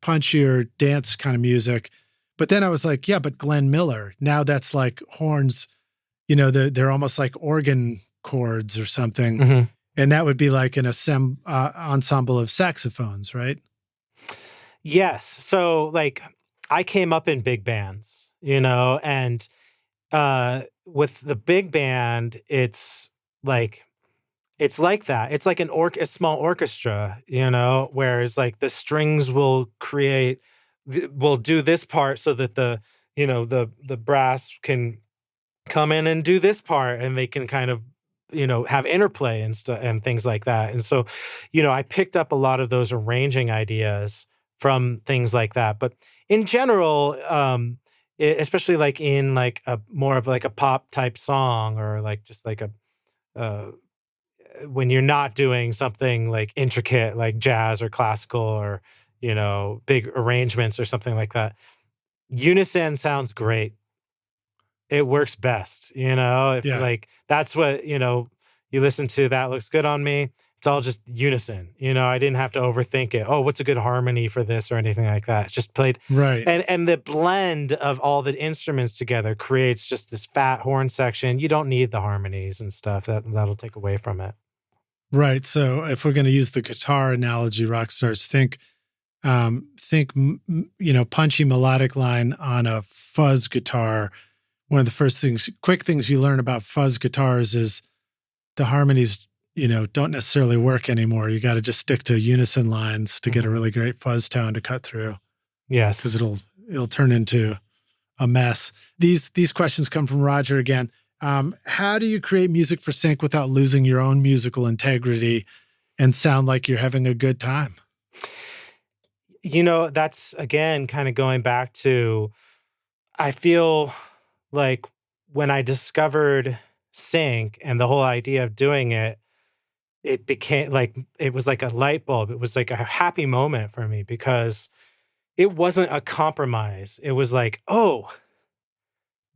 punchier dance kind of music. But then I was like, yeah, but Glenn Miller, now that's like horns, they're almost like organ chords or something. Mm-hmm. And that would be like an ensemble of saxophones, right? Yes. So like I came up in big bands, and with the big band, it's like that. It's like a small orchestra, whereas like the strings will will do this part so that the brass can come in and do this part, and they can kind of have interplay and stuff and things like that. And so I picked up a lot of those arranging ideas from things like that. But in general, especially like in like a more of like a pop type song, or like just like a when you're not doing something like intricate like jazz or classical, or big arrangements or something like that, unison sounds great. It works best, if Yeah. like that's what, you listen to, that looks good on me. It's all just unison. I didn't have to overthink it. Oh, what's a good harmony for this or anything like that. It's just played. Right. And the blend of all the instruments together creates just this fat horn section. You don't need the harmonies and stuff. That'll take away from it. Right. So if we're going to use the guitar analogy, rock stars, think punchy melodic line on a fuzz guitar. One of the first quick things you learn about fuzz guitars is the harmonies, don't necessarily work anymore. You got to just stick to unison lines to get a really great fuzz tone to cut through. Yes. Because it'll turn into a mess. These questions come from Rodger again. How do you create music for sync without losing your own musical integrity and sound like you're having a good time? That's again kind of going back to, I feel like when I discovered sync and the whole idea of doing it, it became like, it was like a light bulb. It was like a happy moment for me, because it wasn't a compromise. It was like, oh,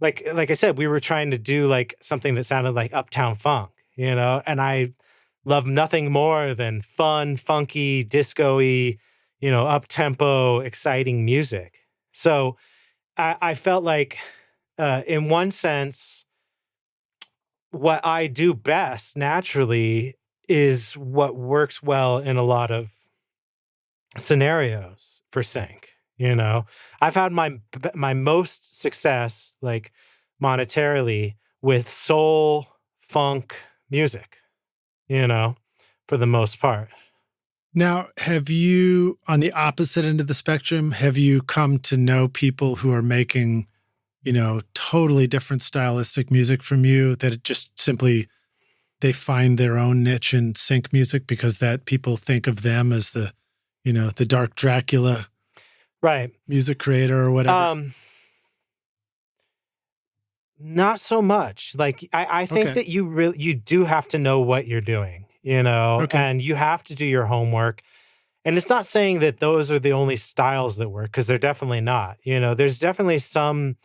like I said, we were trying to do like something that sounded like Uptown Funk, and I love nothing more than fun, funky, disco-y, up-tempo, exciting music. So I felt like, in one sense, what I do best naturally is what works well in a lot of scenarios for sync. I've had my most success, like monetarily, with soul funk music, for the most part. Now, have you, on the opposite end of the spectrum, have you come to know people who are making, totally different stylistic music from you, that it just simply, they find their own niche in sync music because that people think of them as the dark Dracula right music creator or whatever? Not so much. Like I think that you do have to know what you're doing, and you have to do your homework. And it's not saying that those are the only styles that work, because they're definitely not. There's definitely some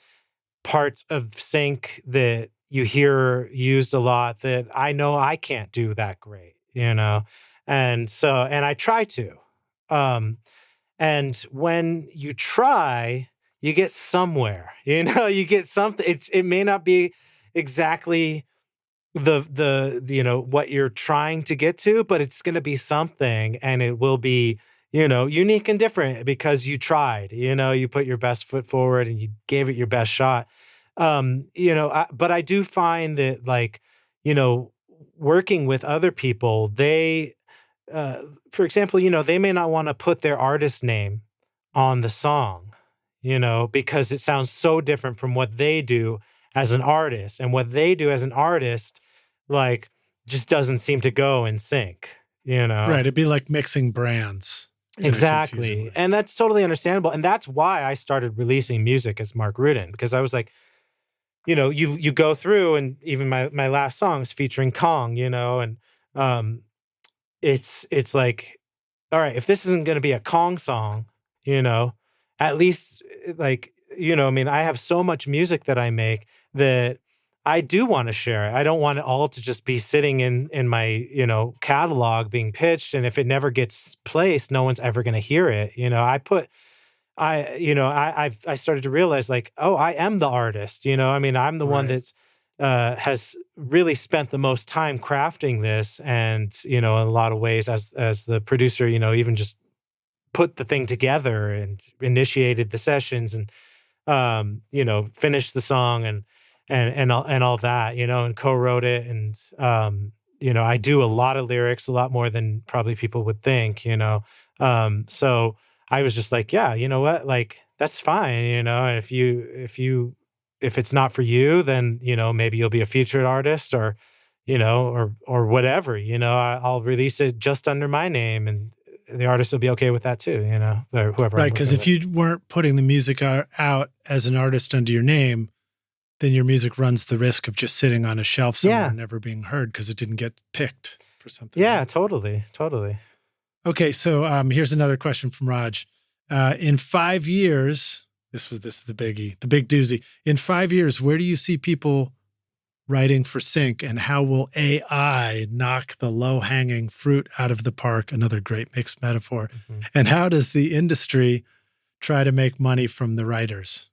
parts of sync that you hear used a lot that I know I can't do that great, and I try to. And when you try, you get somewhere, you get something. It may not be exactly the what you're trying to get to, but it's going to be something, and it will be, unique and different because you tried, you put your best foot forward and you gave it your best shot. But I do find that, like, working with other people, for example, they may not want to put their artist name on the song, because it sounds so different from what they do as an artist. And what they do as an artist, like, just doesn't seem to go in sync, Right. It'd be like mixing brands. Exactly. And that's totally understandable. And that's why I started releasing music as Mark Rudin, because I was like, you go through, and even my last song is featuring Kong, and it's like, all right, if this isn't going to be a Kong song, at least, like, I mean, I have so much music that I make that I do want to share it. I don't want it all to just be sitting in my, you know, catalog being pitched. And if it never gets placed, no one's ever going to hear it. You know, I started to realize like, oh, I am the artist. You know, I mean, I'm the one that's has really spent the most time crafting this, and you know, in a lot of ways, as the producer, you know, even just put the thing together and initiated the sessions and you know, finished the song and all that, you know, and co-wrote it, and you know, I do a lot of lyrics, a lot more than probably people would think, you know. So I was just like, yeah, you know what, like that's fine, you know. And if it's not for you, then you know, maybe you'll be a featured artist, or you know, or whatever, you know. I'll release it just under my name, and the artist will be okay with that too, you know, or whoever. Right, because if you weren't putting the music out as an artist under your name, then your music runs the risk of just sitting on a shelf somewhere and never being heard because it didn't get picked for something. Yeah, right? Totally. Okay, so here's another question from Raj. In 5 years, this is the biggie, the big doozy. In 5 years, where do you see people writing for sync, and how will AI knock the low-hanging fruit out of the park? Another great mixed metaphor. Mm-hmm. And how does the industry try to make money from the writers?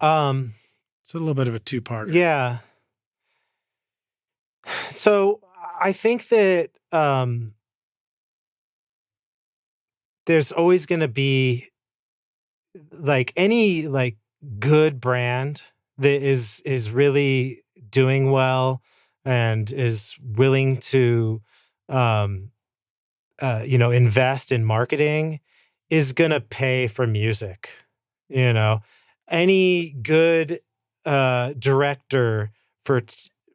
It's a little bit of a two-parter. Yeah. So I think that there's always going to be like any like good brand that is really doing well and is willing to you know, invest in marketing is going to pay for music. You know, any good director for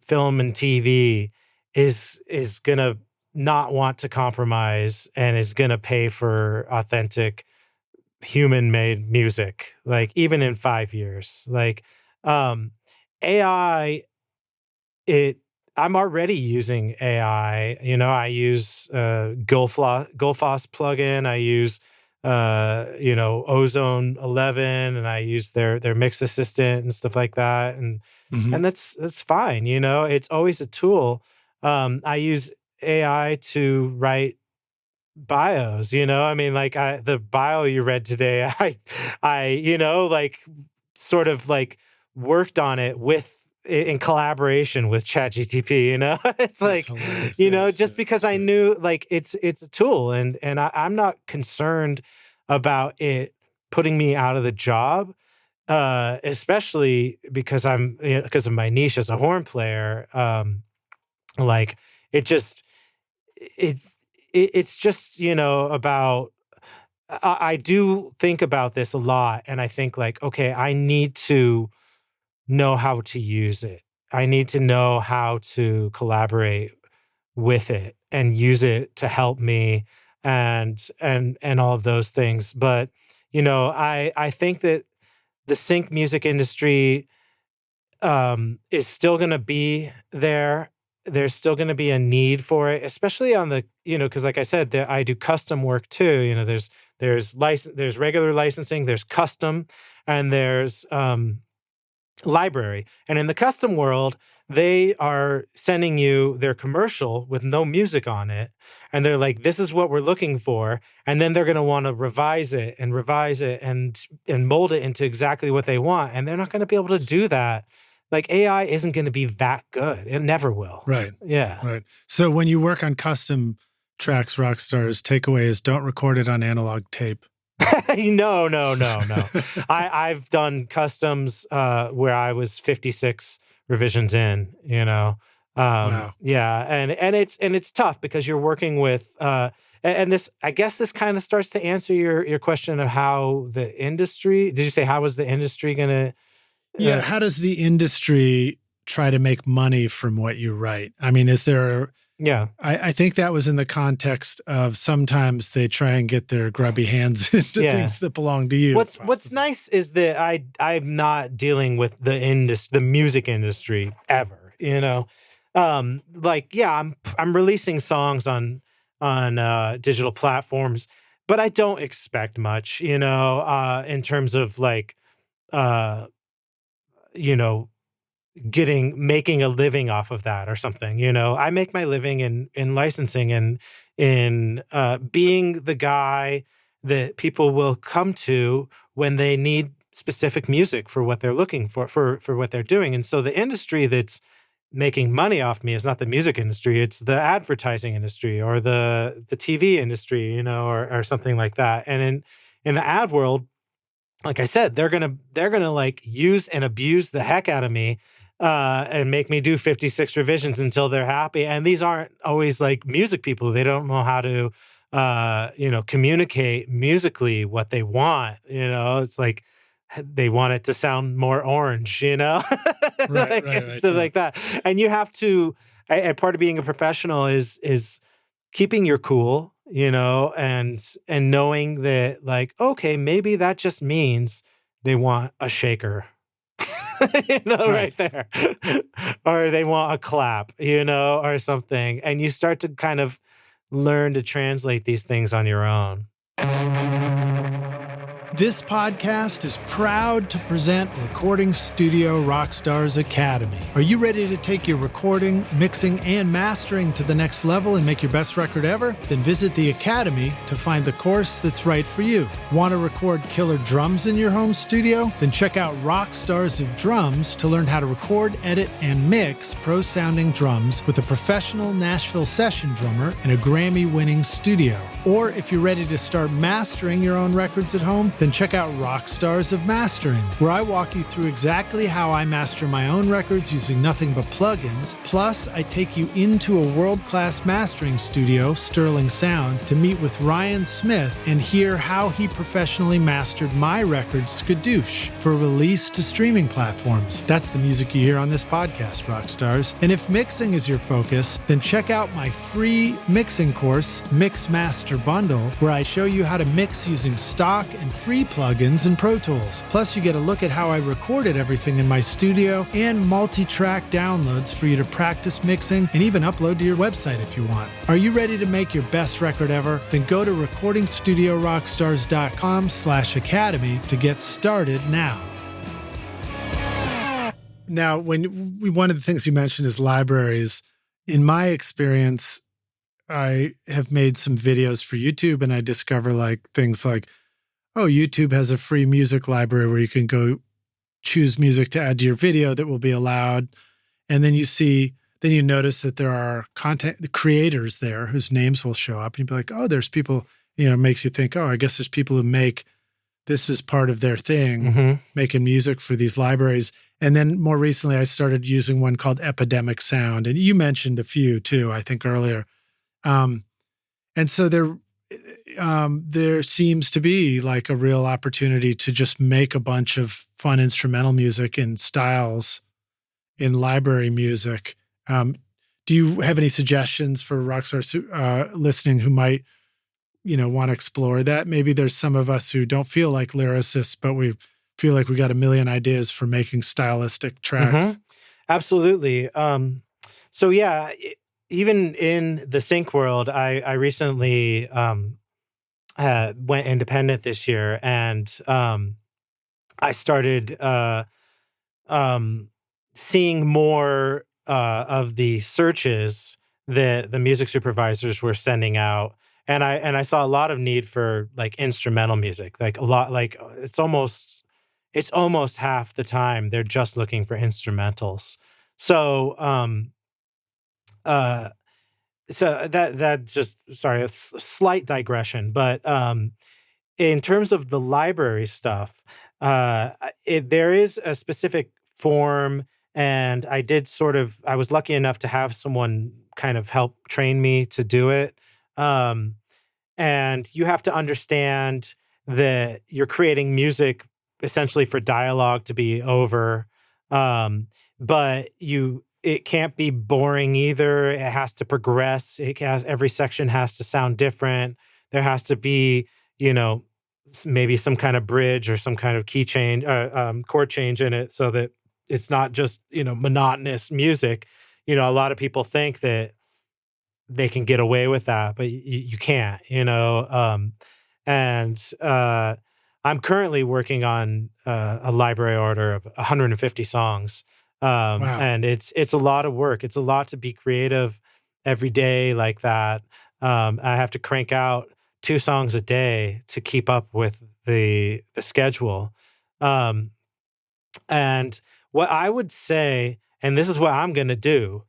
film and TV is going to not want to compromise and is going to pay for authentic human-made music, like even in 5 years. Like AI, I'm already using AI. You know, I use Gullfoss plugin. I use you know, Ozone 11, and I use their mix assistant and stuff like that. And and that's fine. You know, it's always a tool. I use AI to write bios, you know. I mean, like the bio you read today, I you know, like sort of like worked on it in collaboration with ChatGTP, you know. It's like, you know, just because I knew like it's a tool, and I'm not concerned about it putting me out of the job, especially because because of my niche as a horn player. Like it just it's just, you know, about I do think about this a lot, and I think like, okay, I need to know how to use it. I need to know how to collaborate with it and use it to help me, and all of those things. But you know, I think that the sync music industry is still going to be there. There's still going to be a need for it, especially on the, you know, because like I said, I do custom work too. You know, there's regular licensing, there's custom, and there's library. And in the custom world, they are sending you their commercial with no music on it, and they're like, this is what we're looking for. And then they're going to want to revise it and mold it into exactly what they want, and they're not going to be able to do that. Like AI isn't going to be that good. It never will. Right. Yeah. Right. So when you work on custom tracks, Rockstars, takeaway is don't record it on analog tape. No. I've done customs where I was 56 revisions in, you know. Wow. Yeah, and it's tough because you're working with and this, I guess this kind of starts to answer your question of how the industry, did you say how was the industry going to yeah, how does the industry try to make money from what you write? I mean, is there yeah. I think that was in the context of sometimes they try and get their grubby hands into things that belong to you. What's nice is that I'm not dealing with the music industry ever, you know. Like, yeah, I'm releasing songs on digital platforms, but I don't expect much, you know, in terms of like you know, making a living off of that or something. I make my living in licensing and in being the guy that people will come to when they need specific music for what they're looking for what they're doing. And so the industry that's making money off me is not the music industry, it's the advertising industry or the TV industry, or something like that. And in the ad world, like I said, they're gonna like use and abuse the heck out of me, and make me do 56 revisions until they're happy. And these aren't always like music people. They don't know how to, communicate musically what they want. It's like they want it to sound more orange, Right, stuff like that. And you have to. And part of being a professional is keeping your cool, and knowing that, like, okay, maybe that just means they want a shaker, right there, or they want a clap, or something, and you start to kind of learn to translate these things on your own. This podcast is proud to present Recording Studio Rockstars Academy. Are you ready to take your recording, mixing, and mastering to the next level and make your best record ever? Then visit the Academy to find the course that's right for you. Want to record killer drums in your home studio? Then check out Rockstars of Drums to learn how to record, edit, and mix pro-sounding drums with a professional Nashville session drummer in a Grammy-winning studio. Or if you're ready to start mastering your own records at home, then check out Rockstars of Mastering, where I walk you through exactly how I master my own records using nothing but plugins. Plus, I take you into a world-class mastering studio, Sterling Sound, to meet with Ryan Smith and hear how he professionally mastered my record, Skadoosh, for release to streaming platforms. That's the music you hear on this podcast, Rockstars. And if mixing is your focus, then check out my free mixing course, Mix Master Bundle, where I show you how to mix using stock and free plugins in Pro Tools. Plus, you get a look at how I recorded everything in my studio and multi-track downloads for you to practice mixing and even upload to your website if you want. Are you ready to make your best record ever? Then go to recordingstudiorockstars.com/academy to get started now. Now, one of the things you mentioned is libraries. In my experience, I have made some videos for YouTube and I discover things like, oh, YouTube has a free music library where you can go choose music to add to your video that will be allowed. And then you notice that there are content creators there whose names will show up and you'd be like, oh, there's people, it makes you think, oh, I guess there's people who make this as part of their thing, making music for these libraries. And then more recently, I started using one called Epidemic Sound. And you mentioned a few too, I think earlier. And so there seems to be like a real opportunity to just make a bunch of fun instrumental music in styles in library music. Do you have any suggestions for rockstars listening who might, want to explore that? Maybe there's some of us who don't feel like lyricists, but we feel like we got a million ideas for making stylistic tracks. Absolutely. So yeah, even in the sync world, I recently went independent this year, and I started seeing more of the searches that the music supervisors were sending out, and I saw a lot of need for like instrumental music, like a lot, like it's almost half the time they're just looking for instrumentals. So that just, sorry, a slight digression, but in terms of the library stuff, there is a specific form, and I was lucky enough to have someone kind of help train me to do it. And you have to understand that you're creating music essentially for dialogue to be over, but it can't be boring either. It has to progress. Every section has to sound different. There has to be, maybe some kind of bridge or some kind of key change, chord change in it, so that it's not just, monotonous music. A lot of people think that they can get away with that, but you can't, and I'm currently working on a library order of 150 songs, Wow. and it's a lot of work. It's a lot to be creative every day like that. I have to crank out 2 songs a day to keep up with the schedule. Um, and what I would say, and this is what I'm going to do,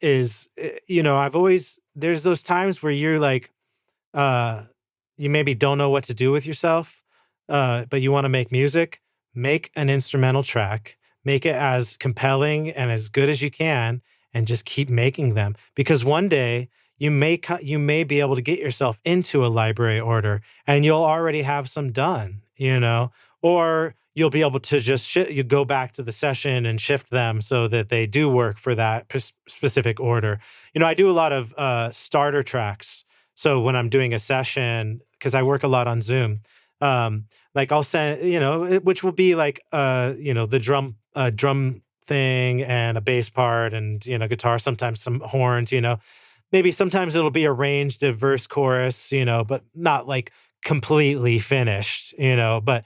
is I've always there's those times where you're like uh, you maybe don't know what to do with yourself, but you want to make music, make an instrumental track, make it as compelling and as good as you can, and just keep making them. Because one day you may be able to get yourself into a library order, and you'll already have some done, or you'll be able to just you go back to the session and shift them so that they do work for that specific order. I do a lot of starter tracks, so when I'm doing a session, because I work a lot on Zoom, like I'll send, which will be like, the drum thing and a bass part and, guitar, sometimes some horns, maybe sometimes it'll be arranged a verse chorus, but not like completely finished, but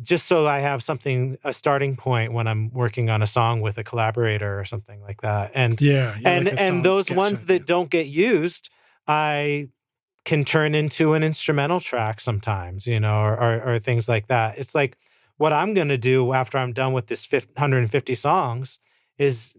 just so I have something, a starting point when I'm working on a song with a collaborator or something like that. And Yeah. Yeah. and Like a and song those sketch ones idea. that don't get used, I can turn into an instrumental track sometimes, or things like that. It's like what I'm going to do after I'm done with this 150 songs is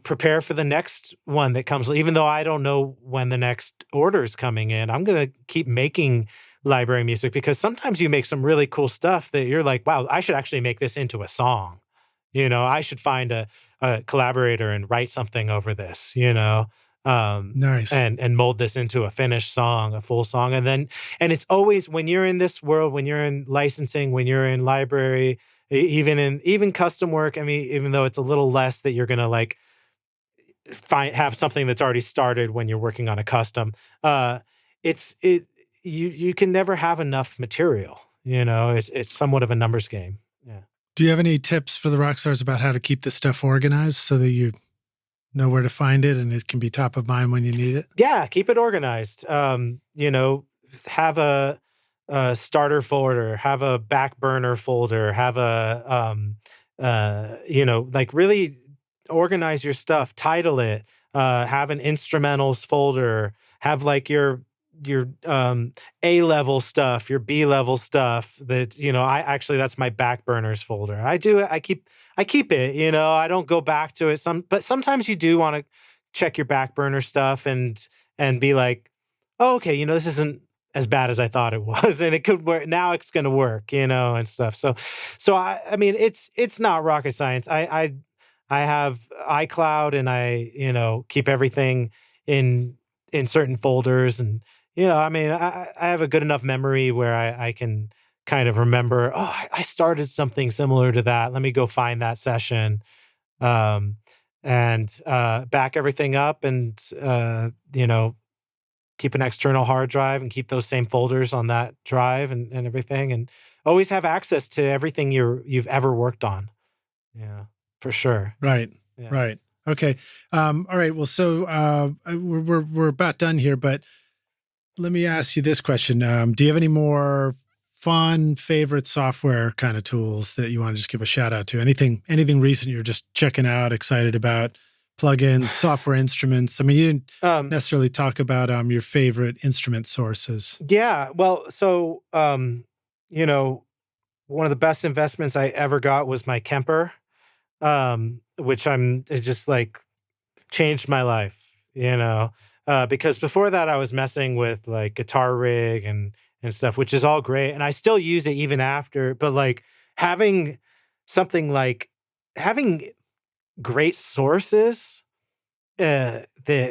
prepare for the next one that comes. Even though I don't know when the next order is coming in, I'm going to keep making library music, because sometimes you make some really cool stuff that you're like, wow, I should actually make this into a song. I should find a collaborator and write something over this, um, Nice. and mold this into a finished song, a full song. And it's always, when you're in this world, when you're in licensing, when you're in library, even custom work. I mean, even though it's a little less that you're gonna like have something that's already started when you're working on a custom. It's it you can never have enough material. It's somewhat of a numbers game. Yeah. Do you have any tips for the rock stars about how to keep this stuff organized so that you know where to find it and it can be top of mind when you need it? Yeah, keep it organized. Have a starter folder, have a back burner folder, have like really organize your stuff, title it, have an instrumentals folder, have like your A level stuff, your B level stuff that, I actually, that's my back burners folder. I keep it, I don't go back to it but sometimes you do want to check your back burner stuff and be like, oh, okay, this isn't as bad as I thought it was, and it could work. Now it's going to work, and stuff. So I mean, it's not rocket science. I have iCloud, and I, keep everything in certain folders, and I mean, I have a good enough memory where I can kind of remember, oh, I started something similar to that. Let me go find that session, um, and back everything up, and keep an external hard drive and keep those same folders on that drive, and everything, and always have access to everything you've ever worked on. Yeah, for sure. Right. Yeah. Right. Okay. All right. Well, so we're about done here, but let me ask you this question. Do you have any more fun favorite software kind of tools that you want to just give a shout out to? Anything recent you're just checking out, excited about? Plugins, software instruments. I mean, you didn't necessarily talk about your favorite instrument sources. Yeah. Well, so one of the best investments I ever got was my Kemper, which it just like changed my life, because before that I was messing with like Guitar Rig and stuff, which is all great, and I still use it even after. But like having something like having great sources that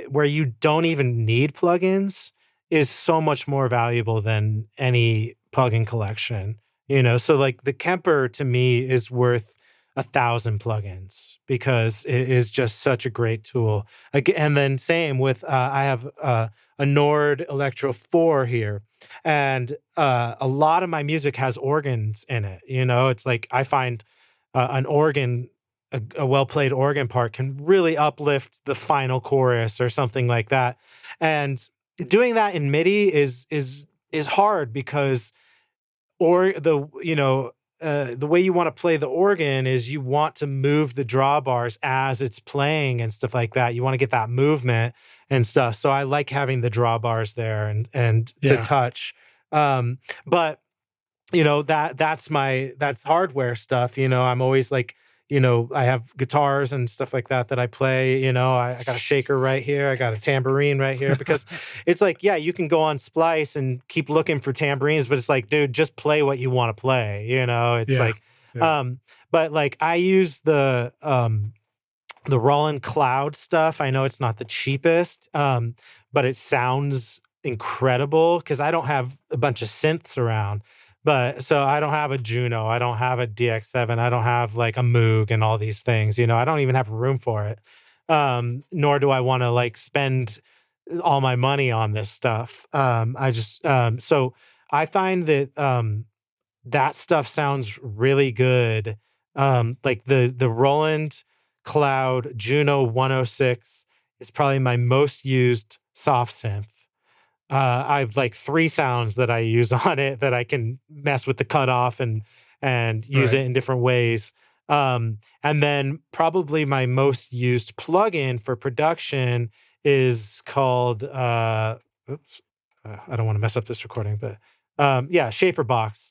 where you don't even need plugins is so much more valuable than any plugin collection. So like the Kemper to me is worth 1,000 plugins because it is just such a great tool. And then same with I have a Nord Electro 4 here, and a lot of my music has organs in it. It's like I find an organ, a well-played organ part can really uplift the final chorus or something like that. And doing that in MIDI is is hard because the way you want to play the organ is you want to move the drawbars as it's playing and stuff like that. You want to get that movement and stuff. So I like having the drawbars there and to Yeah. touch. But that's hardware stuff. I'm always like, I have guitars and stuff like that I play. I got a shaker right here. I got a tambourine right here because it's like, yeah, you can go on Splice and keep looking for tambourines, but it's like, dude, just play what you want to play. It's Yeah. like, Yeah. but like I use the Roland Cloud stuff. I know it's not the cheapest, but it sounds incredible because I don't have a bunch of synths around. But so I don't have a Juno, I don't have a DX7, I don't have like a Moog and all these things. I don't even have room for it. Nor do I want to like spend all my money on this stuff. So I find that that stuff sounds really good. Like the Roland Cloud Juno 106 is probably my most used soft synth. I have like 3 sounds that I use on it that I can mess with the cutoff and use it Right. in different ways. And then probably my most used plugin for production is called oops, I don't want to mess up this recording, but Shaperbox.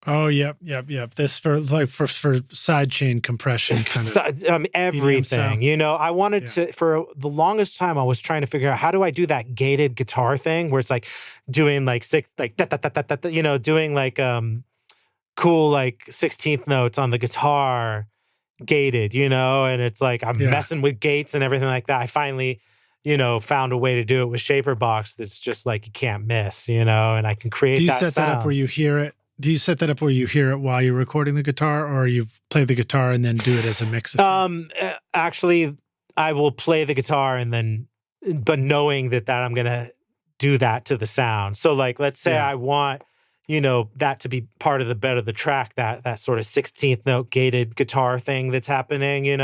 Oh, yep. This for sidechain compression kind of EDM sound. Everything. I wanted to, for the longest time, I was trying to figure out how do I do that gated guitar thing where it's like doing like six, like da, da, da, da, da, da, doing like cool like 16th notes on the guitar gated, and it's like I'm Yeah. messing with gates and everything like that. I finally, found a way to do it with Shaperbox that's just like you can't miss, and I can create Do you that set that up where sound. you hear it? Do you set that up where you hear it while you're recording the guitar, or you play the guitar and then do it as a mix effect? Actually, I will play the guitar and then, but knowing that I'm gonna do that to the sound. So, like, let's say Yeah. I want, that to be part of the bed of the track, that sort of 16th note gated guitar thing that's happening.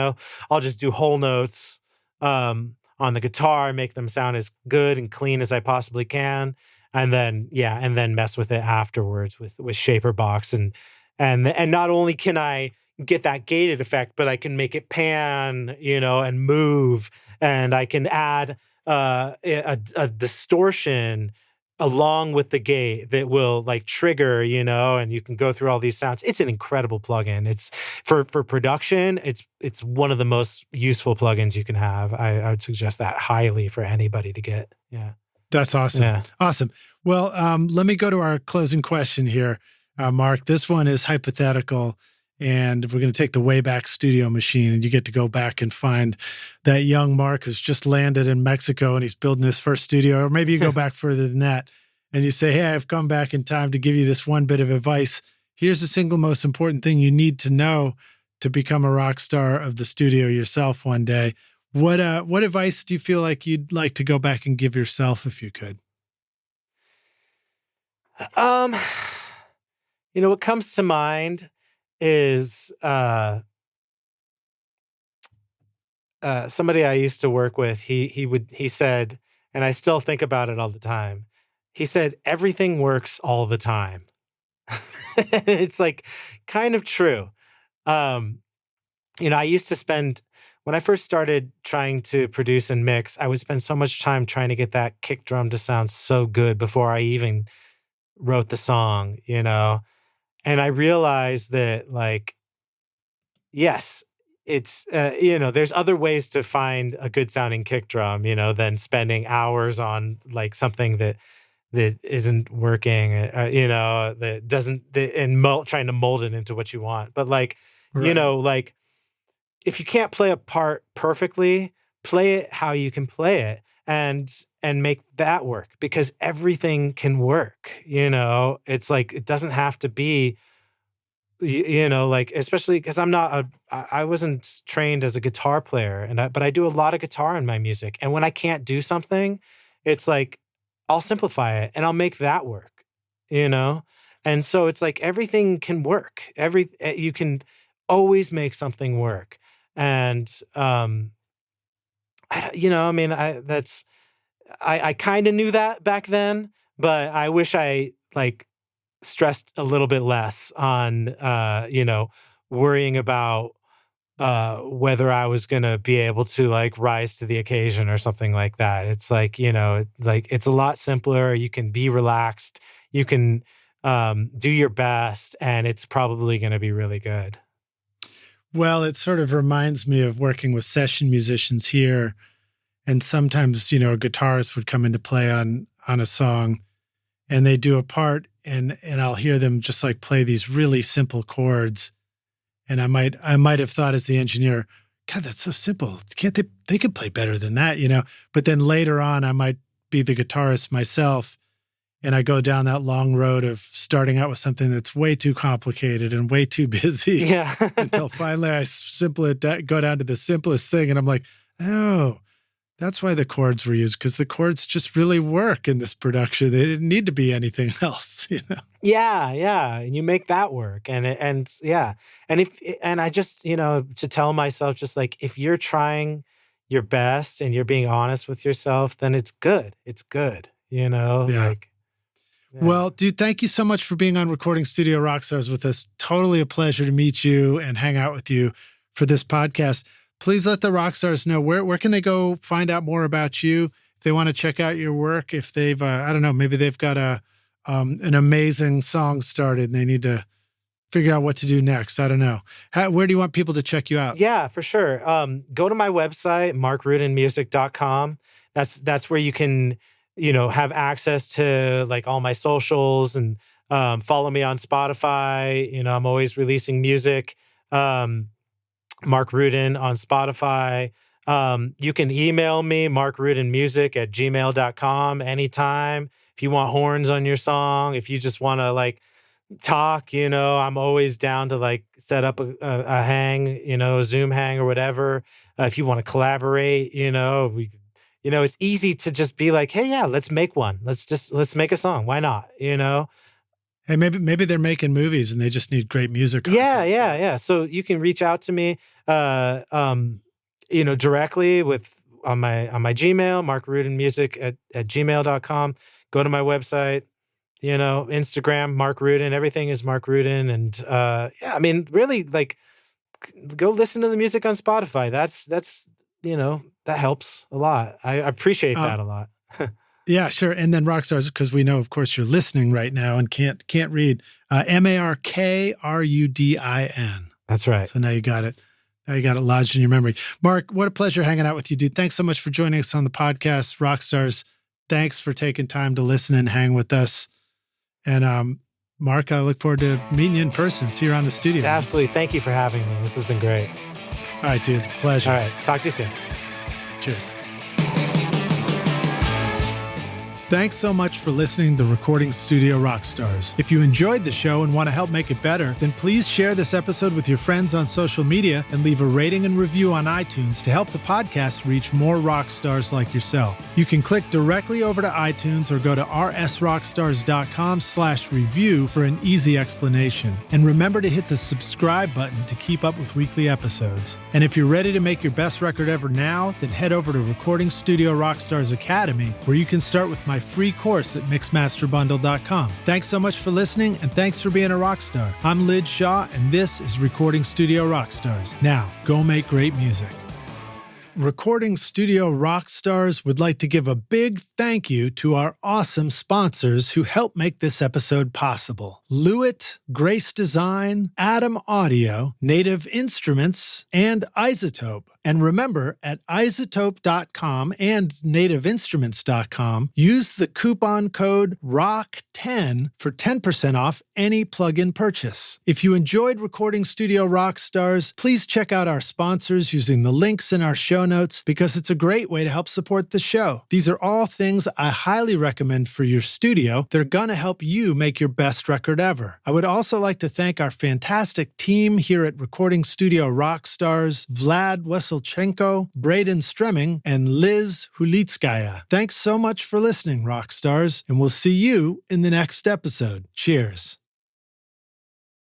I'll just do whole notes on the guitar, make them sound as good and clean as I possibly can, and then mess with it afterwards with Shaperbox and not only can I get that gated effect, but I can make it pan, and move, and I can add a distortion along with the gate that will like trigger, and you can go through all these sounds. It's an incredible plugin. It's for production. It's one of the most useful plugins you can have. I would suggest that highly for anybody to get. Yeah. That's awesome. Yeah. Awesome. Well, let me go to our closing question here, Mark. This one is hypothetical, and we're going to take the Wayback Studio machine, and you get to go back and find that young Mark who's just landed in Mexico and he's building his first studio, or maybe you go back further than that, and you say, "Hey, I've come back in time to give you this one bit of advice. Here's the single most important thing you need to know to become a rock star of the studio yourself one day." What advice do you feel like you'd like to go back and give yourself if you could? What comes to mind is somebody I used to work with. He said, and I still think about it all the time. He said, everything works all the time. It's like kind of true. I used to spend, when I first started trying to produce and mix, I would spend so much time trying to get that kick drum to sound so good before I even wrote the song, And I realized that, like, yes, it's, there's other ways to find a good sounding kick drum, than spending hours on like something that isn't working, that doesn't, trying to mold it into what you want. But like, Right. like, if you can't play a part perfectly, play it how you can play it and make that work because everything can work. It's like it doesn't have to be like especially because I wasn't trained as a guitar player but I do a lot of guitar in my music. And when I can't do something, it's like I'll simplify it and I'll make that work, you know? And so it's like everything can work. You can always make something work. And I kind of knew that back then, but I wish I like stressed a little bit less on, worrying about whether I was gonna be able to like rise to the occasion or something like that. It's like, like it's a lot simpler. You can be relaxed. You can do your best, and it's probably gonna be really good. Well, it sort of reminds me of working with session musicians here. And sometimes, a guitarist would come into play on a song and they do a part and I'll hear them just like play these really simple chords. And I might have thought as the engineer, God, that's so simple. Can't they could play better than that? But then later on I might be the guitarist myself and I go down that long road of starting out with something that's way too complicated and way too busy Yeah. until finally I go down to the simplest thing. And I'm like, oh, that's why the chords were used, because the chords just really work in this production. They didn't need to be anything else. Yeah, yeah, and you make that work, and yeah, and I just to tell myself just like if you're trying your best and you're being honest with yourself, then it's good. It's good, Yeah. like yeah. Well, dude, thank you so much for being on Recording Studio Rockstars with us. Totally a pleasure to meet you and hang out with you for this podcast. Please let the rock stars know where can they go find out more about you if they want to check out your work. If they've, I don't know, maybe they've got an amazing song started and they need to figure out what to do next. I don't know. Where do you want people to check you out? Yeah, for sure. Go to my website, markrudinmusic.com. That's where you can, have access to like all my socials and follow me on Spotify. I'm always releasing music. Mark Rudin on Spotify. You can email me, markrudinmusic@gmail.com anytime. If you want horns on your song, if you just want to like talk, I'm always down to like set up a hang, a Zoom hang or whatever. If you want to collaborate, it's easy to just be like, hey, yeah, let's make one. Let's make a song. Why not? Hey, maybe they're making movies and they just need great music. Yeah. So you can reach out to me, directly on my Gmail, markrudinmusic@gmail.com. Go to my website, Instagram, Mark Rudin. Everything is Mark Rudin. And really like go listen to the music on Spotify. That's that helps a lot. I appreciate that a lot. Yeah, sure. And then Rockstars, because we know, of course, you're listening right now and can't read. MarkRudin. That's right. So now you got it. Now you got it lodged in your memory. Mark, what a pleasure hanging out with you, dude. Thanks so much for joining us on the podcast. Rockstars, thanks for taking time to listen and hang with us. And Mark, I look forward to meeting you in person. See you around the studio. Absolutely. Thank you for having me. This has been great. All right, dude. Pleasure. All right. Talk to you soon. Cheers. Thanks so much for listening to Recording Studio Rockstars. If you enjoyed the show and want to help make it better, then please share this episode with your friends on social media and leave a rating and review on iTunes to help the podcast reach more rock stars like yourself. You can click directly over to iTunes or go to rsrockstars.com/review for an easy explanation. And remember to hit the subscribe button to keep up with weekly episodes. And if you're ready to make your best record ever now, then head over to Recording Studio Rockstars Academy, where you can start with my free course at mixmasterbundle.com. Thanks so much for listening, and thanks for being a rock star. I'm Lid Shaw, and this is Recording Studio Rockstars. Now, go make great music. Recording Studio Rockstars would like to give a big thank you to our awesome sponsors who help make this episode possible. Lewitt, Grace Design, Atom Audio, Native Instruments, and Isotope. And remember, at isotope.com and nativeinstruments.com, use the coupon code ROCK10 for 10% off any plugin purchase. If you enjoyed Recording Studio Rockstars, please check out our sponsors using the links in our show notes, because it's a great way to help support the show. These are all things I highly recommend for your studio. They're going to help you make your best record ever. I would also like to thank our fantastic team here at Recording Studio Rockstars, Vlad Weselchenko, Braden Stremming, and Liz Hulitskaya. Thanks so much for listening, Rockstars, and we'll see you in the next episode. Cheers.